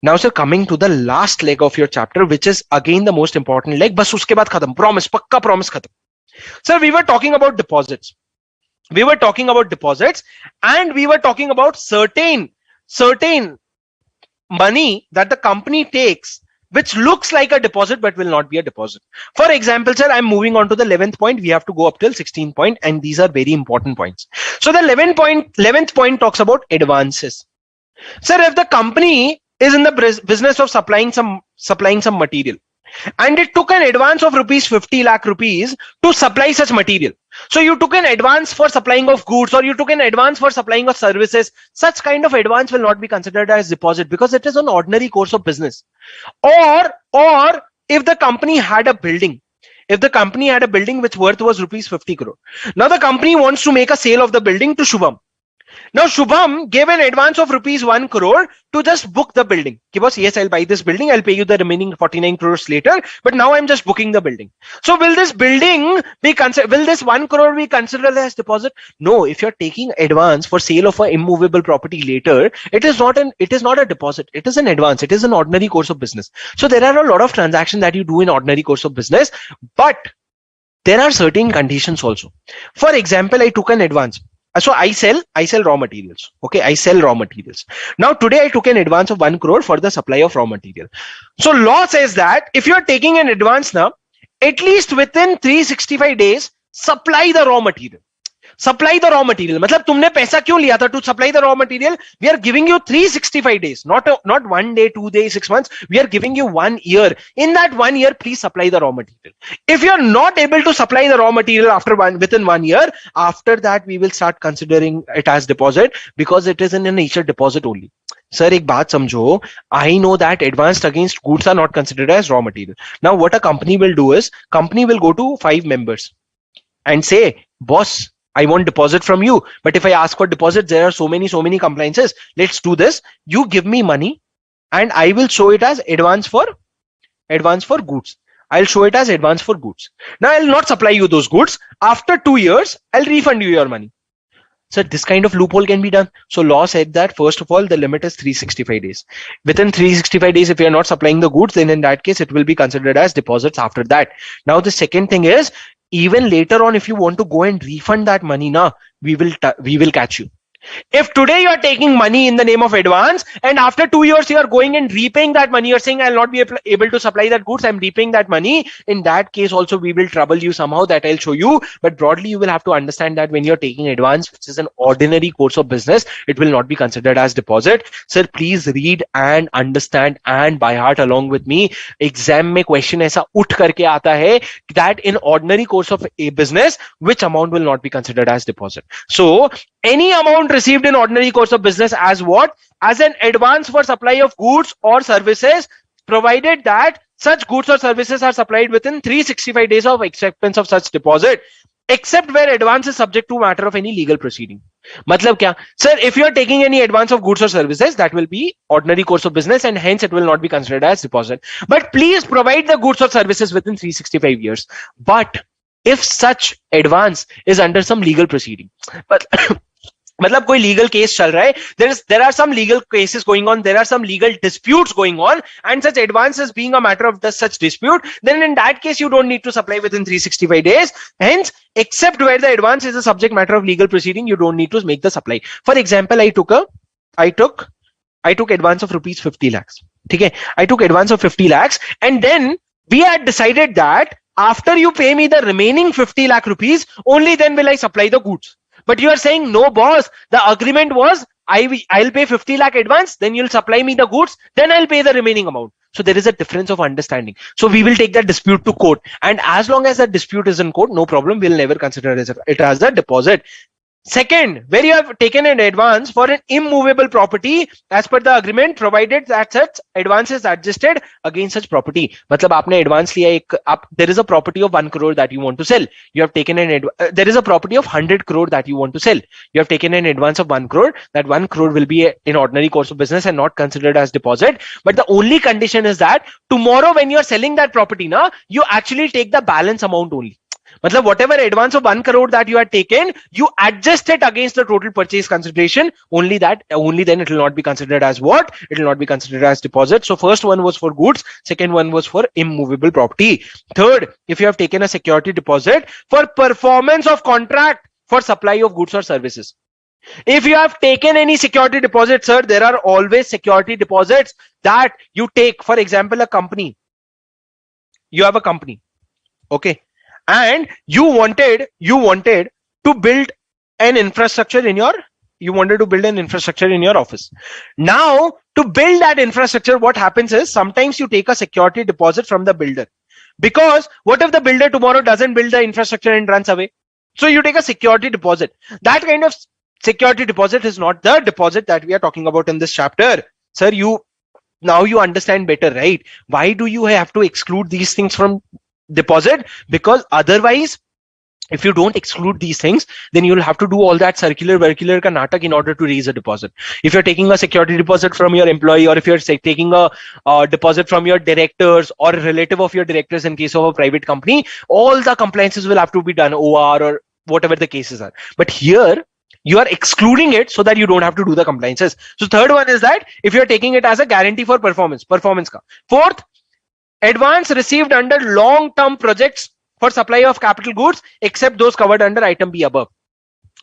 Now, sir, coming to the last leg of your chapter, which is again the most important leg. बस उसके बाद खत्म. Promise, पक्का promise खत्म. Sir, we were talking about deposits. And we were talking about certain money that the company takes, which looks like a deposit but will not be a deposit. For example, sir, I'm moving on to the 11th point. We have to go up till 16th point, and these are very important points. So the 11th point talks about advances. Sir, if the company is in the business of supplying some material, and it took an advance of 50 lakh rupees to supply such material. So you took an advance for supplying of goods, or you took an advance for supplying of services. Such kind of advance will not be considered as deposit, because it is an ordinary course of business. Or if the company had a building, which worth was rupees 50 crore. Now the company wants to make a sale of the building to Shubham. Now Shubham gave an advance of rupees 1 crore to just book the building. Boss, yes, I'll buy this building. I'll pay you the remaining 49 crores later. But now I'm just booking the building. So will this 1 crore be considered as deposit? No. If you're taking advance for sale of an immovable property later, it is not a deposit. It is an advance. It is an ordinary course of business. So there are a lot of transactions that you do in ordinary course of business, but there are certain conditions also. For example, I took an advance. So I sell raw materials. Okay, I sell raw materials. Now today I took an advance of 1 crore for the supply of raw material. So law says that if you are taking an advance now, at least within 365 days, supply the raw material. मतलब तुमने पैसा क्यों लिया था to supply the raw material? We are giving you 365 days, not 1 day, 2 days, 6 months. We are giving you 1 year. In that 1 year, please supply the raw material. If you are not able to supply the raw material within 1 year, after that we will start considering it as deposit, because it is in a nature deposit only. Sir, एक बात समझो. I know that advanced against goods are not considered as raw material. Now what a company will do is, company will go to 5 members and say, boss, I want deposit from you. But if I ask for deposit, there are so many compliances. Let's do this. You give me money and I will show it as advance for goods. I'll show it as advance for goods. Now I'll not supply you those goods. After 2 years, I'll refund you your money. So this kind of loophole can be done. So law said that first of all, the limit is 365 days. Within 365 days, if you are not supplying the goods, then in that case, it will be considered as deposits after that. Now the second thing is, even later on, if you want to go and refund that money, we will catch you. If today you are taking money in the name of advance, and after 2 years you are going and repaying that money, you're saying I'll not be able to supply that goods, I'm repaying that money. In that case also we will trouble you somehow, that I'll show you. But broadly you will have to understand that when you're taking advance, which is an ordinary course of business, it will not be considered as deposit. Sir, please read and understand and by heart along with me. Exam mein question aisa उठ करके आता है that in ordinary course of a business, which amount will not be considered as deposit. So any amount received in ordinary course of business as what? As an advance for supply of goods or services, provided that such goods or services are supplied within 365 days of acceptance of such deposit, except where advance is subject to matter of any legal proceeding. मतलब क्या sir, if you are taking any advance of goods or services, that will be ordinary course of business and hence it will not be considered as deposit, but please provide the goods or services within 365 years. But if such advance is under some legal proceeding, but मतलब कोई legal case चल रहा है, there are some legal cases going on, there are some legal disputes going on, and such advance is being a matter of such dispute, then in that case you don't need to supply within 365 days. Hence, except where the advance is a subject matter of legal proceeding, you don't need to make the supply. For example, I took advance of rupees 50 lakhs. Okay, I took advance of 50 lakhs, and then we had decided that after you pay me the remaining 50 lakh rupees, only then will I supply the goods. But you are saying, no, boss, the agreement was I'll pay 50 lakh advance, then you'll supply me the goods, then I'll pay the remaining amount. So there is a difference of understanding. So we will take that dispute to court. And as long as that dispute is in court, no problem, we'll never consider it as a deposit. Second, where you have taken an advance for an immovable property as per the agreement, provided that such advance is adjusted against such property. मतलब आपने advance लिया एक, there is a property of 1 crore that you want to sell. You have taken there is a property of 100 crore that you want to sell. You have taken an advance of 1 crore. That 1 crore will be in ordinary course of business and not considered as deposit. But the only condition is that tomorrow when you are selling that property, you actually take the balance amount only. मतलब whatever advance of 1 crore that you had taken, you adjust it against the total purchase consideration. Only then it will not be considered as what? It will not be considered as deposit. So first one was for goods, second one was for immovable property. Third, if you have taken a security deposit for performance of contract for supply of goods or services. If you have taken any security deposit, sir, there are always security deposits that you take. For example, a company. You have a company. Okay. And you wanted to build an infrastructure in your office. Now, to build that infrastructure, what happens is sometimes you take a security deposit from the builder, because what if the builder tomorrow doesn't build the infrastructure and runs away? So you take a security deposit. That kind of security deposit is not the deposit that we are talking about in this chapter. Sir, now you understand better, right? Why do you have to exclude these things from deposit? Because otherwise, if you don't exclude these things, then you'll have to do all that circular ka natak in order to raise a deposit. If you're taking a security deposit from your employee, or if you're taking a deposit from your directors or a relative of your directors in case of a private company, all the compliances will have to be done, OR or whatever the cases are. But here, you are excluding it so that you don't have to do the compliances. So third one is that if you're taking it as a guarantee for performance ka. Fourth, advance received under long-term projects for supply of capital goods, except those covered under item B above.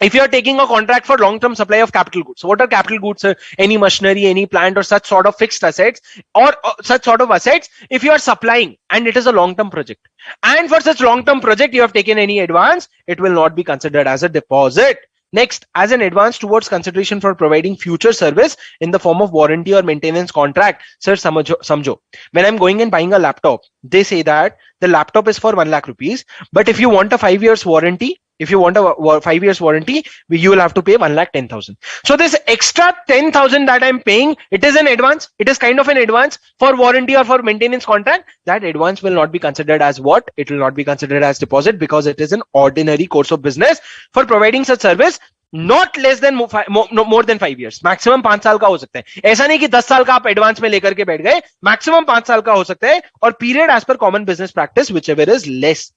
If you are taking a contract for long-term supply of capital goods, so what are capital goods? Any machinery, any plant, or such sort of fixed assets, or such sort of assets, if you are supplying and it is a long-term project, and for such long-term project you have taken any advance, it will not be considered as a deposit. Next, as an advance towards consideration for providing future service in the form of warranty or maintenance contract. Sir, samjho. When I'm going and buying a laptop, they say that the laptop is for 1 lakh rupees, but if you want a 5 years warranty, you will have to pay 1,10,000. So this extra 10,000 that I'm paying, it is an advance. It is kind of an advance for warranty or for maintenance contract. That advance will not be considered as what? It will not be considered as deposit, because it is an ordinary course of business for providing such service. Not less than more than 5 years. Maximum 5 साल का हो सकता है. ऐसा नहीं कि 10 साल का आप एडवांस में लेकर के बैठ गए. Maximum 5 साल का हो सकता है. और period as per common business practice, whichever is less.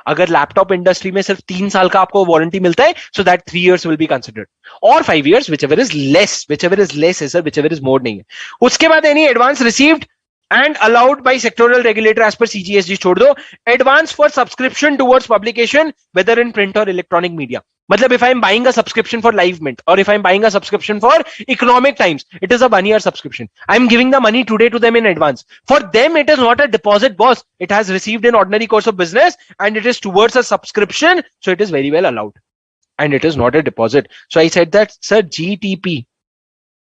अगर लैपटॉप इंडस्ट्री में सिर्फ 3 साल का आपको वारंटी मिलता है, so that 3 years will be considered, और 5 years, whichever is less है सर, whichever is more नहीं है. उसके बाद any advance received and allowed by sectoral regulator as per CGSG छोड़ दो. Advance for subscription towards publication, whether in print or electronic media. मतलब if I am buying a subscription for Live Mint, or if I am buying a subscription for Economic Times, it is a 1-year subscription. I am giving the money today to them in advance. For them, it is not a deposit, boss. It has received in ordinary course of business and it is towards a subscription, so it is very well allowed. And it is not a deposit. So I said that, sir, GTP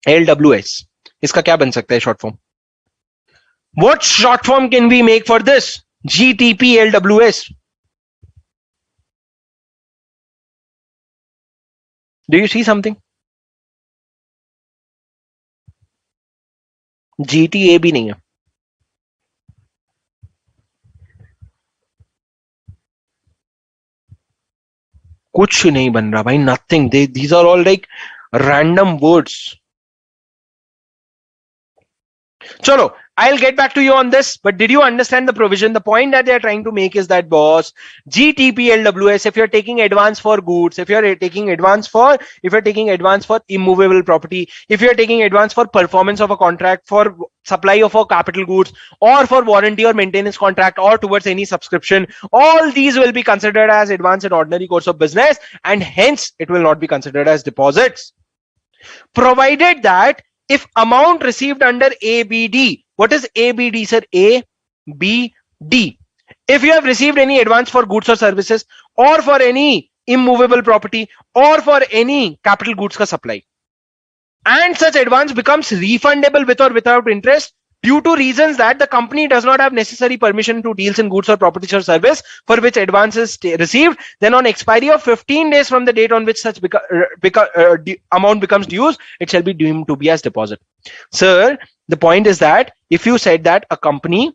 LWS, इसका क्या बन सकता है short form? What short form can we make for this? GTP LWS. Do you see something? GTA भी नहीं है. कुछ नहीं बन रहा भाई, nothing. These are all like random words. Chalo, I'll get back to you on this, but did you understand the provision? The point that they're trying to make is that, boss, GTPLWS, if you're taking advance for goods, if you're taking advance for immovable property, if you're taking advance for performance of a contract, for supply of a capital goods, or for warranty or maintenance contract, or towards any subscription, all these will be considered as advance in ordinary course of business, and hence it will not be considered as deposits. Provided that if amount received under ABD, what is ABD, sir? ABD. If you have received any advance for goods or services, or for any immovable property, or for any capital goods ka supply, and such advance becomes refundable with or without interest due to reasons that the company does not have necessary permission to deals in goods or properties or service for which advance is received, then on expiry of 15 days from the date on which such amount becomes due, it shall be deemed to be as deposit. Sir, the point is that if you said that a company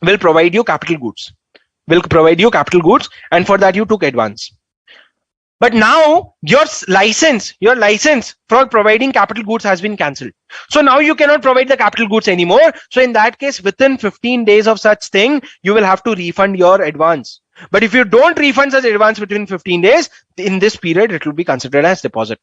will provide you capital goods, and for that you took advance, but now your license for providing capital goods has been cancelled. So now you cannot provide the capital goods anymore. So in that case, within 15 days of such thing, you will have to refund your advance. But if you don't refund such advance within 15 days, in this period, it will be considered as deposit.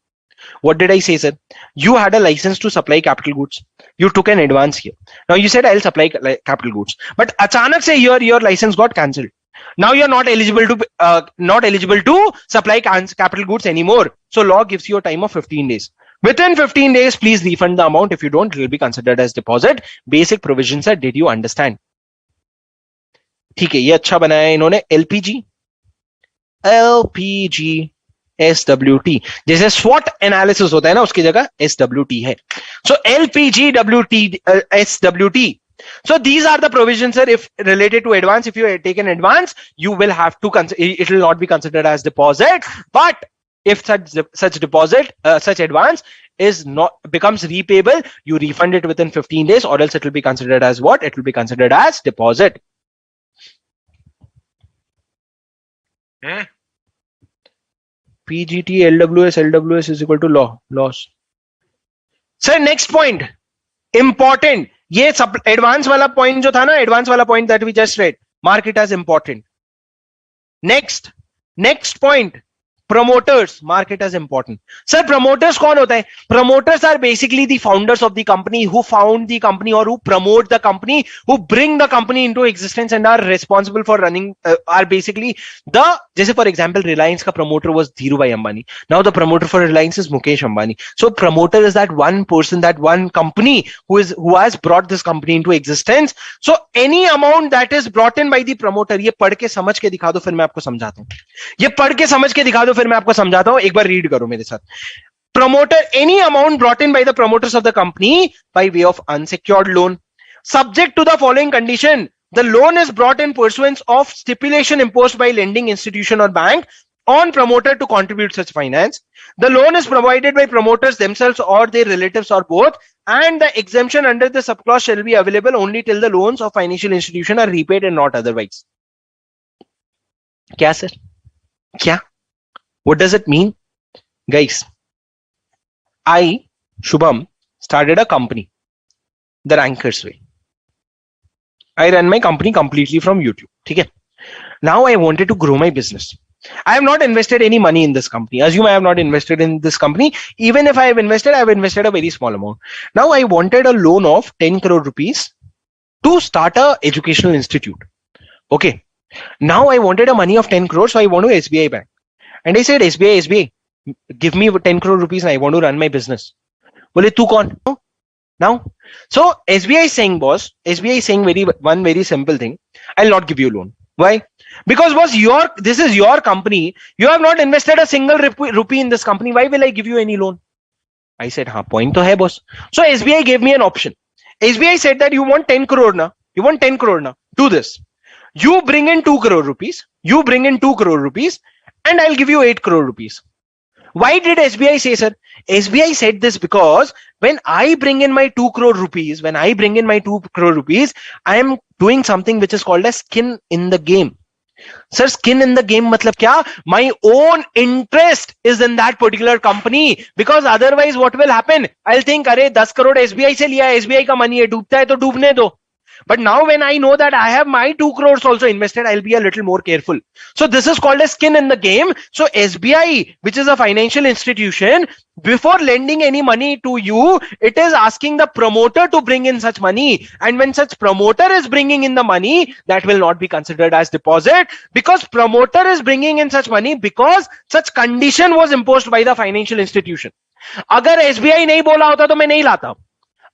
What did I say, sir? You had a license to supply capital goods. You took an advance here. Now you said I'll supply capital goods, but achanak se your license got cancelled. Now you're not eligible to supply capital goods anymore. So law gives you a time of 15 days. Within 15 days, please refund the amount. If you don't, it will be considered as deposit. Basic provisions are, did you understand? ठीक है, ये अच्छा बनाया इन्होंने. LPG SWT, जैसे SWOT analysis होता है ना, उसकी जगह SWT है. So LPG SWT. So these are the provisions, sir. If related to advance, if you take an advance, you will have to it will not be considered as deposit. But if such advance is not becomes repayable, you refund it within 15 days, or else it will be considered as what? It will be considered as deposit. PGT LWS is equal to loss. Sir, next point, important. ये सब advance वाला point जो था ना, advance वाला point that we just read, mark it as important. Next point, promoters, mark it as important. Sir, promoters कौन होता है? Promoters are basically the founders of the company, who found the company or who promote the company, who bring the company into existence and are responsible for running, are basically the, जैसे for example Reliance का promoter was Dhirubhai Ambani. Now the promoter for Reliance is Mukesh Ambani. So promoter is that one person, that one company who has brought this company into existence. So any amount that is brought in by the promoter, ये पढ़ के समझ के दिखा दो, फिर मैं आपको समझाता हूँ. ये पढ़ के समझ के दिखा दो, फिर मैं आपको समझाता हूं. एक बार रीड करो मेरे साथ. Promoter, any amount brought in by the promoters of the company by way of unsecured loan, subject to the following condition: the loan is brought in pursuance of stipulation imposed by lending institution or bank on promoter to contribute such finance. The loan is provided by promoters themselves or their relatives or both, and the exemption under the subclause shall be available only till the loans of financial institution are repaid and not otherwise. क्या sir? क्या? What does it mean? Guys, I, Shubham, started a company, The Ranker's Way. I run my company completely from YouTube. Okay? Now I wanted to grow my business. I have not invested any money in this company. Assume I have not invested in this company. Even if I have invested a very small amount. Now I wanted a loan of 10 crore rupees to start a educational institute. Okay. Now I wanted a money of 10 crores, so I want to SBI bank. And I said, SBI, give me 10 crore rupees and I want to run my business. Bole, tu kaun? Now, so SBI is saying, boss, SBI is saying one very simple thing. I'll not give you a loan. Why? Because boss, this is your company. You have not invested a single rupee in this company. Why will I give you any loan? I said, point to hai, boss. So SBI gave me an option. SBI said that you want 10 crore na. You want 10 crore na. Do this. You bring in 2 crore rupees. And I'll give you 8 crore rupees. Why did SBI say, sir? SBI said this because when I bring in my 2 crore rupees, I am doing something which is called as skin in the game. Sir, skin in the game matlab kya? My own interest is in that particular company, because otherwise what will happen? I'll think, अरे 10 crore SBI से लिया, SBI का money है, डूबता है तो डूबने दो. But now when I know that I have my 2 crores also invested, I'll be a little more careful. So this is called a skin in the game. So SBI, which is a financial institution, before lending any money to you, it is asking the promoter to bring in such money. And when such promoter is bringing in the money, that will not be considered as deposit, because promoter is bringing in such money because such condition was imposed by the financial institution. अगर SBI नहीं बोला होता तो मैं नहीं लाता.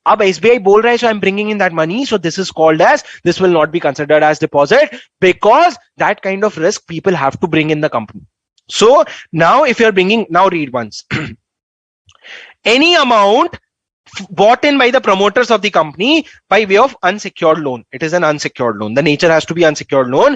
अब SBI बोल रहा है, so I'm bringing in that money, so this is called as, this will not be considered as deposit, because that kind of risk people have to bring in the company. So now if you're bringing, now read once. Any amount bought in by the promoters of the company by way of unsecured loan, it is an unsecured loan, the nature has to be unsecured loan,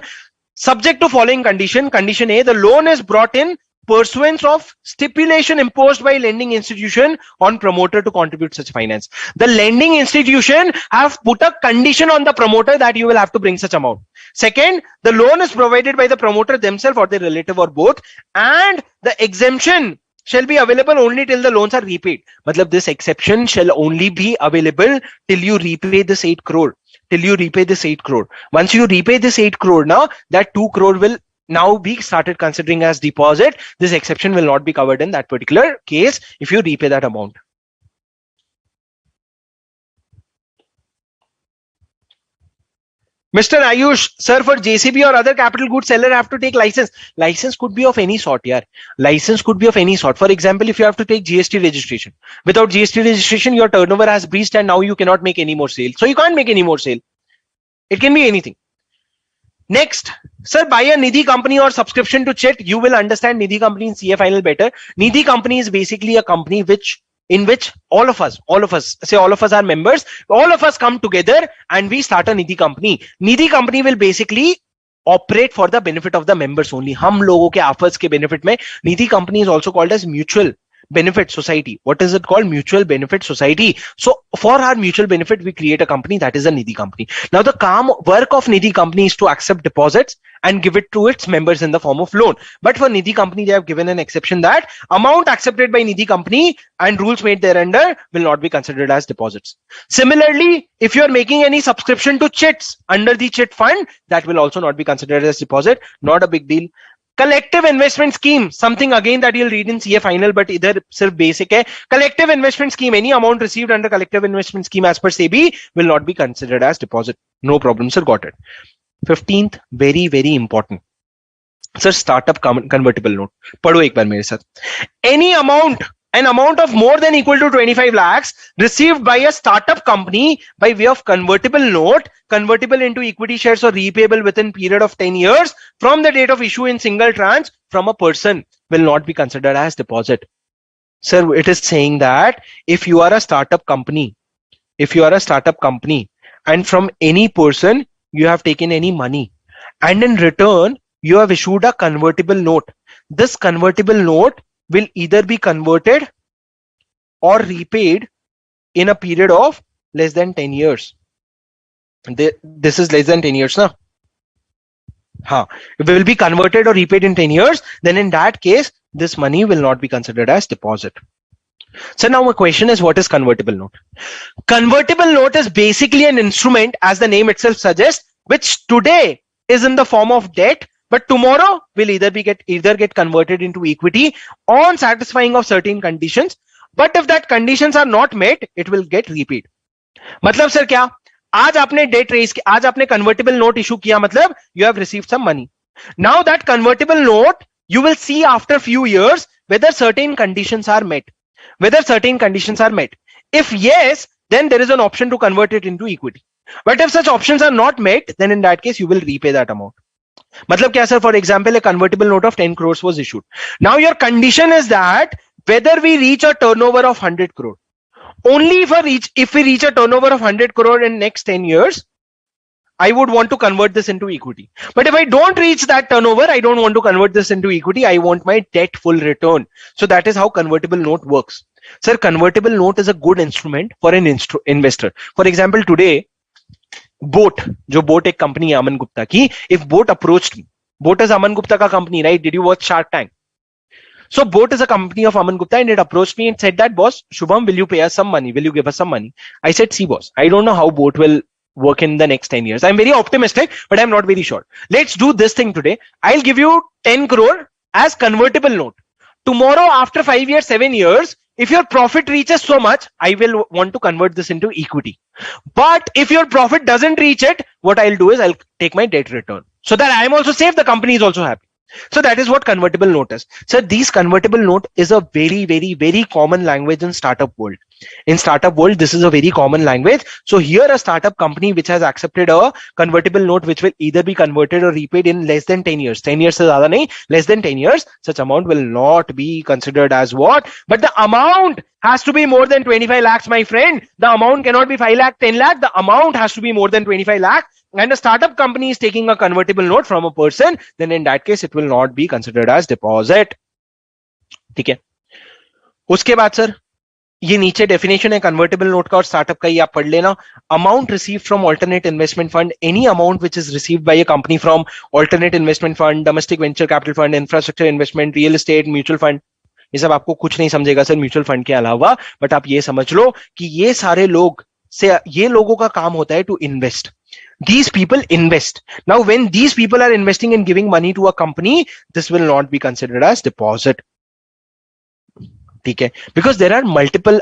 subject to following condition. Condition A, the loan is brought in pursuance of stipulation imposed by lending institution on promoter to contribute such finance. The lending institution have put a condition on the promoter that you will have to bring such amount. Second, the loan is provided by the promoter themselves or their relative or both, and the exemption shall be available only till the loans are repaid. Matlab this exception shall only be available till you repay this 8 crore. Till you repay this 8 crore. Once you repay this 8 crore, now that 2 crore will now be started considering as deposit. This exception will not be covered in that particular case if you repay that amount. Mr. Ayush, sir, for JCB or other capital goods seller have to take license. License could be of any sort, yeah. License could be of any sort. For example, if you have to take GST registration. Without GST registration, your turnover has breached and now you cannot make any more sale. So you can't make any more sale. It can be anything. Next, sir, buy a Nidhi company or subscription to Chet. You will understand Nidhi company in CA final better. Nidhi company is basically a company in which all of us are members. All of us come together and we start a Nidhi company. Nidhi company will basically operate for the benefit of the members only. हम लोगों के आपस के benefit में. Nidhi company is also called as mutual benefit society. What is it called? Mutual benefit society. So for our mutual benefit, we create a company that is a Nidhi company. Now the work of Nidhi company is to accept deposits and give it to its members in the form of loan. But for Nidhi company, they have given an exception that amount accepted by Nidhi company and rules made thereunder will not be considered as deposits. Similarly, if you are making any subscription to chits under the chit fund, that will also not be considered as deposit. Not a big deal. Collective investment scheme, something again that you'll read in CA final, but either sirf basic hai. Collective investment scheme, any amount received under collective investment scheme as per SEBI will not be considered as deposit. No problem, sir, got it. 15th, very, very important. Sir, startup convertible note. Padho ek baar mere saath. Any amount, an amount of more than equal to 25 lakhs received by a startup company by way of convertible note, convertible into equity shares or repayable within period of 10 years from the date of issue in single tranche from a person will not be considered as deposit. Sir, it is saying that if you are a startup company, and from any person you have taken any money and in return you have issued a convertible note, this convertible note will either be converted or repaid in a period of less than 10 years. This is less than 10 years now. It will be converted or repaid in 10 years. Then in that case, this money will not be considered as deposit. So now my question is, what is convertible note? Convertible note is basically an instrument, as the name itself suggests, which today is in the form of debt, but tomorrow will either get converted into equity on satisfying of certain conditions. But if that conditions are not met, it will get repaid. मतलब sir क्या? आज आपने debt raise, आज आपने convertible note issue किया, मतलब you have received some money. Now that convertible note, you will see after few years whether certain conditions are met. If yes, then there is an option to convert it into equity. But if such options are not met, then in that case you will repay that amount. मतलब क्या sir? For example, a convertible note of 10 crores was issued. Now your condition is that whether we reach a turnover of 100 crore. Only if we reach a turnover of 100 crore in next 10 years, I would want to convert this into equity. But if I don't reach that turnover, I don't want to convert this into equity. I want my debt full return. So that is how convertible note works. Sir, convertible note is a good instrument for an investor. For example, today, boat, जो boat एक company है अमन गुप्ता की, if boat approached me Boat is Aman Gupta ka company, right? Did you watch Shark Tank? So Boat is a company of Aman Gupta, and it approached me and said that, boss, Shubham, will you pay us some money? Will you give us some money? I said, see, boss, I don't know how Boat will work in the next 10 years. I'm very optimistic, but I'm not very sure. Let's do this thing today. I'll give you 10 crore as convertible note. Tomorrow, after 5 years, 7 years, if your profit reaches so much, I will want to convert this into equity. But if your profit doesn't reach it, what I'll do is I'll take my debt return so that I'm also safe, the company is also happy. So that is what convertible note is. So these convertible note is a very, very, very common language in startup world. In startup world, this is a very common language. So here a startup company which has accepted a convertible note which will either be converted or repaid in less than 10 years. 10 years se zyada nahi, less than 10 years, such amount will not be considered as what? But the amount has to be more than 25 lakhs, my friend. The amount cannot be 5 lakh, 10 lakh. The amount has to be more than 25 lakh. And a startup company is taking a convertible note from a person, then in that case, it will not be considered as deposit. ठीक है. उसके बाद sir ये नीचे definition है convertible note का और startup का, ये आप पढ़ लेना. Amount receive from alternate investment fund, any amount which is received by a company from alternate investment fund, domestic venture capital fund, infrastructure investment, real estate, mutual fund. ये सब आपको कुछ नहीं समझेगा सर म्यूचुअल फंड के अलावा, but आप ये समझ लो कि ये सारे लोग से, ये लोगों का काम होता है to invest. These people invest. Now, when these people are investing and giving money to a company, this will not be considered as deposit. Okay? Because there are multiple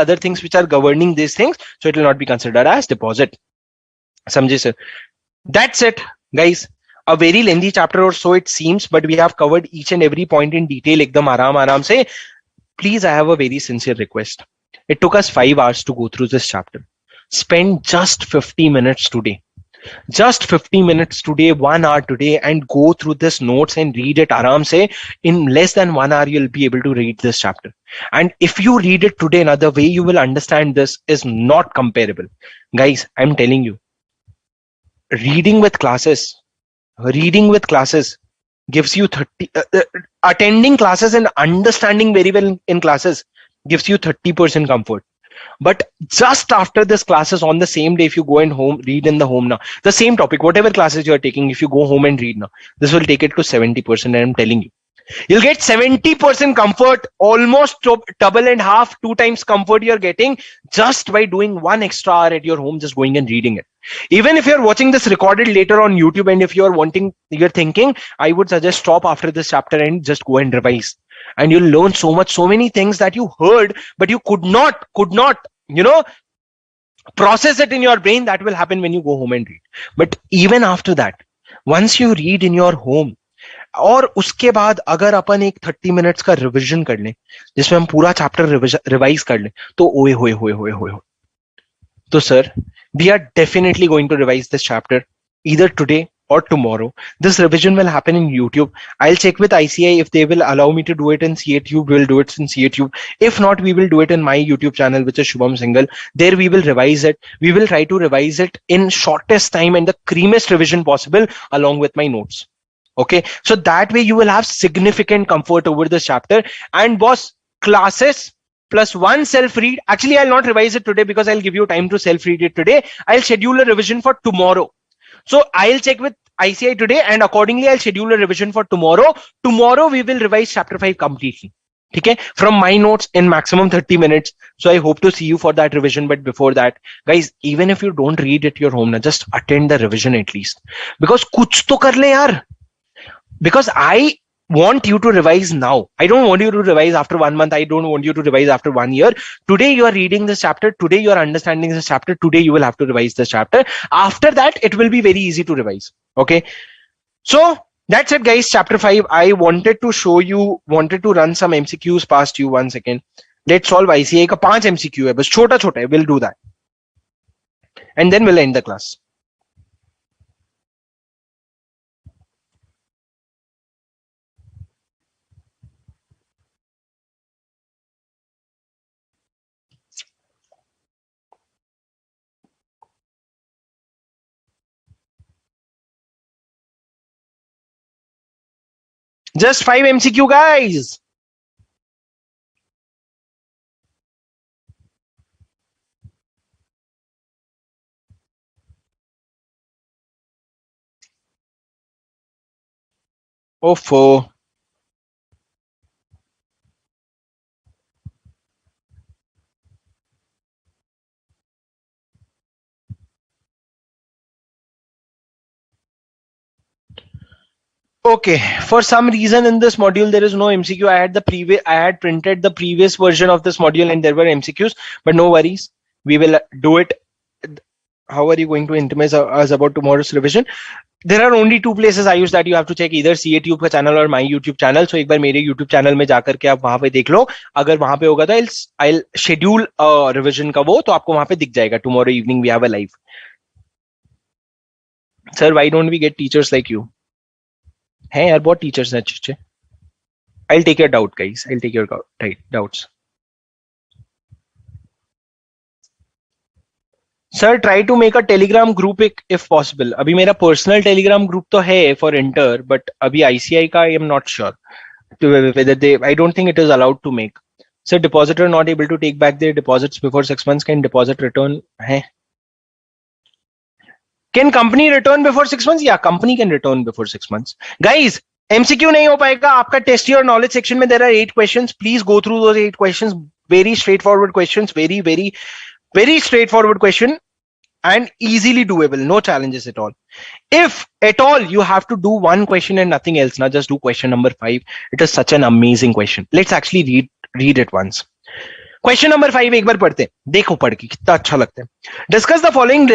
other things which are governing these things, so it will not be considered as deposit. Samjhe sir? That's it, guys. A very lengthy chapter or so it seems, but we have covered each and every point in detail. Ekdam aaram se. Please, I have a very sincere request. It took us 5 hours to go through this chapter. Spend just 50 minutes today. Just 50 minutes today, 1 hour today, and go through this notes and read it aram se. In less than 1 hour, you'll be able to read this chapter. And if you read it today, another way you will understand this is not comparable. Guys, I'm telling you, reading with classes gives you 30, attending classes and understanding very well in classes gives you 30% comfort. But just after this classes on the same day, if you go and home, read in the home now, the same topic, whatever classes you are taking, if you go home and read now, this will take it to 70%. And I'm telling you, you'll get 70% comfort, almost double and half, 2 times comfort you're getting just by doing 1 extra hour at your home, just going and reading it. Even if you're watching this recorded later on YouTube, and if you're thinking, I would suggest stop after this chapter and just go and revise. And you'll learn so many things that you heard, but you could not, process it in your brain. That will happen when you go home and read. But even after that, once you read in your home, और उसके बाद अगर अपन एक 30 minutes का revision कर लें जिसमें हम पूरा चैप्टर रिवाइज कर लें, तो ओए होए होए होए होए. तो sir, we are definitely going to revise this chapter either today or tomorrow. This revision will happen in YouTube. I'll check with ICI if they will allow me to do it in CATube. We'll do it in CATube. If not, we will do it in my YouTube channel, which is Shubham Singhal. There we will revise it. We will try to revise it in shortest time and the creamiest revision possible along with my notes. Okay, so that way you will have significant comfort over this chapter. And boss, classes plus 1 self-read. Actually, I'll not revise it today because I'll give you time to self-read it today. I'll schedule a revision for tomorrow. So I'll check with ICI today, and accordingly I'll schedule a revision for tomorrow. Tomorrow we will revise chapter 5 completely. Okay, from my notes in maximum 30 minutes. So I hope to see you for that revision. But before that, guys, even if you don't read at your home, just attend the revision at least. Because kuch to kar le yaar. Because I want you to revise now. I don't want you to revise after 1 month. I don't want you to revise after 1 year. Today you are reading this chapter. Today you are understanding this chapter. Today you will have to revise this chapter. After that, it will be very easy to revise. Okay. So that's it, guys. Chapter 5. I wanted to run some MCQs past you. 1 second. Let's solve ICA का 5 MCQ है. बस छोटा छोटा है. We'll do that. And then we'll end the class. Just 5 MCQ, guys. Offo. Okay, for some reason in this module there is no MCQ. I had printed the previous version of this module and there were MCQs, but no worries. We will do it. How are you going to intimate us about tomorrow's revision? There are only two places I use that you have to check, either CATube का channel or my YouTube channel. So एक बार मेरे YouTube channel में जाकर के आप वहां पे देख लो. अगर वहां पे होगा तो I'll schedule revision का वो, तो आपको वहां पे दिख जाएगा. Tomorrow evening we have a live. Sir, why don't we get teachers like you? हैं यार, बहुत teachers हैं अच्छे. I'll take your doubt, guys. I'll take your doubts. Sir, try to make a Telegram group if possible. अभी मेरा personal Telegram group तो है for Inter, but अभी ICI का I am not sure whether I don't think it is allowed to make. Sir, depositor not able to take back their deposits before 6 months. Can deposit return? है? Can company return before 6 months? Yeah, company can return before 6 months. Guys, MCQ नहीं हो पाएगा आपका test और knowledge section में. There are 8 questions. Please go through those 8 questions. Very straightforward questions. Very straightforward question and easily doable. No challenges at all. If at all you have to do one question and nothing else, not just do question number 5. It is such an amazing question. Let's actually read it once. Question number 5 एक बार पढ़ते हैं. देखो पढ़ के कितना अच्छा लगता है. Discuss the following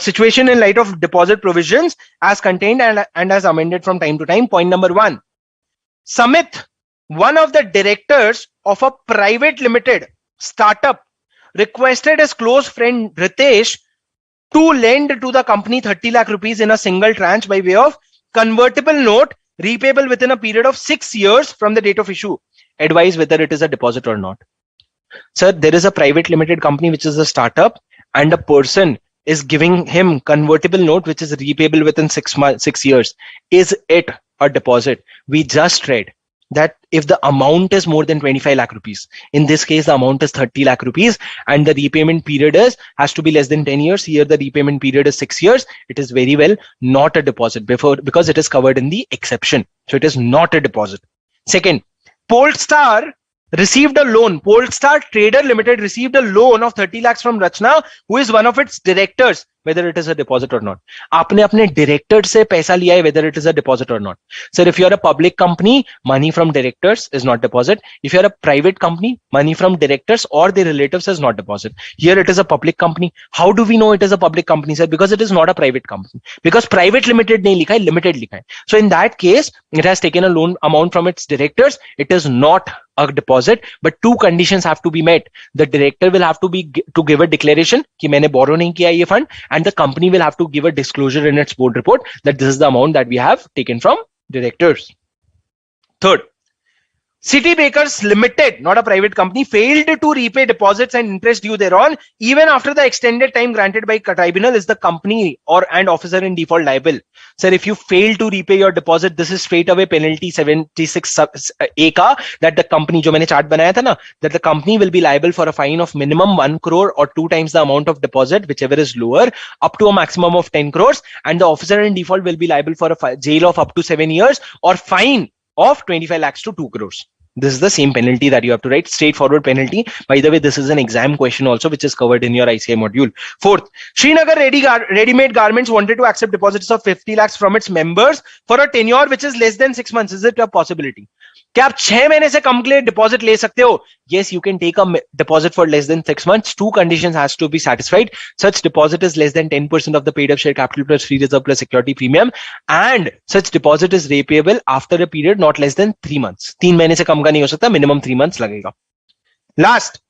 situation in light of deposit provisions as contained and as amended from time to time. Point number 1. Samit, one of the directors of a private limited startup, requested his close friend Ritesh to lend to the company 30 lakh rupees in a single tranche by way of convertible note repayable within a period of 6 years from the date of issue. Advise whether it is a deposit or not. Sir, there is a private limited company which is a startup and a person is giving him convertible note which is repayable within 6 years. Is it a deposit? We just read that if the amount is more than 25 lakh rupees, in this case the amount is 30 lakh rupees and the repayment period has to be less than 10 years. Here the repayment period is 6 years. It is very well not a deposit because it is covered in the exception. So it is not a deposit. Second, Polestar received a loan. Polestar Trader Limited received a loan of 30 lakhs from Rachna, who is one of its directors. Whether it is a deposit or not. आपने अपने director से पैसा लिया है, whether it is a deposit or not. Sir, if you are a public company, money from directors is not deposit. If you are a private company, money from directors or their relatives is not deposit. Here it is a public company. How do we know it is a public company, sir? Because it is not a private company. Because private limited नहीं लिखा है, limited लिखा है. So in that case, it has taken a loan amount from its directors. It is not a deposit, but two conditions have to be met. The director will have to give a declaration कि मैंने borrow नहीं किया ये fund, and the company will have to give a disclosure in its board report that this is the amount that we have taken from directors. Third, City Bakers Limited, not a private company, failed to repay deposits and interest due thereon even after the extended time granted by tribunal. Is the company and officer in default liable? Sir, if you fail to repay your deposit, this is straight away penalty 76A ka, that the company, जो मैंने chart बनाया था ना, that the company will be liable for a fine of minimum 1 crore or 2 times the amount of deposit, whichever is lower, up to a maximum of 10 crores, and the officer in default will be liable for a jail of up to 7 years or fine of 25 lakhs to 2 crores. This is the same penalty that you have to write, straightforward penalty. By the way, this is an exam question also, which is covered in your ICI module. Fourth, Srinagar Ready-Made Garments wanted to accept deposits of 50 lakhs from its members for a tenure which is less than 6 months. Is it a possibility? क्या आप 6 महीने से कम के लिए deposit ले सकते हो? Yes, you can take a deposit for less than 6 months. Two conditions has to be satisfied. Such deposit is less than 10% of the paid up share capital plus free reserve plus security premium, and such deposit is repayable after a period not less than 3 months. 3 महीने से कम का नहीं हो सकता, minimum 3 months लगेगा. Last,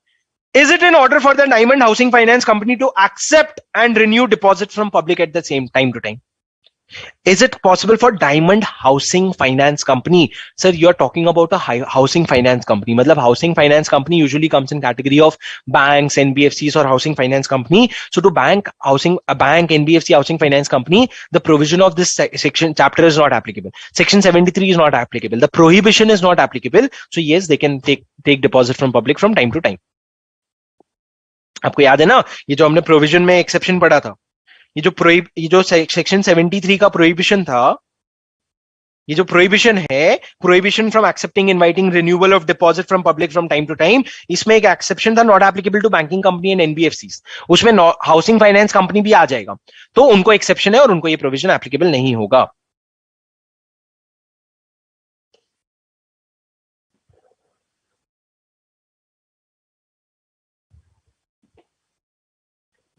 is it in order for the Diamond Housing Finance Company to accept and renew deposits from public at the same time to time? Is it possible for Diamond Housing Finance Company? Sir, you are talking about a housing finance company. मतलब housing finance company usually comes in category of banks, NBFCs or housing finance company. So to bank, NBFC, housing finance company, the provision of this section chapter is not applicable. Section 73 is not applicable. The prohibition is not applicable. So yes, they can take deposit from public from time to time. आपको याद है ना, ये जो हमने provision में exception पढ़ा था, ये जो सेक्शन 73 का प्रोहिबिशन था, ये जो प्रोहिबिशन है, prohibition from accepting inviting renewal of deposit from public from time to time, इसमें एक एक्सेप्शन था, not applicable to banking company and NBFCs. उसमें हाउसिंग फाइनेंस कंपनी भी आ जाएगा, तो उनको एक्सेप्शन है और उनको ये प्रोविजन एप्लीकेबल नहीं होगा।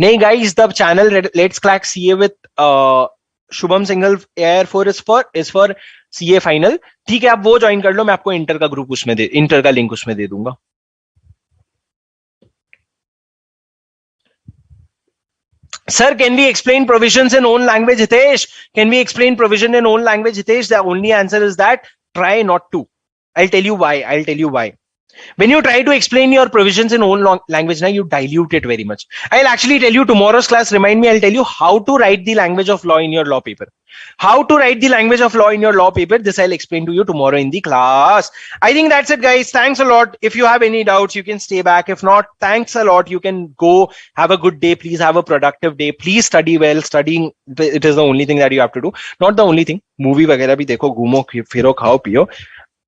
नहीं guys, the channel let's crack CA with Shubham single air for CA final, ठीक है, आप वो ज्वाइन कर लो, मैं आपको इंटर का ग्रुप उसमें इंटर का लिंक उसमें दे दूंगा। Sir, can we explain provisions in own language, Hitesh? Can we explain provision in own language, Hitesh? The only answer is that try not to. I'll tell you why. I'll tell you why. When you try to explain your provisions in own language, now you dilute it very much. I'll actually tell you tomorrow's class. Remind me, I'll tell you how to write the language of law in your law paper. How to write the language of law in your law paper. This I'll explain to you tomorrow in the class. I think that's it, guys. Thanks a lot. If you have any doubts, you can stay back. If not, thanks a lot. You can go. Have a good day. Please have a productive day. Please study well. Studying, it is the only thing that you have to do. Not the only thing. Movie वगैरह भी देखो, घूमो फिरो, खाओ पियो।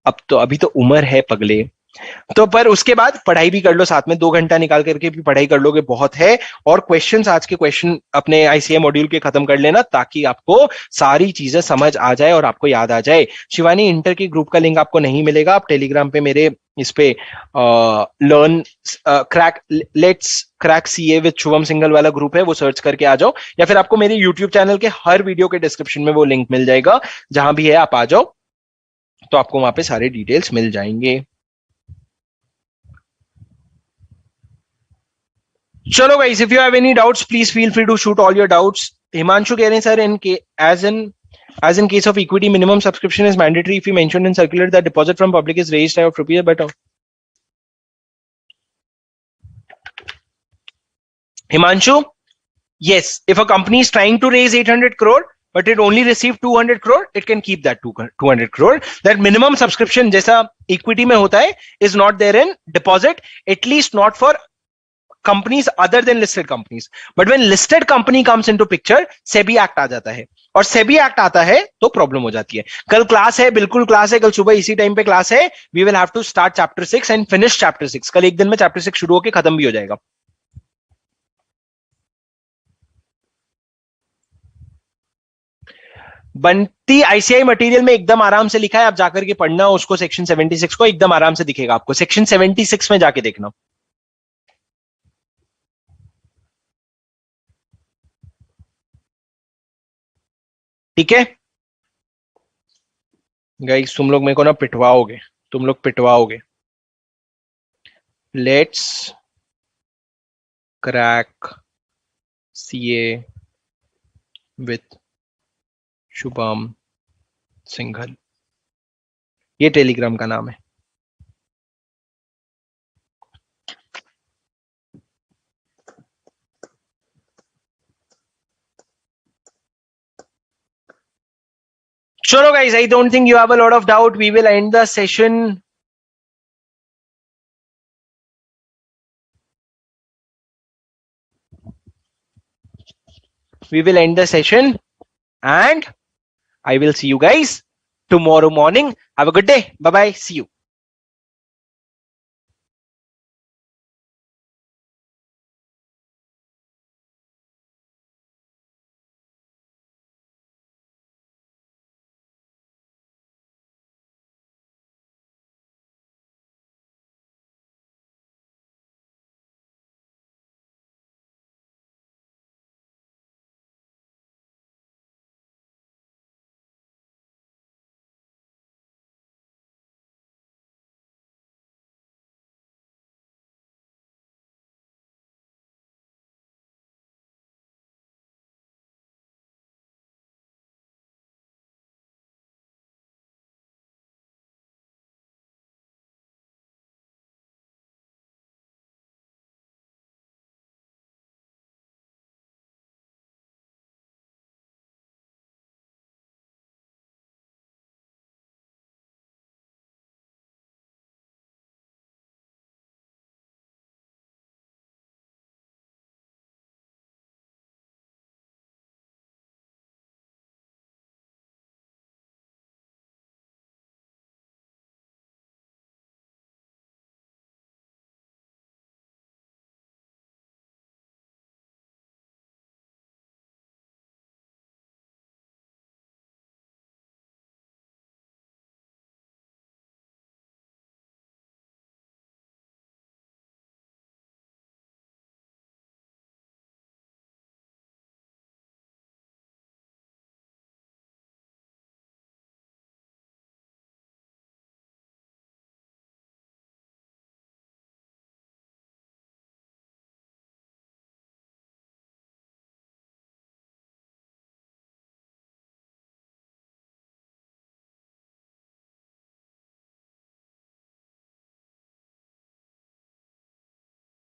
अब तो अभी तो उम्र है पगले, तो पर उसके बाद पढ़ाई भी कर लो साथ में, 2 घंटा निकाल करके भी पढ़ाई कर लोगे, बहुत है। और क्वेश्चंस, आज के क्वेश्चन अपने आईसीए मॉड्यूल के खत्म कर लेना, ताकि आपको सारी चीजें समझ आ जाए और आपको याद आ जाए। शिवानी, इंटर की ग्रुप का लिंक आपको नहीं मिलेगा, आप टेलीग्राम पे मेरे इस पे learn let's crack CA with Shubham single वाला ग्रुप है, वो सर्च करके आ जाओ, या फिर आपको मेरे यूट्यूब चैनल के हर वीडियो के डिस्क्रिप्शन में वो लिंक मिल जाएगा, जहां भी है आप आ जाओ, तो आपको वहां पे सारे डिटेल्स मिल जाएंगे। चलो guys, if you have any doubts, please feel free to shoot all your doubts. Himanshu कह रहे हैं sir, as in case of equity, minimum subscription is mandatory if you mentioned in circular that deposit from public is raised out of rupees, but Himanshu, yes, if a company is trying to raise 800 crore but it only received 200 crore, it can keep that 200 crore. That minimum subscription जैसा equity में होता है is not there in deposit, at least not for companies other than listed companies. But when listed company comes into picture, SEBI Act आ जाता है, और SEBI Act आता है तो प्रॉब्लम हो जाती है। कल क्लास है, बिल्कुल क्लास है, कल सुबह इसी टाइम पे क्लास है। We will have to start chapter 6 and finish chapter 6. कल एक दिन में chapter 6 शुरू होकर खत्म भी हो जाएगा। बनती आईसीआई मटेरियल में एकदम आराम से लिखा है, आप जाकर के पढ़ना उसको, सेक्शन 76 को एकदम आराम से दिखेगा आपको, सेक्शन 76 में जाके देखना। ठीक है गाइस, तुम लोग मेरे को ना पिटवाओगे, तुम लोग पिटवाओगे। Let's crack CA with Shubham Singhal, ये टेलीग्राम का नाम है। चलो guys, I don't think you have a lot of doubt. We will end the session. We will end the session and I will see you guys tomorrow morning. Have a good day. Bye bye. See you.